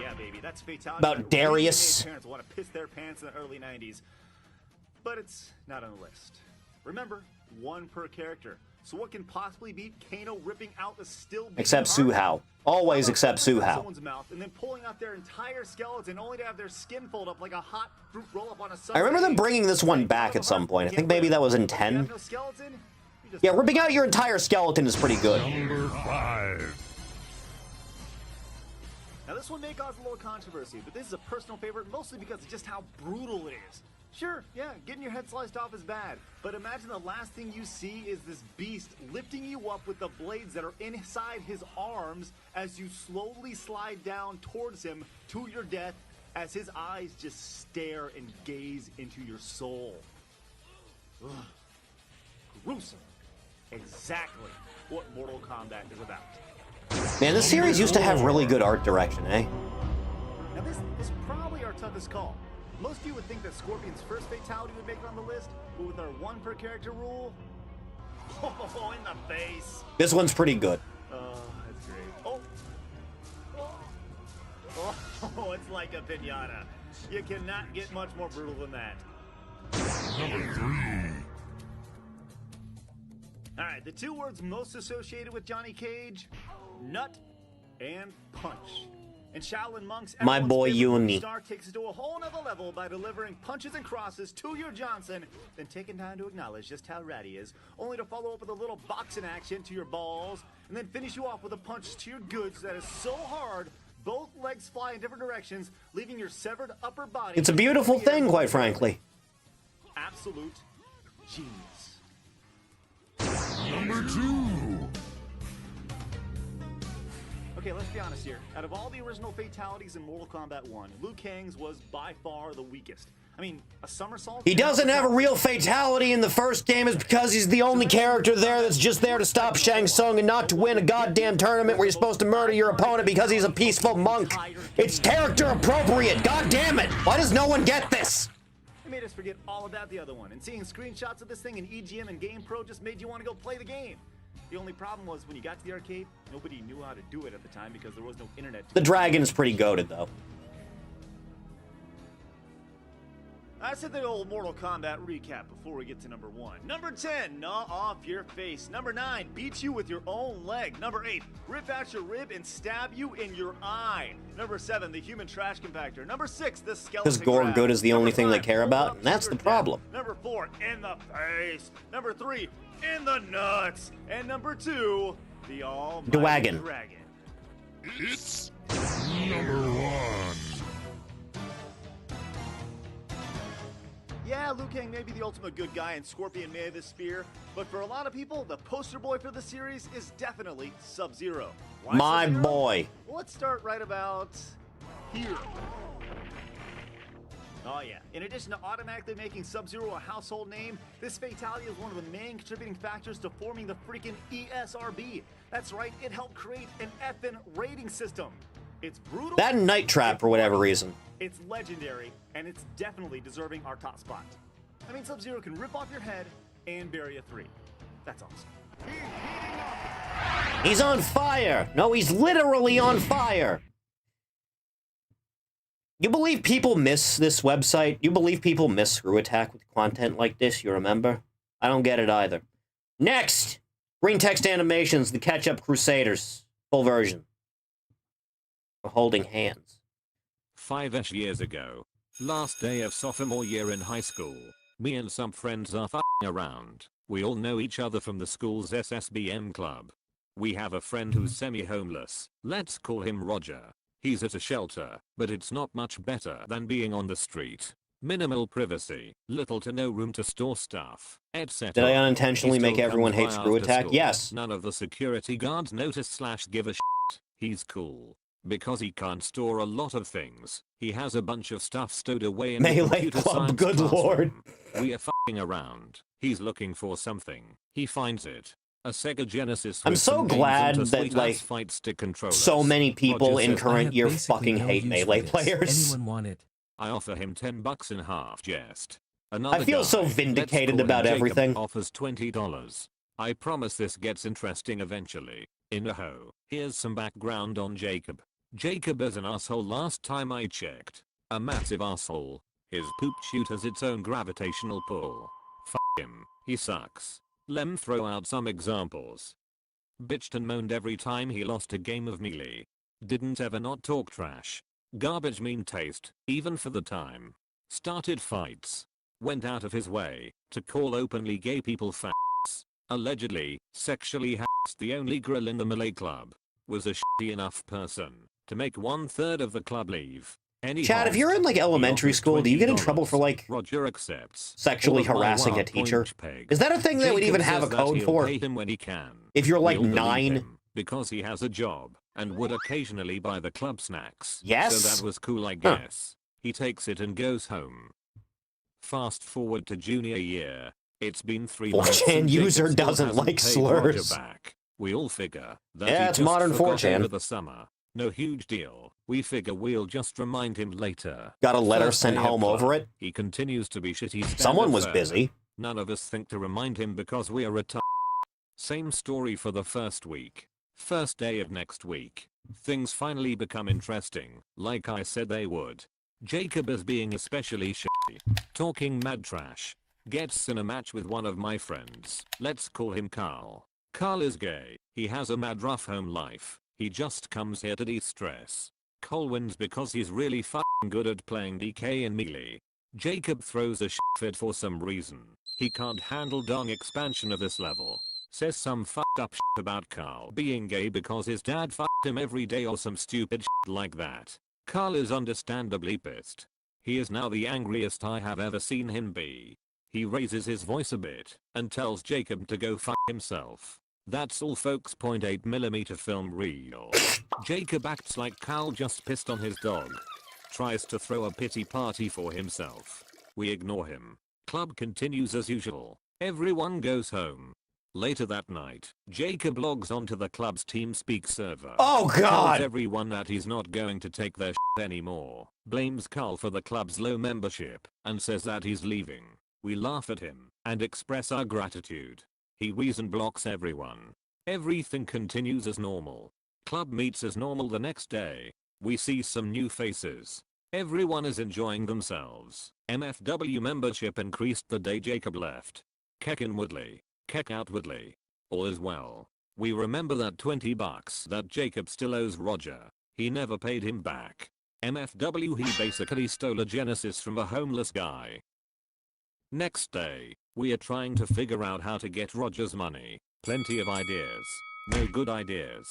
yeah, baby, that's fatality. about Darius. Parents want to piss their pants in the early 90s. But it's not on the list. Remember, 1 per character. So what can possibly beat Kano ripping out the still Except Suhao. Always except Suhao. Someone's mouth and then pulling out their entire skeleton only to have their skin fold up like a hot fruit roll up on a I remember them bringing this one back at some point. I think maybe that was in 10. Yeah, ripping out your entire skeleton is pretty good. Number 5. Now this one may cause a little controversy, but this is a personal favorite mostly because of just how brutal it is. Sure, yeah, getting your head sliced off is bad. But imagine the last thing you see is this beast lifting you up with the blades that are inside his arms as you slowly slide down towards him to your death as his eyes just stare and gaze into your soul. Ugh. Gruesome. Exactly what Mortal Kombat is about. Man, this series used to have really good art direction, eh? Now this is probably our toughest call. Most of you would think that Scorpion's first fatality would make it on the list, but with our one per character rule, oh, in the face. This one's pretty good. That's great. Oh, it's like a piñata. You cannot get much more brutal than that. Number 3. All right, the two words most associated with Johnny Cage, nut and punch. In Shaolin Monks, My boy Uni. Star takes it to a whole nother level by delivering punches and crosses to your Johnson, then taking time to acknowledge just how rad he is, only to follow up with a little boxing action to your balls, and then finish you off with a punch to your goods that is so hard, both legs fly in different directions, leaving your severed upper body... It's a beautiful thing, quite frankly. Absolute genius. Number 2. Okay, let's be honest here. Out of all the original fatalities in Mortal Kombat 1, Liu Kang's was by far the weakest. I mean, a somersault... He doesn't have a real fatality in the first game is because he's the only character there that's just there to stop Shang Tsung and not to win a goddamn tournament where you're supposed to murder your opponent because he's a peaceful monk. It's character appropriate, god damn it! Why does no one get this? It made us forget all about the other one, and seeing screenshots of this thing in EGM and GamePro just made you want to go play the game. The only problem was when you got to the arcade, nobody knew how to do it at the time because there was no internet. The dragon is pretty goated, though. I said the old Mortal Kombat recap before we get to number 1. Number 10, gnaw off your face. Number 9, beat you with your own leg. Number 8, rip out your rib and stab you in your eye. Number 7, the human trash compactor. Number 6, the skeleton Because gore grab. good is the only thing they Number care 5, about, hold and that's up the to your problem. death. Number 4, in the face. Number 3, in the nuts. And number 2, the almighty Dwagon. dragon. It's number 1. Yeah, Liu Kang may be the ultimate good guy and Scorpion may have his spear, but for a lot of people, the poster boy for the series is definitely Sub-Zero. Why My Sub-Zero? boy. Well, let's start right about here. Oh yeah, in addition to automatically making Sub-Zero a household name, this fatality is one of the main contributing factors to forming the freaking ESRB. That's right, it helped create an effing rating system. It's brutal. That and Night Trap, for whatever reason. It's legendary, and it's definitely deserving our top spot. I mean, Sub-Zero can rip off your head and bury a 3. That's awesome. He's on fire! No, he's literally on fire! You believe people miss this website? You believe people miss Screw Attack with content like this, you remember? I don't get it either. Next! Green Text Animations, The Catch-Up Crusaders. Full version. We're holding hands. 5-ish years ago. Last day of sophomore year in high school. Me and some friends are f***ing around. We all know each other from the school's SSBM club. We have a friend who's semi-homeless. Let's call him Roger. He's at a shelter, but it's not much better than being on the street. Minimal privacy, little to no room to store stuff, etc. Did I unintentionally He make still everyone comes hate by Screw after Attack? school. Yes. None of the security guards notice / give a shit. He's cool. Because he can't store a lot of things, he has a bunch of stuff stowed away in the Melee computer Club, science good classroom. lord. We are f***ing around. He's looking for something. He finds it. A Sega Genesis. I'm with so some games glad and a that, sweet-ass like, fight stick controllers. so many people Roger in says, current "I year have basically fucking no hate use for Melee this. players. Anyone want it? I offer him $10 in half jest. Another I feel guy, so let's vindicated call him about Jacob, everything. offers $20. I promise this gets interesting eventually. In a ho. Here's some background on Jacob. Jacob is an asshole last time I checked. A massive asshole. His poop chute has its own gravitational pull. F him. He sucks. Lem throw out some examples. Bitched and moaned every time he lost a game of Melee. Didn't ever not talk trash. Garbage mean taste, even for the time. Started fights. Went out of his way to call openly gay people f***s. Allegedly, sexually harassed the only girl in the Melee club. Was a shitty enough person to make 1/3 of the club leave. Any Chad, if host, you're in like he elementary offers school, do you get in trouble for $20. like Roger accepts. sexually All of my harassing a wild teacher? point peg. Is that a thing that would Jacob even have a says that code he'll for? pay him when he can. If you're like We all believe 9? him, because he has a job and would occasionally buy the club snacks. Yes? So that was cool, I Huh. guess. He takes it and goes home. Fast forward to junior year. It's been 3 months 4chan and user Jacob still doesn't hasn't like paid Roger slurs. back. We all figure that Yeah, he it's just modern forgot 4chan. over the summer. No huge deal. We figure we'll just remind him later. Got a letter First sent day of home club, over it? He continues to be shitty. Someone standard was fare. busy. None of us think to remind him because we are retired. Same story for the first week. First day of next week. Things finally become interesting, like I said they would. Jacob is being especially shitty. Talking mad trash. Gets in a match with one of my friends. Let's call him Carl. Carl is gay. He has a mad rough home life. He just comes here to de-stress. Cole wins because he's really fucking good at playing DK and Melee. Jacob throws a shit fit for some reason. He can't handle dong expansion of this level. Says some fucked up shit about Carl being gay because his dad fucked him every day or some stupid shit like that. Carl is understandably pissed. He is now the angriest I have ever seen him be. He raises his voice a bit and tells Jacob to go fuck himself. That's all folks. 0.8mm film reel. Jacob acts like Carl just pissed on his dog. Tries to throw a pity party for himself. We ignore him. Club continues as usual. Everyone goes home. Later that night, Jacob logs onto the club's TeamSpeak server. Oh God! Tells everyone that he's not going to take their shit anymore. Blames Carl for the club's low membership and says that he's leaving. We laugh at him and express our gratitude. He reason blocks everyone. Everything continues as normal. Club meets as normal the next day. We see some new faces. Everyone is enjoying themselves. MFW membership increased the day Jacob left. Keck in Woodley. Keck out Woodley. All is well. We remember that $20 that Jacob still owes Roger. He never paid him back. MFW, he basically stole a Genesis from a homeless guy. Next day, we are trying to figure out how to get Roger's money. Plenty of ideas. No good ideas.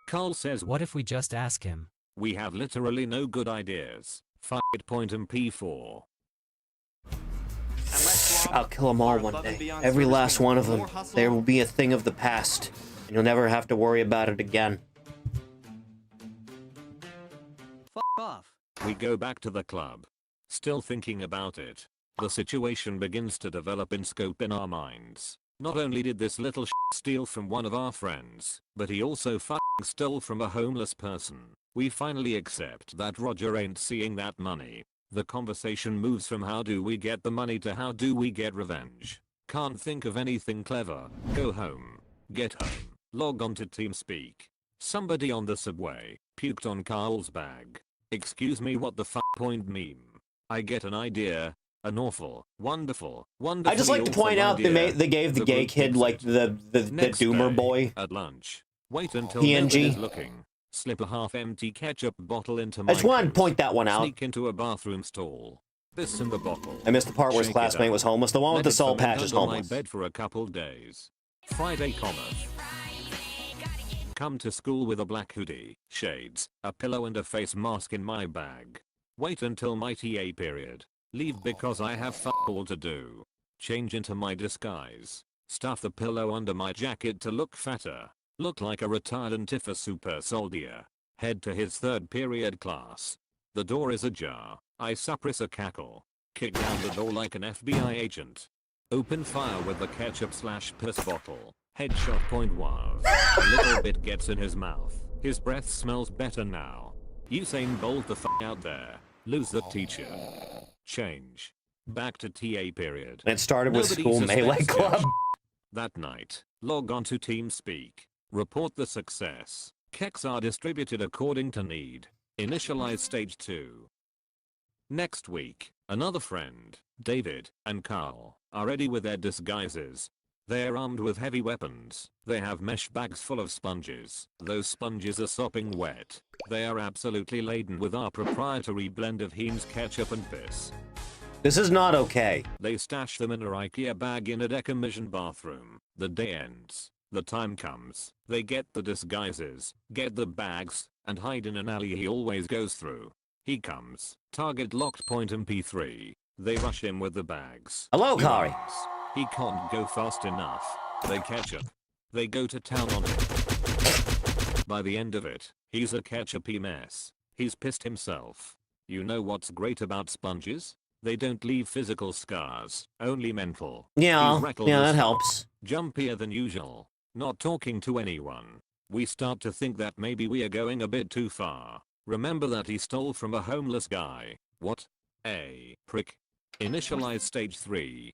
Carl says, what if we just ask him? We have literally no good ideas. Fuck it, point and P4. I'll kill them all one day. Every last one of them. There will be a thing of the past, and you'll never have to worry about it again. Fuck off. We go back to the club. Still thinking about it. The situation begins to develop in scope in our minds. Not only did this little shit steal from one of our friends, but he also fucking stole from a homeless person. We finally accept that Roger ain't seeing that money. The conversation moves from how do we get the money to how do we get revenge. Can't think of anything clever. Go home. Get home. Log on to TeamSpeak. Somebody on the subway puked on Carl's bag. Excuse me, what the fuck point meme? I get an idea. An awful, wonderful. I just like to point out they gave the gay kid like the doomer boy. At lunch. Wait until PNG. nobody's looking. Slip a half-empty ketchup bottle into my I just wanted to point that one out. Sneak into a bathroom stall. This in the bottle. I missed the part where his Shake it classmate up. was homeless. The one with Let the it soul ferment patch is under homeless. my bed for a couple days. Friday cometh. Come to school with a black hoodie, shades, a pillow and a face mask in my bag. Wait until my TA period. Leave because I have fuck all to do. Change into my disguise. Stuff the pillow under my jacket to look fatter. Look like a retired Antifa super soldier. Head to his third period class. The door is ajar. I suppress a cackle. Kick down the door like an FBI agent. Open fire with the ketchup/piss bottle. Headshot point wow. A little bit gets in his mouth. His breath smells better now. Usain Bolt the fuck out there. Lose the teacher. Change. Back to TA period. And it started with Nobody school melee suspects club. That night, log on to TeamSpeak. Report the success. Keks are distributed according to need. Initialize stage 2. Next week, another friend, David, and Carl, are ready with their disguises. They're armed with heavy weapons. They have mesh bags full of sponges. Those sponges are sopping wet. They are absolutely laden with our proprietary blend of Heinz ketchup and piss. This is not okay. They stash them in a IKEA bag in a decommissioned bathroom. The day ends. The time comes. They get the disguises, get the bags, and hide in an alley he always goes through. He comes. Target locked point MP3. They rush him with the bags. Hello, He Kari. runs. He can't go fast enough. They catch up. They go to town on him. By the end of it, he's a ketchupy mess. He's pissed himself. You know what's great about sponges? They don't leave physical scars, only mental. Yeah, He's reckless, yeah, that helps. Jumpier than usual. Not talking to anyone. We start to think that maybe we are going a bit too far. Remember that he stole from a homeless guy. What? A prick. Initialize stage 3.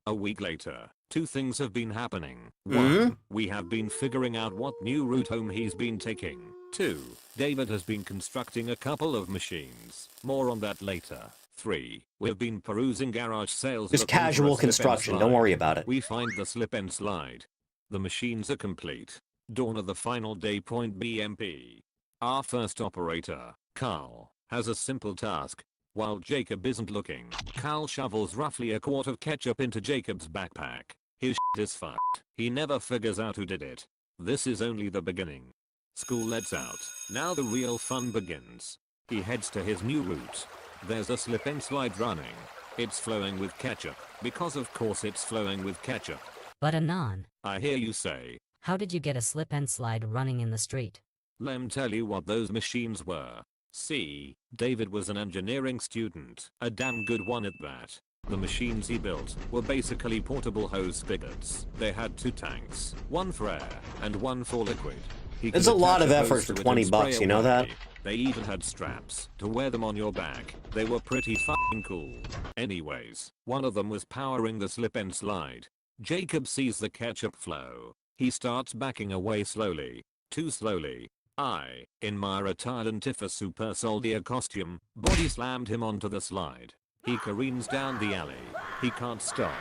A week later, 2 things have been happening. 1. We have been figuring out what new route home he's been taking. 2. David has been constructing a couple of machines. More on that later. 3. We've been perusing garage sales. Just looking for a casual slip and construction, slide. don't worry about it. We find the slip and slide. The machines are complete. Dawn of the final day. Point BMP. Our first operator, Carl, has a simple task. While Jacob isn't looking, Carl shovels roughly a quart of ketchup into Jacob's backpack. His shit is fucked. He never figures out who did it. This is only the beginning. School lets out. Now the real fun begins. He heads to his new route. There's a slip and slide running. It's flowing with ketchup, because of course it's flowing with ketchup. But Anon, I hear you say. how did you get a slip and slide running in the street? Lem tell you what those machines were. See, David was an engineering student, a damn good one at that. The machines he built were basically portable hose spigots. They had 2 tanks, one for air and one for liquid. It's a lot of effort for 20 bucks, you know that? They even had straps to wear them on your back. They were pretty fucking cool. Anyways, one of them was powering the slip and slide. Jacob sees the ketchup flow. He starts backing away slowly. Too slowly. I, in my retired Antifa super soldier costume, body slammed him onto the slide. He careens down the alley. He can't stop.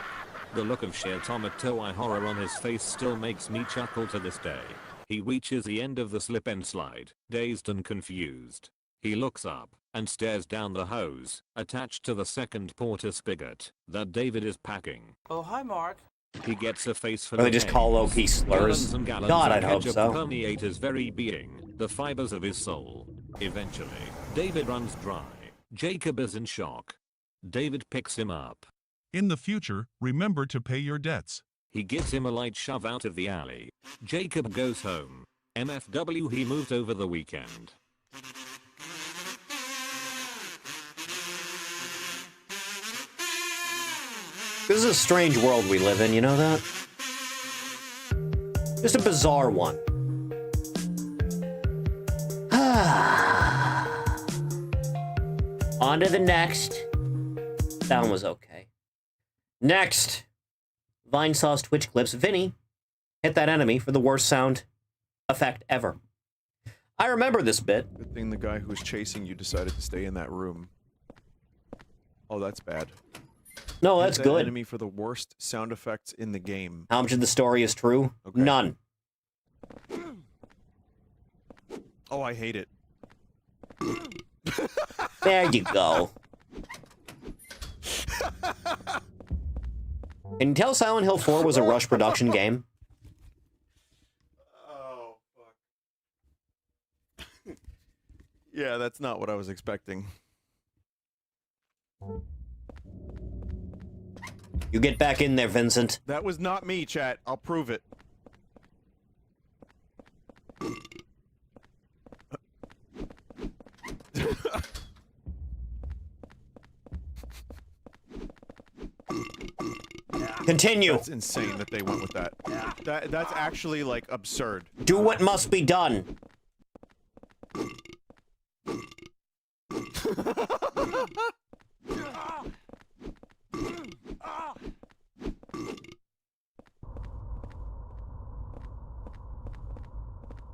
The look of sheer tomato eye horror on his face still makes me chuckle to this day. He reaches the end of the slip and slide, dazed and confused. He looks up and stares down the hose attached to the second porter spigot that David is packing. Oh, hi, Mark. He gets a face for Or they just call OP slurs. God, I'd hope so. Permeate his very being, the fibers of his soul. Eventually, David runs dry. Jacob is in shock. David picks him up. In the future, remember to pay your debts. He gives him a light shove out of the alley. Jacob goes home. MFW, he moved over the weekend. This is a strange world we live in, you know that? Just a bizarre one. On to the next. That one was okay. Next. Vinesauce Twitch clips. Vinny, hit that enemy for the worst sound effect ever. I remember this bit. Good thing the guy who was chasing you decided to stay in that room. Oh, that's bad. No, that's Hit that good. enemy for the worst sound effects in the game. How much of the story is true? Okay. None. Oh, I hate it. There you go. Can you tell Silent Hill 4 was a Rush production game? Oh, fuck. Yeah, that's not what I was expecting. You get back in there, Vincent. That was not me, chat. I'll prove it. Continue. That's insane that they went with that. That's actually, like, absurd. Do what must be done.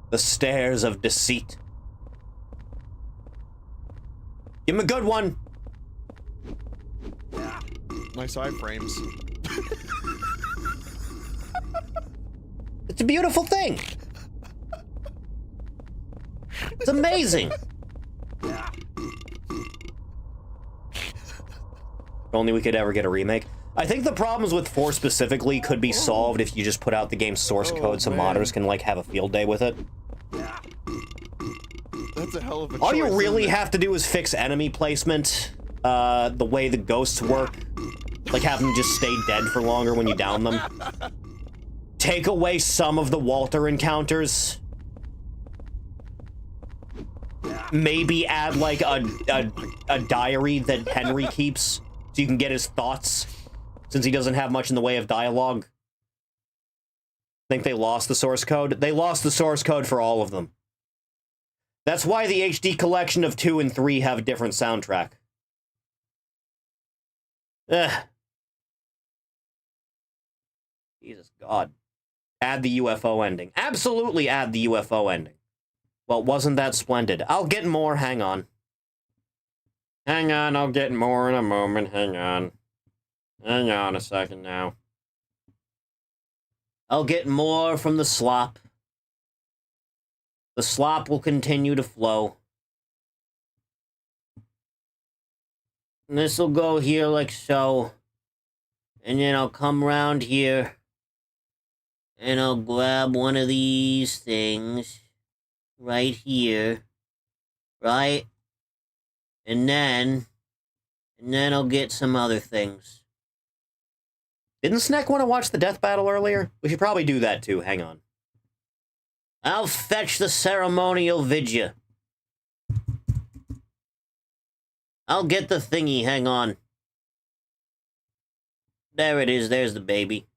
The stairs of deceit. Give him a good one. Nice iframes. It's a beautiful thing. It's amazing. If only we could ever get a remake. I think the problems with 4 specifically could be solved if you just put out the game's source code so modders can, like, have a field day with it. That's That's a hell of a choice. All you really isn't it? have to do is fix enemy placement, the way the ghosts work. Like have them just stay dead for longer when you down them. Take away some of the Walter encounters. Maybe add like a diary that Henry keeps so you can get his thoughts, since he doesn't have much in the way of dialogue. Think they lost the source code? They lost the source code for all of them. That's why the HD collection of 2 and 3 have a different soundtrack. Ugh. Jesus God. Add the UFO ending. Absolutely add the UFO ending. Well, wasn't that splendid? I'll get more, hang on. Hang on, I'll get more in a moment, hang on. Hang on a second now. I'll get more from the slop. The slop will continue to flow. And this'll go here like so. And then I'll come around here. And I'll grab one of these things. Right here. Right? And then I'll get some other things. Didn't Snack want to watch the death battle earlier? We should probably do that too, hang on. I'll fetch the ceremonial vidya. I'll get the thingy, hang on. There it is, there's the baby.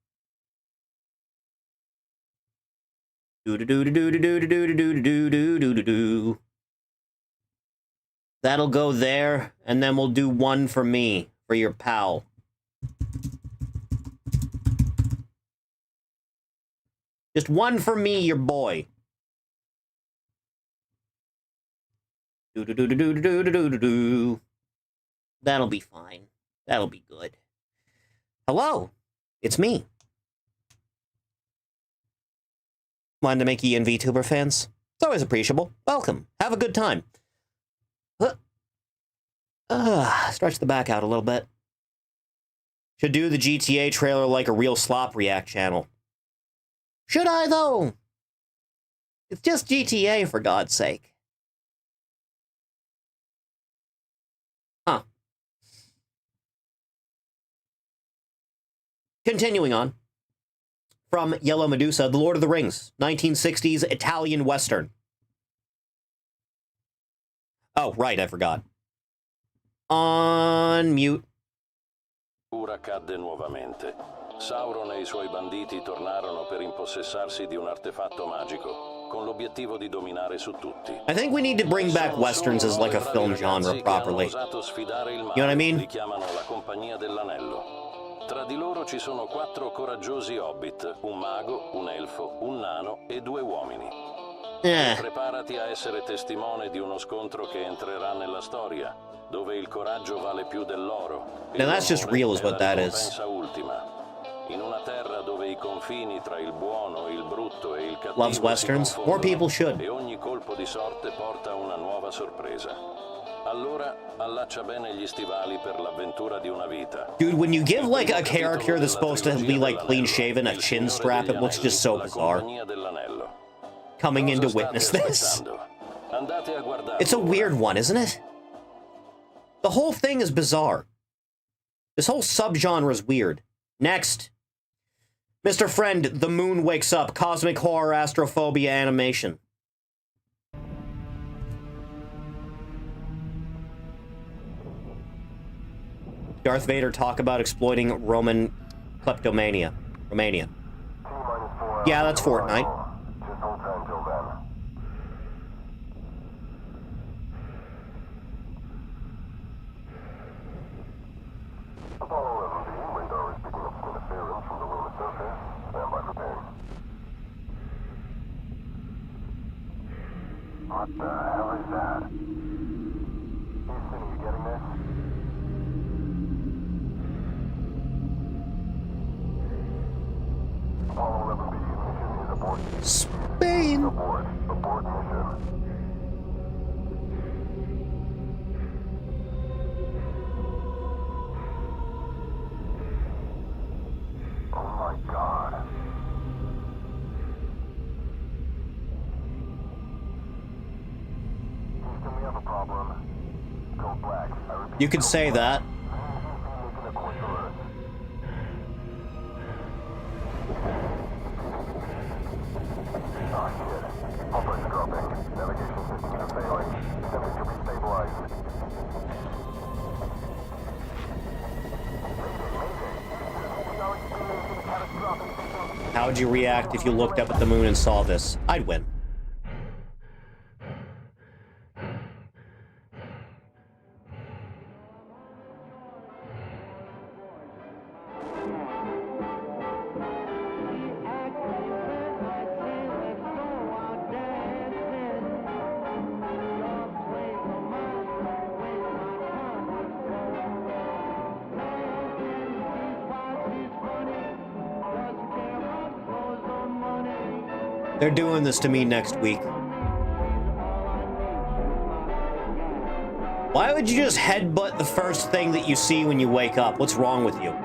Do-do-do-do-do-do-do-do-do-do-do-do-do-do. That'll go there, and then we'll do one for me, for your pal. Just one for me, your boy. Do-do-do-do-do-do-do-do-do. That'll be fine. That'll be good. Hello, it's me. Wanted to make you and Vtuber fans? It's always appreciable. Welcome. Have a good time. Stretch the back out a little bit. Should do the GTA trailer like a real Slop React channel. Should I, though? It's just GTA, for God's sake. Huh. Continuing on. From Yellow Medusa, The Lord of the Rings, 1960s Italian Western. Oh, right, I forgot. On mute. Ora cadde nuovamente. Sauron e I suoi banditi tornarono per impossessarsi di un artefatto magico, con l'obiettivo di dominare su tutti. I think we need to bring back westerns as like a film genre properly. You know what I mean? Li chiamano la Compagnia dell'Anello. Tra di loro ci sono 4 coraggiosi hobbit, un mago, un elfo, un nano e 2 uomini. Preparati a essere testimone di uno scontro che entrerà nella storia, dove il coraggio vale più dell'oro. Now that's just real is what that is. Ultima. In una terra dove I confini tra il buono, il brutto e il cattivo Loves westerns. More people should. E ogni colpo di sorte porta una nuova sorpresa. Allora allaccia bene gli stivali per l'avventura di una vita. Dude, when you give like a character that's supposed to be like clean shaven a chin strap, it looks just so bizarre. Coming in to witness this. It's a weird one, isn't it? The whole thing is bizarre. This whole subgenre is weird. Next. Mr. Friend, The Moon Wakes Up, Cosmic Horror Astrophobia Animation. Darth Vader talk about exploiting Roman kleptomania. Romania. Yeah, that's Fortnite. What the hell is that? Houston, are you getting this? Apollo 11B, mission is abort. Spain! Abort mission. Oh my God. You could say that. How would you react if you looked up at the moon and saw this? I'd win. They're doing this to me next week. Why would you just headbutt the first thing that you see when you wake up? What's wrong with you?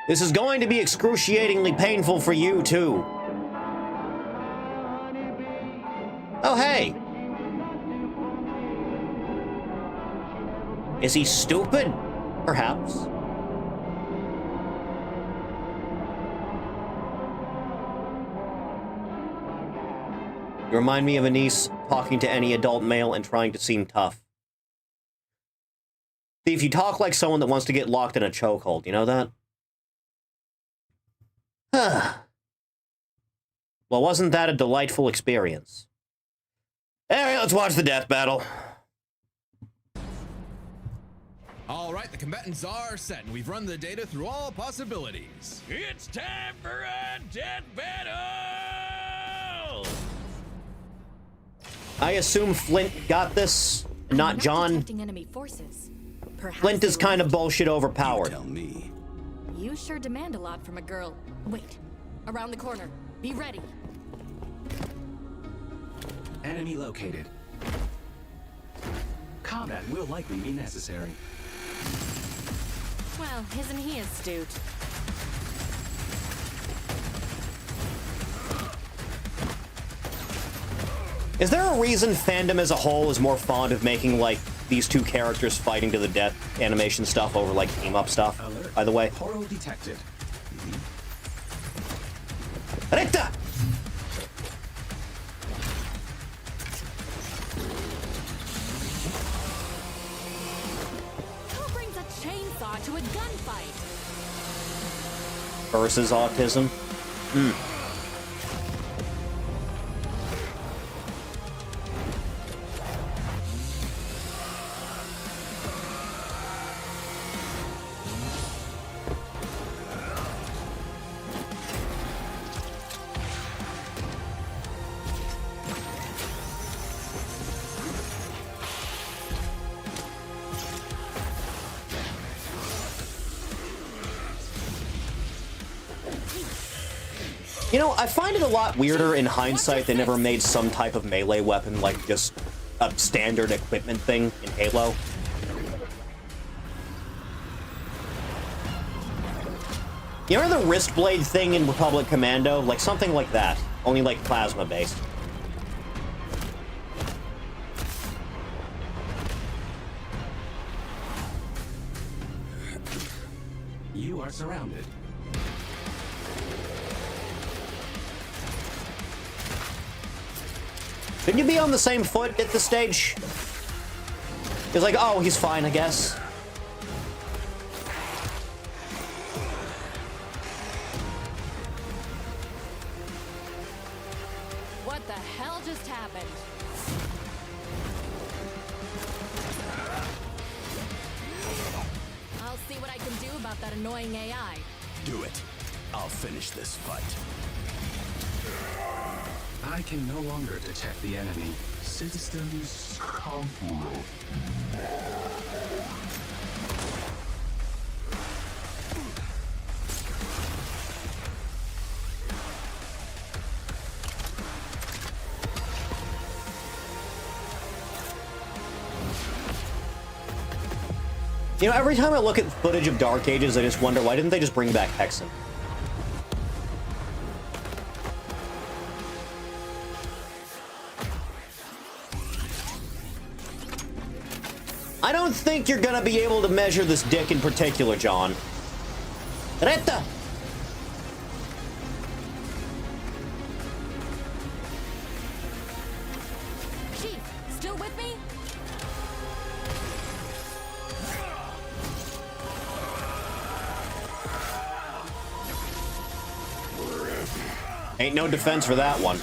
This is going to be excruciatingly painful for you, too. Oh, hey. Is he stupid? Perhaps. You remind me of a niece talking to any adult male and trying to seem tough. See, if you talk like someone that wants to get locked in a chokehold, you know that? Well, wasn't that a delightful experience? Anyway, let's watch the death battle. All right, the combatants are set, and we've run the data through all possibilities. It's time for a death battle! I assume Flint got this, not John. Detecting enemy forces. Perhaps Flint is kind of bullshit overpowered. You tell me. You sure demand a lot from a girl. Wait, around the corner. Be ready. Enemy located. Combat will likely be necessary. Well, isn't he astute? Is there a reason fandom as a whole is more fond of making, like, these two characters fighting to the death animation stuff over, like, team-up stuff, Alert. by the way? Portal detected. Recta! Who brings a chainsaw to a gunfight? Versus autism? You know, I find it a lot weirder in hindsight they never made some type of melee weapon like just a standard equipment thing in Halo. You remember the wrist blade thing in Republic Commando? Like something like that, only like plasma based. You are surrounded. Shouldn't you be on the same foot at this stage? It's like, oh, he's fine, I guess. What the hell just happened? I'll see what I can do about that annoying AI. Do it. I'll finish this fight. I can no longer detect the enemy. Systems complete. You know, every time I look at footage of Dark Ages, I just wonder, why didn't they just bring back Hexen? I don't think you're gonna be able to measure this dick in particular, John. Retta! Chief, still with me? Ain't no defense for that one.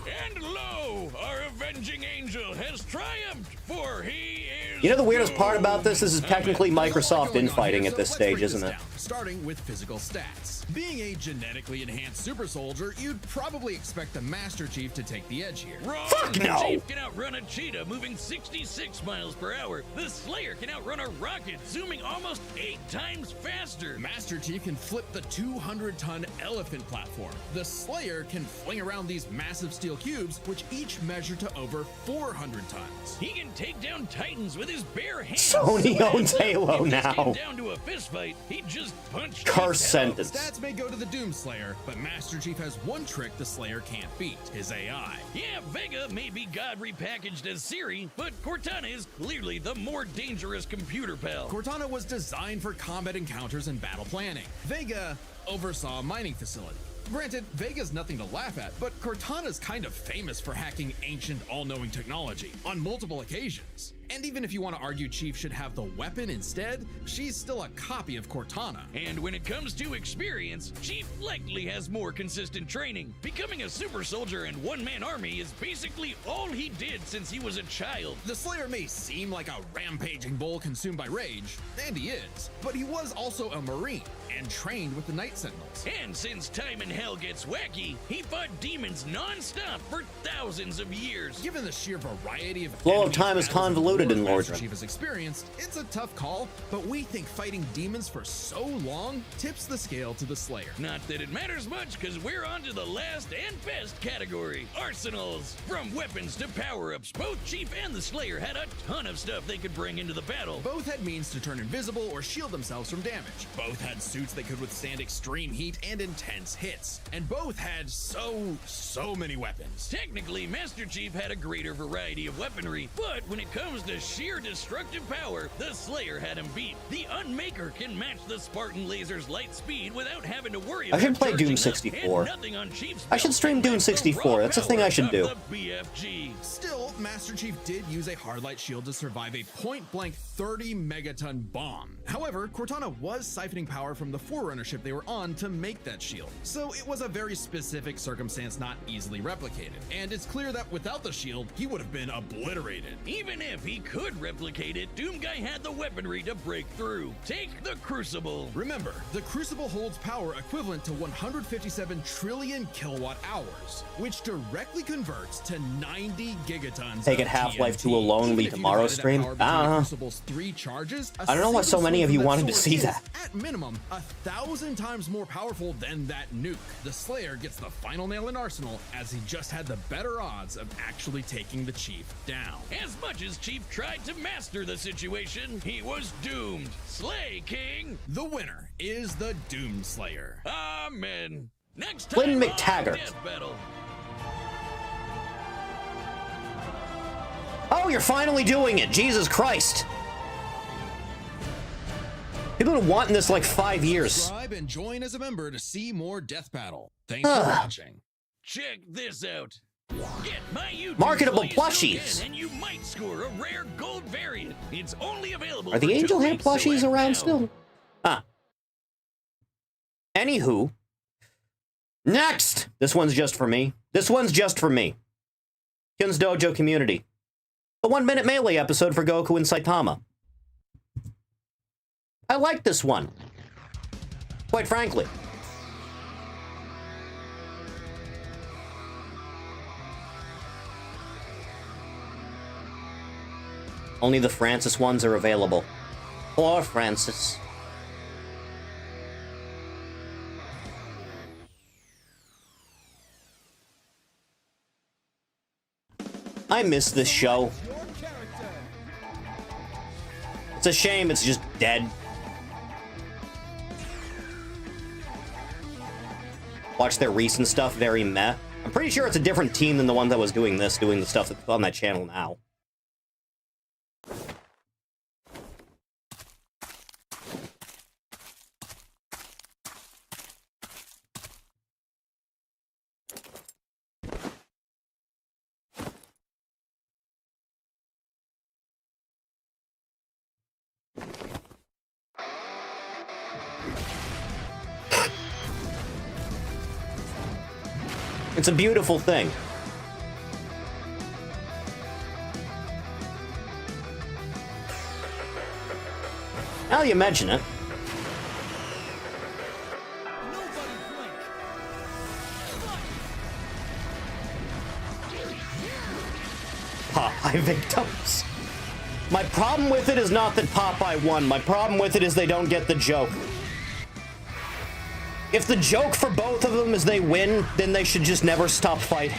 And lo, our avenging angel has triumphed, for he is... You know the weirdest part about this? This is technically Microsoft infighting at this stage, isn't it? Starting with physical stats. Being a genetically enhanced super soldier, you'd probably expect the Master Chief to take the edge here. Wrong! Fuck no! The Chief can outrun a cheetah moving 66 miles per hour. The Slayer can outrun a rocket zooming almost 8 times faster. Master Chief can flip the 200-ton elephant platform. The Slayer can fling around these massive steel cubes, which each measure to over 400 tons. He can take down titans with his bare hands. Sony owns Halo If this now. came down to a fist fight, he just punched Curse his head off. sentence. Stats may go to the Doom Slayer, but Master Chief has one trick the Slayer can't beat: his AI. Yeah, Vega may be God repackaged as Siri, but Cortana is clearly the more dangerous computer pal. Cortana was designed for combat encounters and battle planning. Vega oversaw a mining facility. Granted, Vega's nothing to laugh at, but Cortana's kind of famous for hacking ancient, all-knowing technology on multiple occasions. And even if you want to argue Chief should have the weapon instead, she's still a copy of Cortana. And when it comes to experience, Chief likely has more consistent training. Becoming a super soldier and one-man army is basically all he did since he was a child. The Slayer may seem like a rampaging bull consumed by rage, and he is, but he was also a Marine and trained with the Night Sentinels. And since time in hell gets wacky, he fought demons non-stop for thousands of years. Given the sheer variety of Flow of time is convoluted in Lordran. Chief has experienced, it's a tough call, but we think fighting demons for so long tips the scale to the Slayer. Not that it matters much, because we're on to the last and best category, arsenals. From weapons to power-ups, both Chief and the Slayer had a ton of stuff they could bring into the battle. Both had means to turn invisible or shield themselves from damage. Both had suits that could withstand extreme heat and intense hits. And both had so many weapons. Technically, Master Chief had a greater variety of weaponry, but when it comes to sheer destructive power, the Slayer had him beat. The Unmaker can match the Spartan laser's light speed without having to worry about I should play charging Doom up, 64. and nothing on Chief's I should belt stream can Doom match the 64. raw That's a thing I should power do. of the BFG. Still, Master Chief did use a hardlight shield to survive a point-blank 30-megaton bomb. However, Cortana was siphoning power from the Forerunner ship they were on to make that shield, so it was a very specific circumstance not easily replicated. And it's clear that without the shield, he would have been obliterated. Even if he could replicate it, Doom Guy had the weaponry to break through. Take the Crucible. Remember, the Crucible holds power equivalent to 157 trillion kilowatt hours, which directly converts to 90 gigatons. Take it of Half-Life TNT. 2 alone, Even Lee if you tomorrow divided that stream. power between I don't know. Crucible's 3 charges, a I don't know why so single many of sword you from that wanted to sword see is, that. At minimum, 1,000 times more powerful than that nuke. The Slayer gets the final nail in Arsenal, as he just had the better odds of actually taking the Chief down. As much as Chief tried to master the situation, he was doomed. Slay, King! The winner is the Doom Slayer. Amen. Next time Flynn on McTaggart. Death Battle. Oh, you're finally doing it! Jesus Christ! People have been wanting this like 5 years. Subscribe and join as a member to see more Death Battle. Thanks for watching. Check this out. Get my YouTube Marketable affiliate plushies. token and you might score a rare gold variant. It's only available Are the for 2 Angel Hair weeks, so plushies act around now. still? Huh. Anywho. Next! This one's just for me. This one's just for me. Kyun's Dojo community. The 1-minute melee episode for Goku and Saitama. I like this one. Quite frankly. Only the Francis ones are available. Poor Francis. I miss this show. It's a shame it's just dead. Watch their recent stuff, very meh. I'm pretty sure it's a different team than the one that was doing this, doing the stuff that's on that channel now. It's a beautiful thing. Now you mention it. Popeye victims. My problem with it is not that Popeye won. My problem with it is they don't get the joke. If the joke for both of them is they win, then they should just never stop fighting.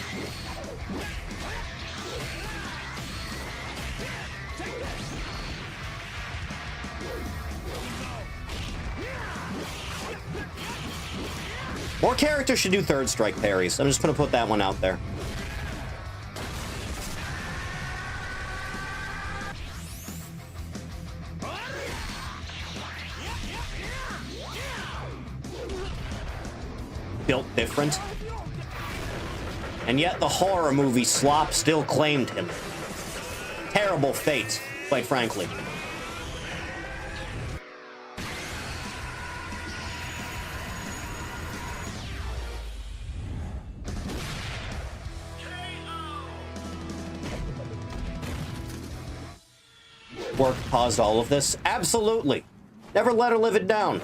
More characters should do third strike parries. I'm just gonna put that one out there. Built different. And yet the horror movie Slop still claimed him. Terrible fate, quite frankly. Work caused all of this? Absolutely. Never let her live it down.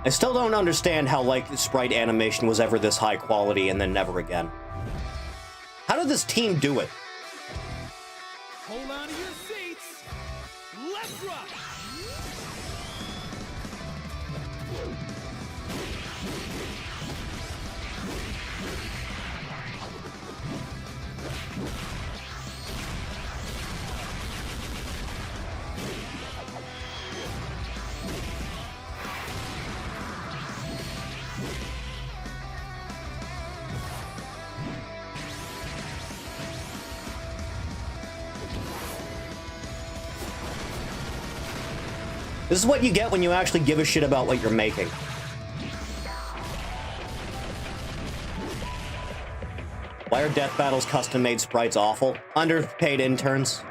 I still don't understand how, like, sprite animation was ever this high quality and then never again. How did this team do it? Hold on to your seats. Let's rock. This is what you get when you actually give a shit about what you're making. Why are Death Battle's custom-made sprites awful? Underpaid interns.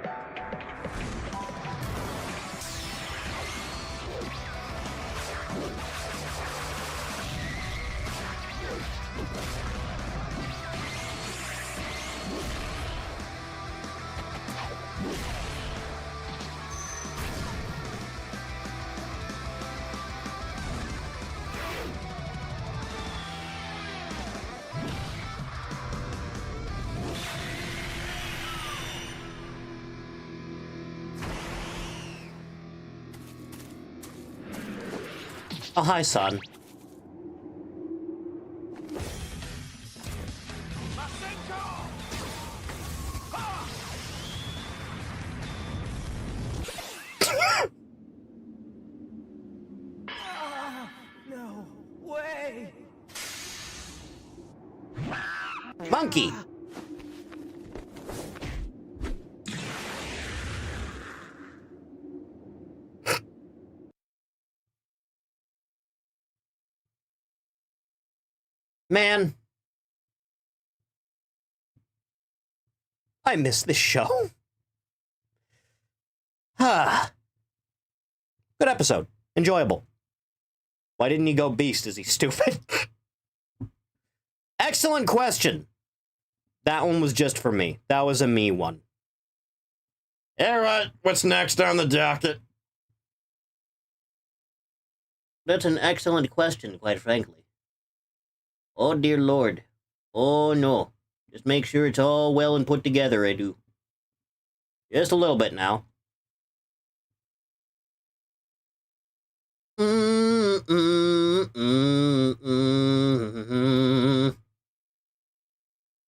Oh, hi, son. No way. Monkey! Man. I miss this show. Ah. Good episode. Enjoyable. Why didn't he go beast? Is he stupid? Excellent question. That one was just for me. That was a me one. Alright, what's next on the docket? That's an excellent question, quite frankly. Oh, dear Lord. Oh, no. Just make sure it's all well and put together, I do. Just a little bit now.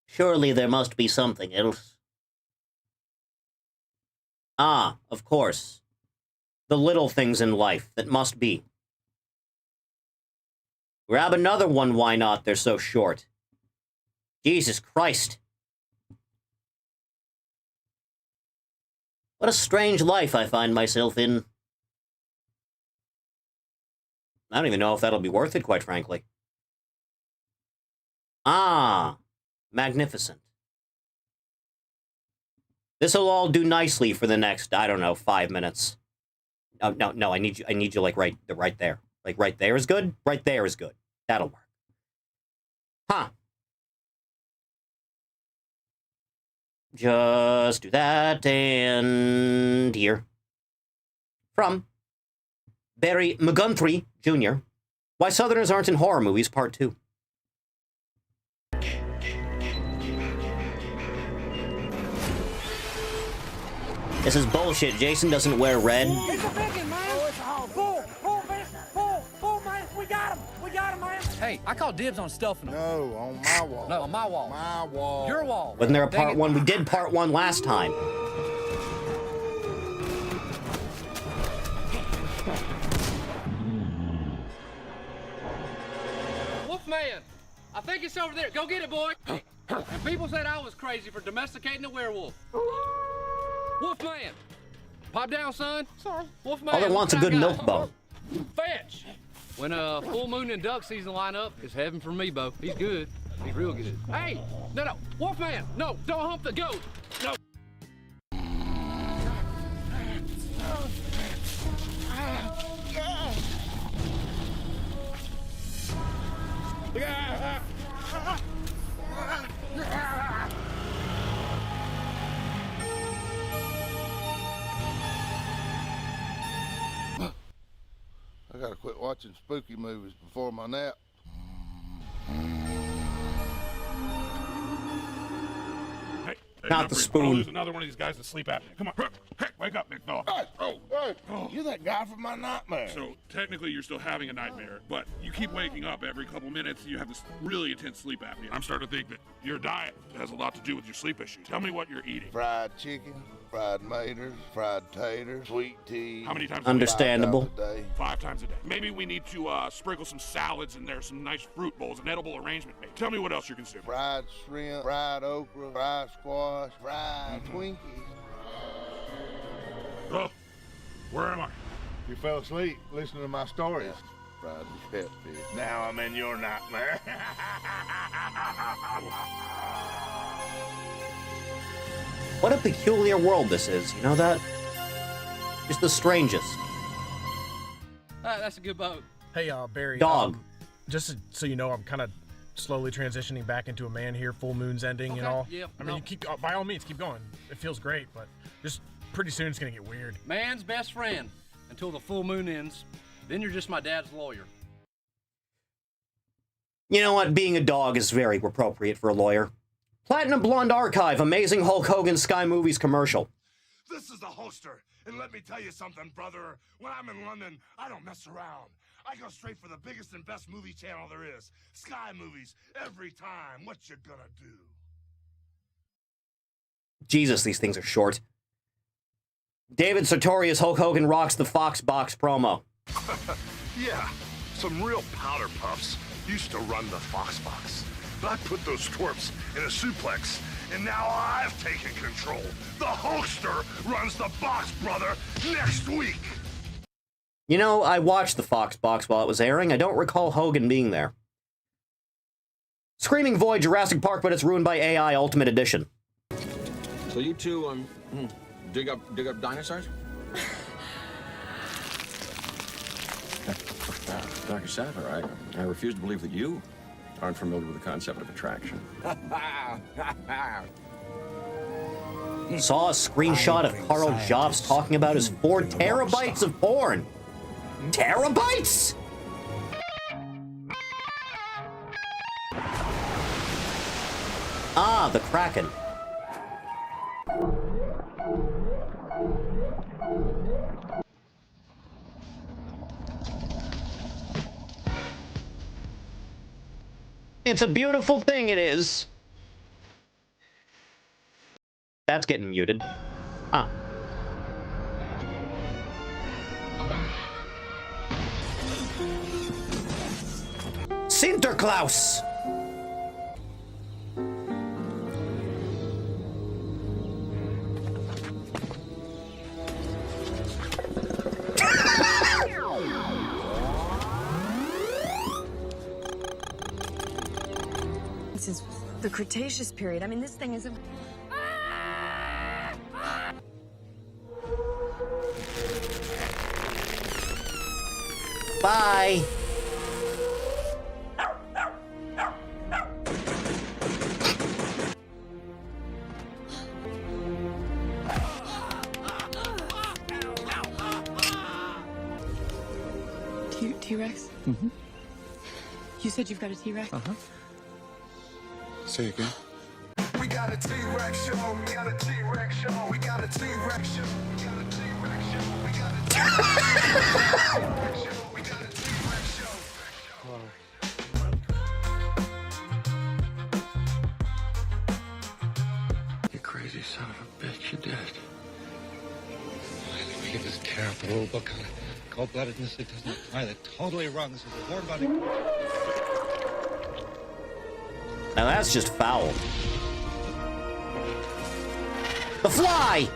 Surely there must be something else. Ah, of course. The little things in life that must be. Grab another one, why not? They're so short. Jesus Christ. What a strange life I find myself in. I don't even know if that'll be worth it, quite frankly. Ah, magnificent. This'll all do nicely for the next, I don't know, 5 minutes. No, I need you like right there. Like right there is good? Right there is good. That'll work. Huh. Just do that, and here. From Barry McGunthry, Jr. Why Southerners Aren't in Horror Movies, Part 2. This is bullshit. Jason doesn't wear red. It's a big one, man. Oh, it's a hog. Bull, man. We got him, man. Hey, I call dibs on stuffing them. No, on my wall. No, on my wall. My wall. Your wall. Wasn't there a part 1? We did part 1 last time. Wolfman, I think it's over there. Go get it, boy. And people said I was crazy for domesticating a werewolf. Wolfman, pop down, son. Sorry. Wolfman. All it wants a good milk bone. Fetch. When full moon and duck season line up, it's heaven for me, Bo. He's good. He's real good. Hey, no, Wolfman, no, don't hump the goat. No. I gotta quit watching spooky movies before my nap. Hey, Not the spoon. Lose another one of these guys to sleep apnea. Come on. Hey, wake up, big dog. Hey, you're that guy from my nightmare. So, technically, you're still having a nightmare, but you keep waking up every couple minutes. You have this really intense sleep apnea. I'm starting to think that your diet has a lot to do with your sleep issues. Tell me what you're eating. Fried chicken, fried maters, fried taters, sweet tea. How many times Understandable. 5 times a day. Maybe we need to sprinkle some salads in there, some nice fruit bowls, an edible arrangement. Maybe. Tell me what else you're consuming. Fried shrimp, fried okra, fried squash, fried Twinkies. Oh, where am I? You fell asleep listening to my stories. Fried pet fish. Now I'm in your nightmare. What a peculiar world this is, you know that? Just the strangest. That's a good boat. Hey, Barry. Dog. Just so you know, I'm kind of slowly transitioning back into a man here. Full moon's ending and all. Yeah, I mean, you keep by all means keep going. It feels great, but just pretty soon it's gonna get weird. Man's best friend until the full moon ends. Then you're just my dad's lawyer. You know what? Being a dog is very appropriate for a lawyer. Platinum Blonde Archive, amazing Hulk Hogan Sky Movies commercial. This is the hoster, and let me tell you something, brother. When I'm in London, I don't mess around. I go straight for the biggest and best movie channel there is. Sky Movies, every time. What you gonna do? Jesus, these things are short. David Sartorius Hulk Hogan rocks the Fox Box promo. Yeah, some real powder puffs used to run the Fox Box. But I put those twerps in a suplex, and now I've taken control. The Hulkster runs the box, brother, next week. You know, I watched the Fox Box while it was airing. I don't recall Hogan being there. Screaming Void Jurassic Park, but it's ruined by AI Ultimate Edition. So you two, dig up dinosaurs? Dr. Sapper, I refuse to believe that you aren't familiar with the concept of attraction. Saw a screenshot of Carl Jobs talking about his 4 terabytes of porn. Terabytes? Ah, the Kraken. It's a beautiful thing, it is. That's getting muted. Ah. Sinterklaas! Since the Cretaceous period, I mean, this thing is a... Bye! T-Rex? Mm-hmm. You said you've got a T-Rex? Uh-huh. Say again. We got a T-Rex show. We got a T-Rex show. We got a T-Rex show. We got a T-Rex show. We got a T-Rex show. We got a T-Rex show. You crazy son of a bitch, you did. I think we get this terrible rule book on it. Cold-bloodedness, it doesn't apply. They're totally wrong. This is a war-body. Now that's just foul. The fly!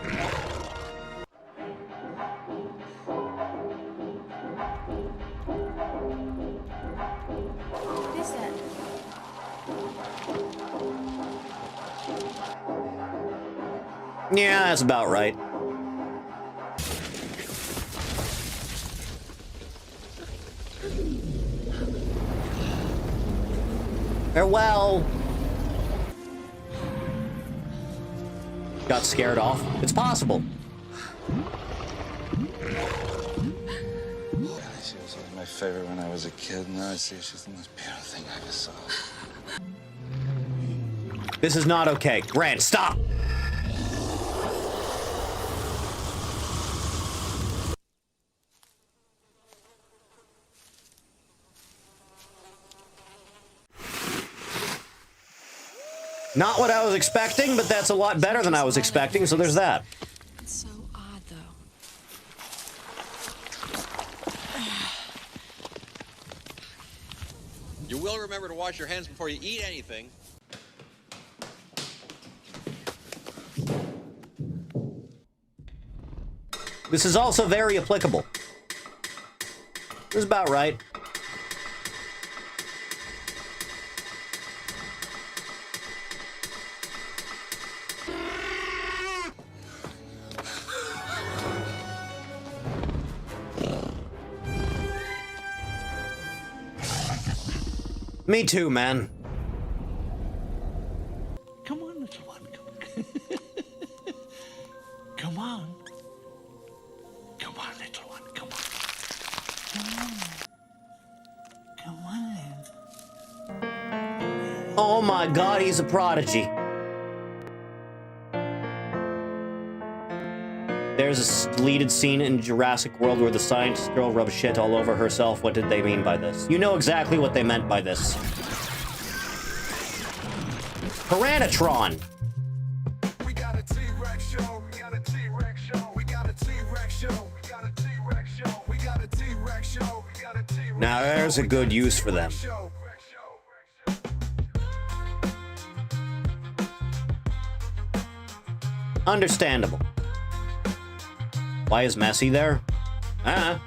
What is that? Yeah, that's about right. Farewell! Got scared off. It's possible. She was always my favorite when I was a kid. Now I see she's the most beautiful thing I ever saw. This is not okay. Grant, stop! Not what I was expecting, but that's a lot better than I was expecting, so there's that. It's so odd, though. You will remember to wash your hands before you eat anything. This is also very applicable. This is about right. Me too, man. Come on, little one. Come on. Come on, little one. Come on. Come on. Come on. Oh my god, he's a prodigy. There's a deleted scene in Jurassic World where the scientist girl rubs shit all over herself. What did they mean by this? You know exactly what they meant by this. Piranatron! We got a T-Rex show. We got a T-Rex show. We got a T-Rex show. We got a T-Rex show. We got a T-Rex show. We got a T-Rex. Now there's a good use for them. Understandable. Why is Messi there? Ah.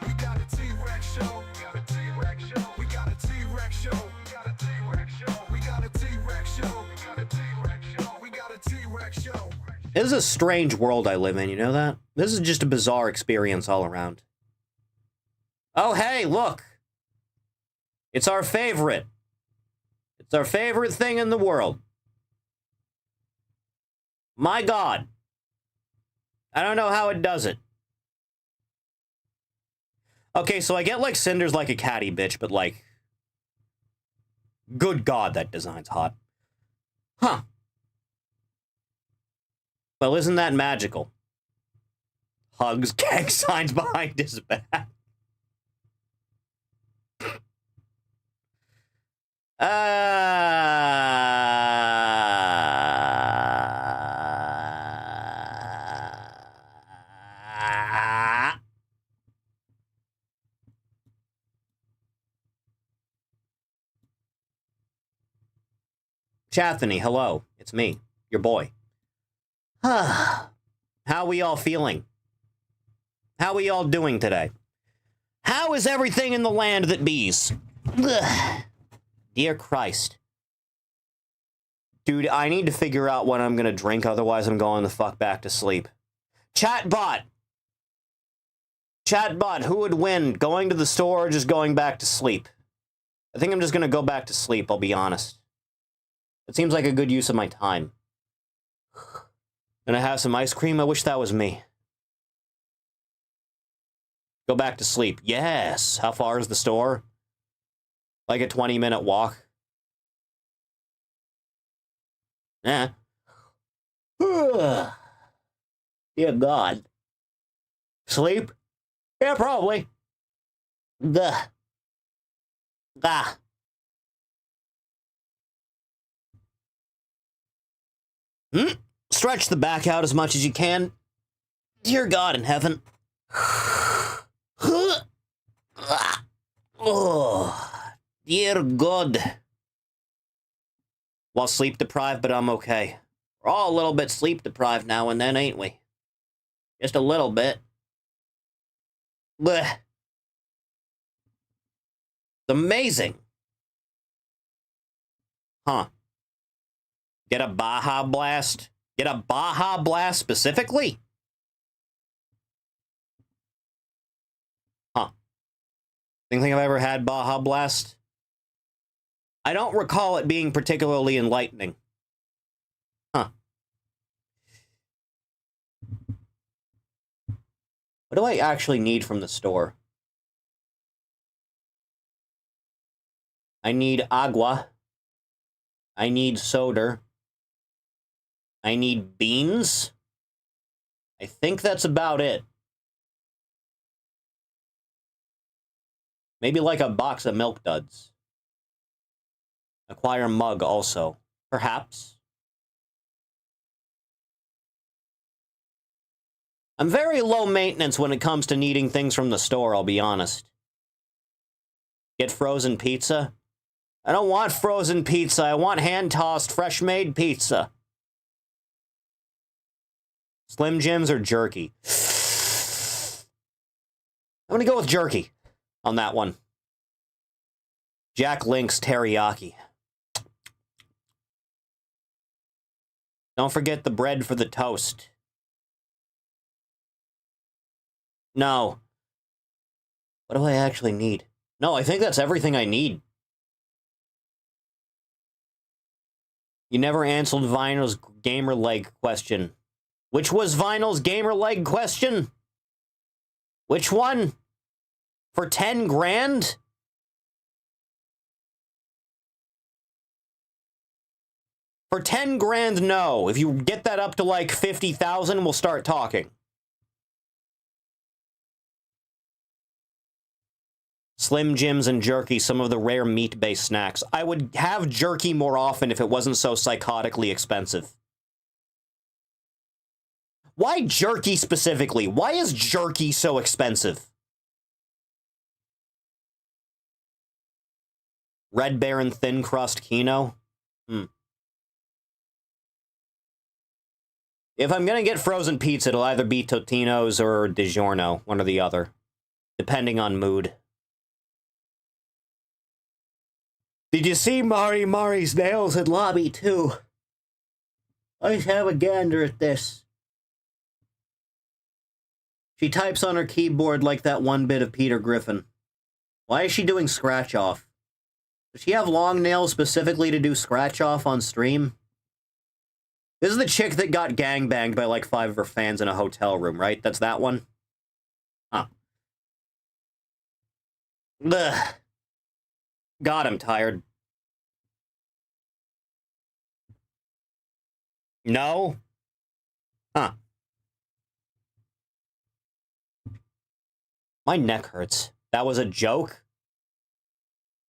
We got a T-Rex show. We got a T-Rex show. We got a T-Rex show. We got a T-Rex show. We got a T-Rex show. We got a T-Rex show. We got a T-Rex show. This is a strange world I live in, you know that? This is just a bizarre experience all around. Oh, hey, look! It's our favorite. It's our favorite thing in the world. My God. I don't know how it does it. Okay, so I get, like, Cinder's like a catty bitch, but, like... Good God, that design's hot. Huh. Well, isn't that magical? Hugs, gang signs behind his back. Chathany, hello. It's me, your boy. How we all feeling? How we all doing today? How is everything in the land that bees? Ugh. Dear Christ. Dude, I need to figure out what I'm gonna drink, otherwise I'm going the fuck back to sleep. Chatbot! Chatbot, who would win? Going to the store or just going back to sleep? I think I'm just gonna go back to sleep, I'll be honest. It seems like a good use of my time. Gonna have some ice cream? I wish that was me. Go back to sleep. Yes! How far is the store? Like a 20-minute walk? Eh. Dear God. Sleep? Yeah, probably. Gah. Ah. Stretch the back out as much as you can. Dear God in heaven. Oh, dear God. Well, sleep deprived, but I'm okay. We're all a little bit sleep deprived now and then, ain't we? Just a little bit. Blech. It's amazing. Huh. Get a Baja Blast? Get a Baja Blast specifically? Huh. Think I've ever had Baja Blast? I don't recall it being particularly enlightening. Huh. What do I actually need from the store? I need agua. I need soda. I need beans. I think that's about it. Maybe like a box of Milk Duds. Acquire mug also. Perhaps. I'm very low maintenance when it comes to needing things from the store, I'll be honest. Get frozen pizza? I don't want frozen pizza. I want hand-tossed, fresh-made pizza. Slim Jims or jerky? I'm gonna go with jerky on that one. Jack Link's teriyaki. Don't forget the bread for the toast. No. What do I actually need? No, I think that's everything I need. You never answered Vinyl's gamer leg question. Which was Vinyl's gamer leg question? Which one? For 10 grand? For 10 grand, no. If you get that up to like 50,000, we'll start talking. Slim Jims and jerky, some of the rare meat-based snacks. I would have jerky more often if it wasn't so psychotically expensive. Why jerky specifically? Why is jerky so expensive? Red Baron thin crust Kino? If I'm gonna get frozen pizza, it'll either be Totino's or DiGiorno, one or the other, depending on mood. Did you see Mari's nails at lobby, too? Let's have a gander at this. She types on her keyboard like that one bit of Peter Griffin. Why is she doing scratch-off? Does she have long nails specifically to do scratch-off on stream? This is the chick that got gangbanged by like 5 of her fans in a hotel room, right? That's that one? Huh. Ugh. God, I'm tired. No? Huh. My neck hurts. That was a joke?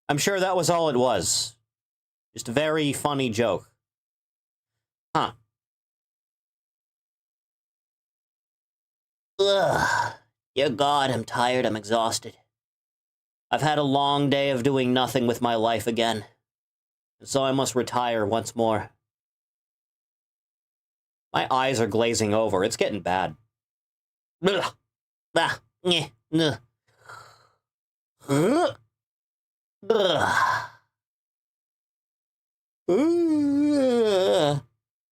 I'm sure that was all it was. Just a very funny joke. Huh. Ugh. Dear God, I'm tired, I'm exhausted. I've had a long day of doing nothing with my life again. And so I must retire once more. My eyes are glazing over. It's getting bad. Ugh. Ah. Nyeh. Ugh. Ugh. Ugh.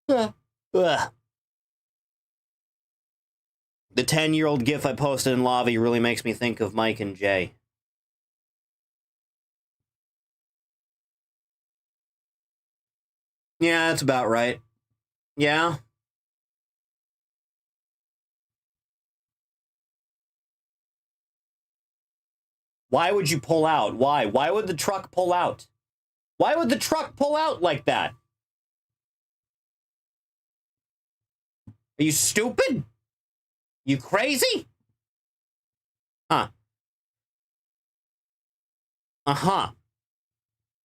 Ugh. Ugh. The 10-year-old gif I posted in Lobby really makes me think of Mike and Jay. Yeah, that's about right. Yeah? Why would you pull out? Why? Why would the truck pull out? Why would the truck pull out like that? Are you stupid? You crazy? Huh. Uh-huh.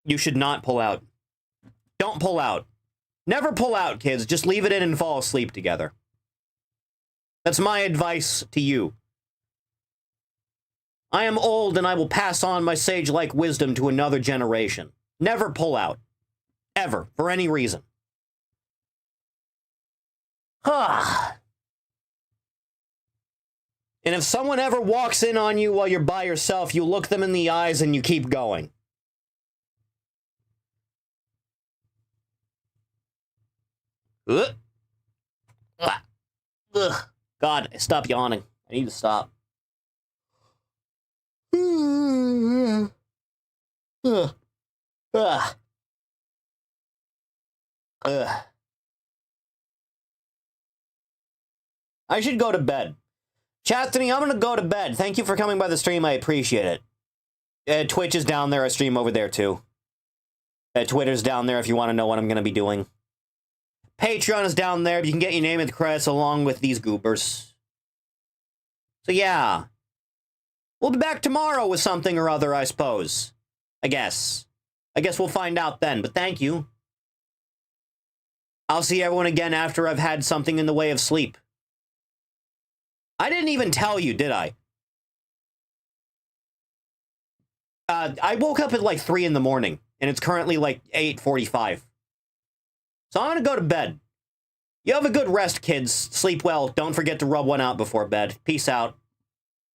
You should not pull out. Don't pull out. Never pull out, kids. Just leave it in and fall asleep together. That's my advice to you. I am old and I will pass on my sage-like wisdom to another generation. Never pull out. Ever. For any reason. Ah. And if someone ever walks in on you while you're by yourself, you look them in the eyes and you keep going. Ugh. Ugh. God, stop yawning. I need to stop. Ugh. Ugh. Ugh. Ugh. I should go to bed. Chastity, I'm gonna go to bed. Thank you for coming by the stream. I appreciate it. Twitch is down there. I stream over there, too. Twitter's down there if you want to know what I'm gonna be doing. Patreon is down there. You can get your name in the credits along with these goobers. So, yeah. We'll be back tomorrow with something or other, I suppose. I guess. I guess we'll find out then, but thank you. I'll see everyone again after I've had something in the way of sleep. I didn't even tell you, did I? I woke up at like 3 in the morning, and it's currently like 8:45. So I'm gonna go to bed. You have a good rest, kids. Sleep well. Don't forget to rub one out before bed. Peace out.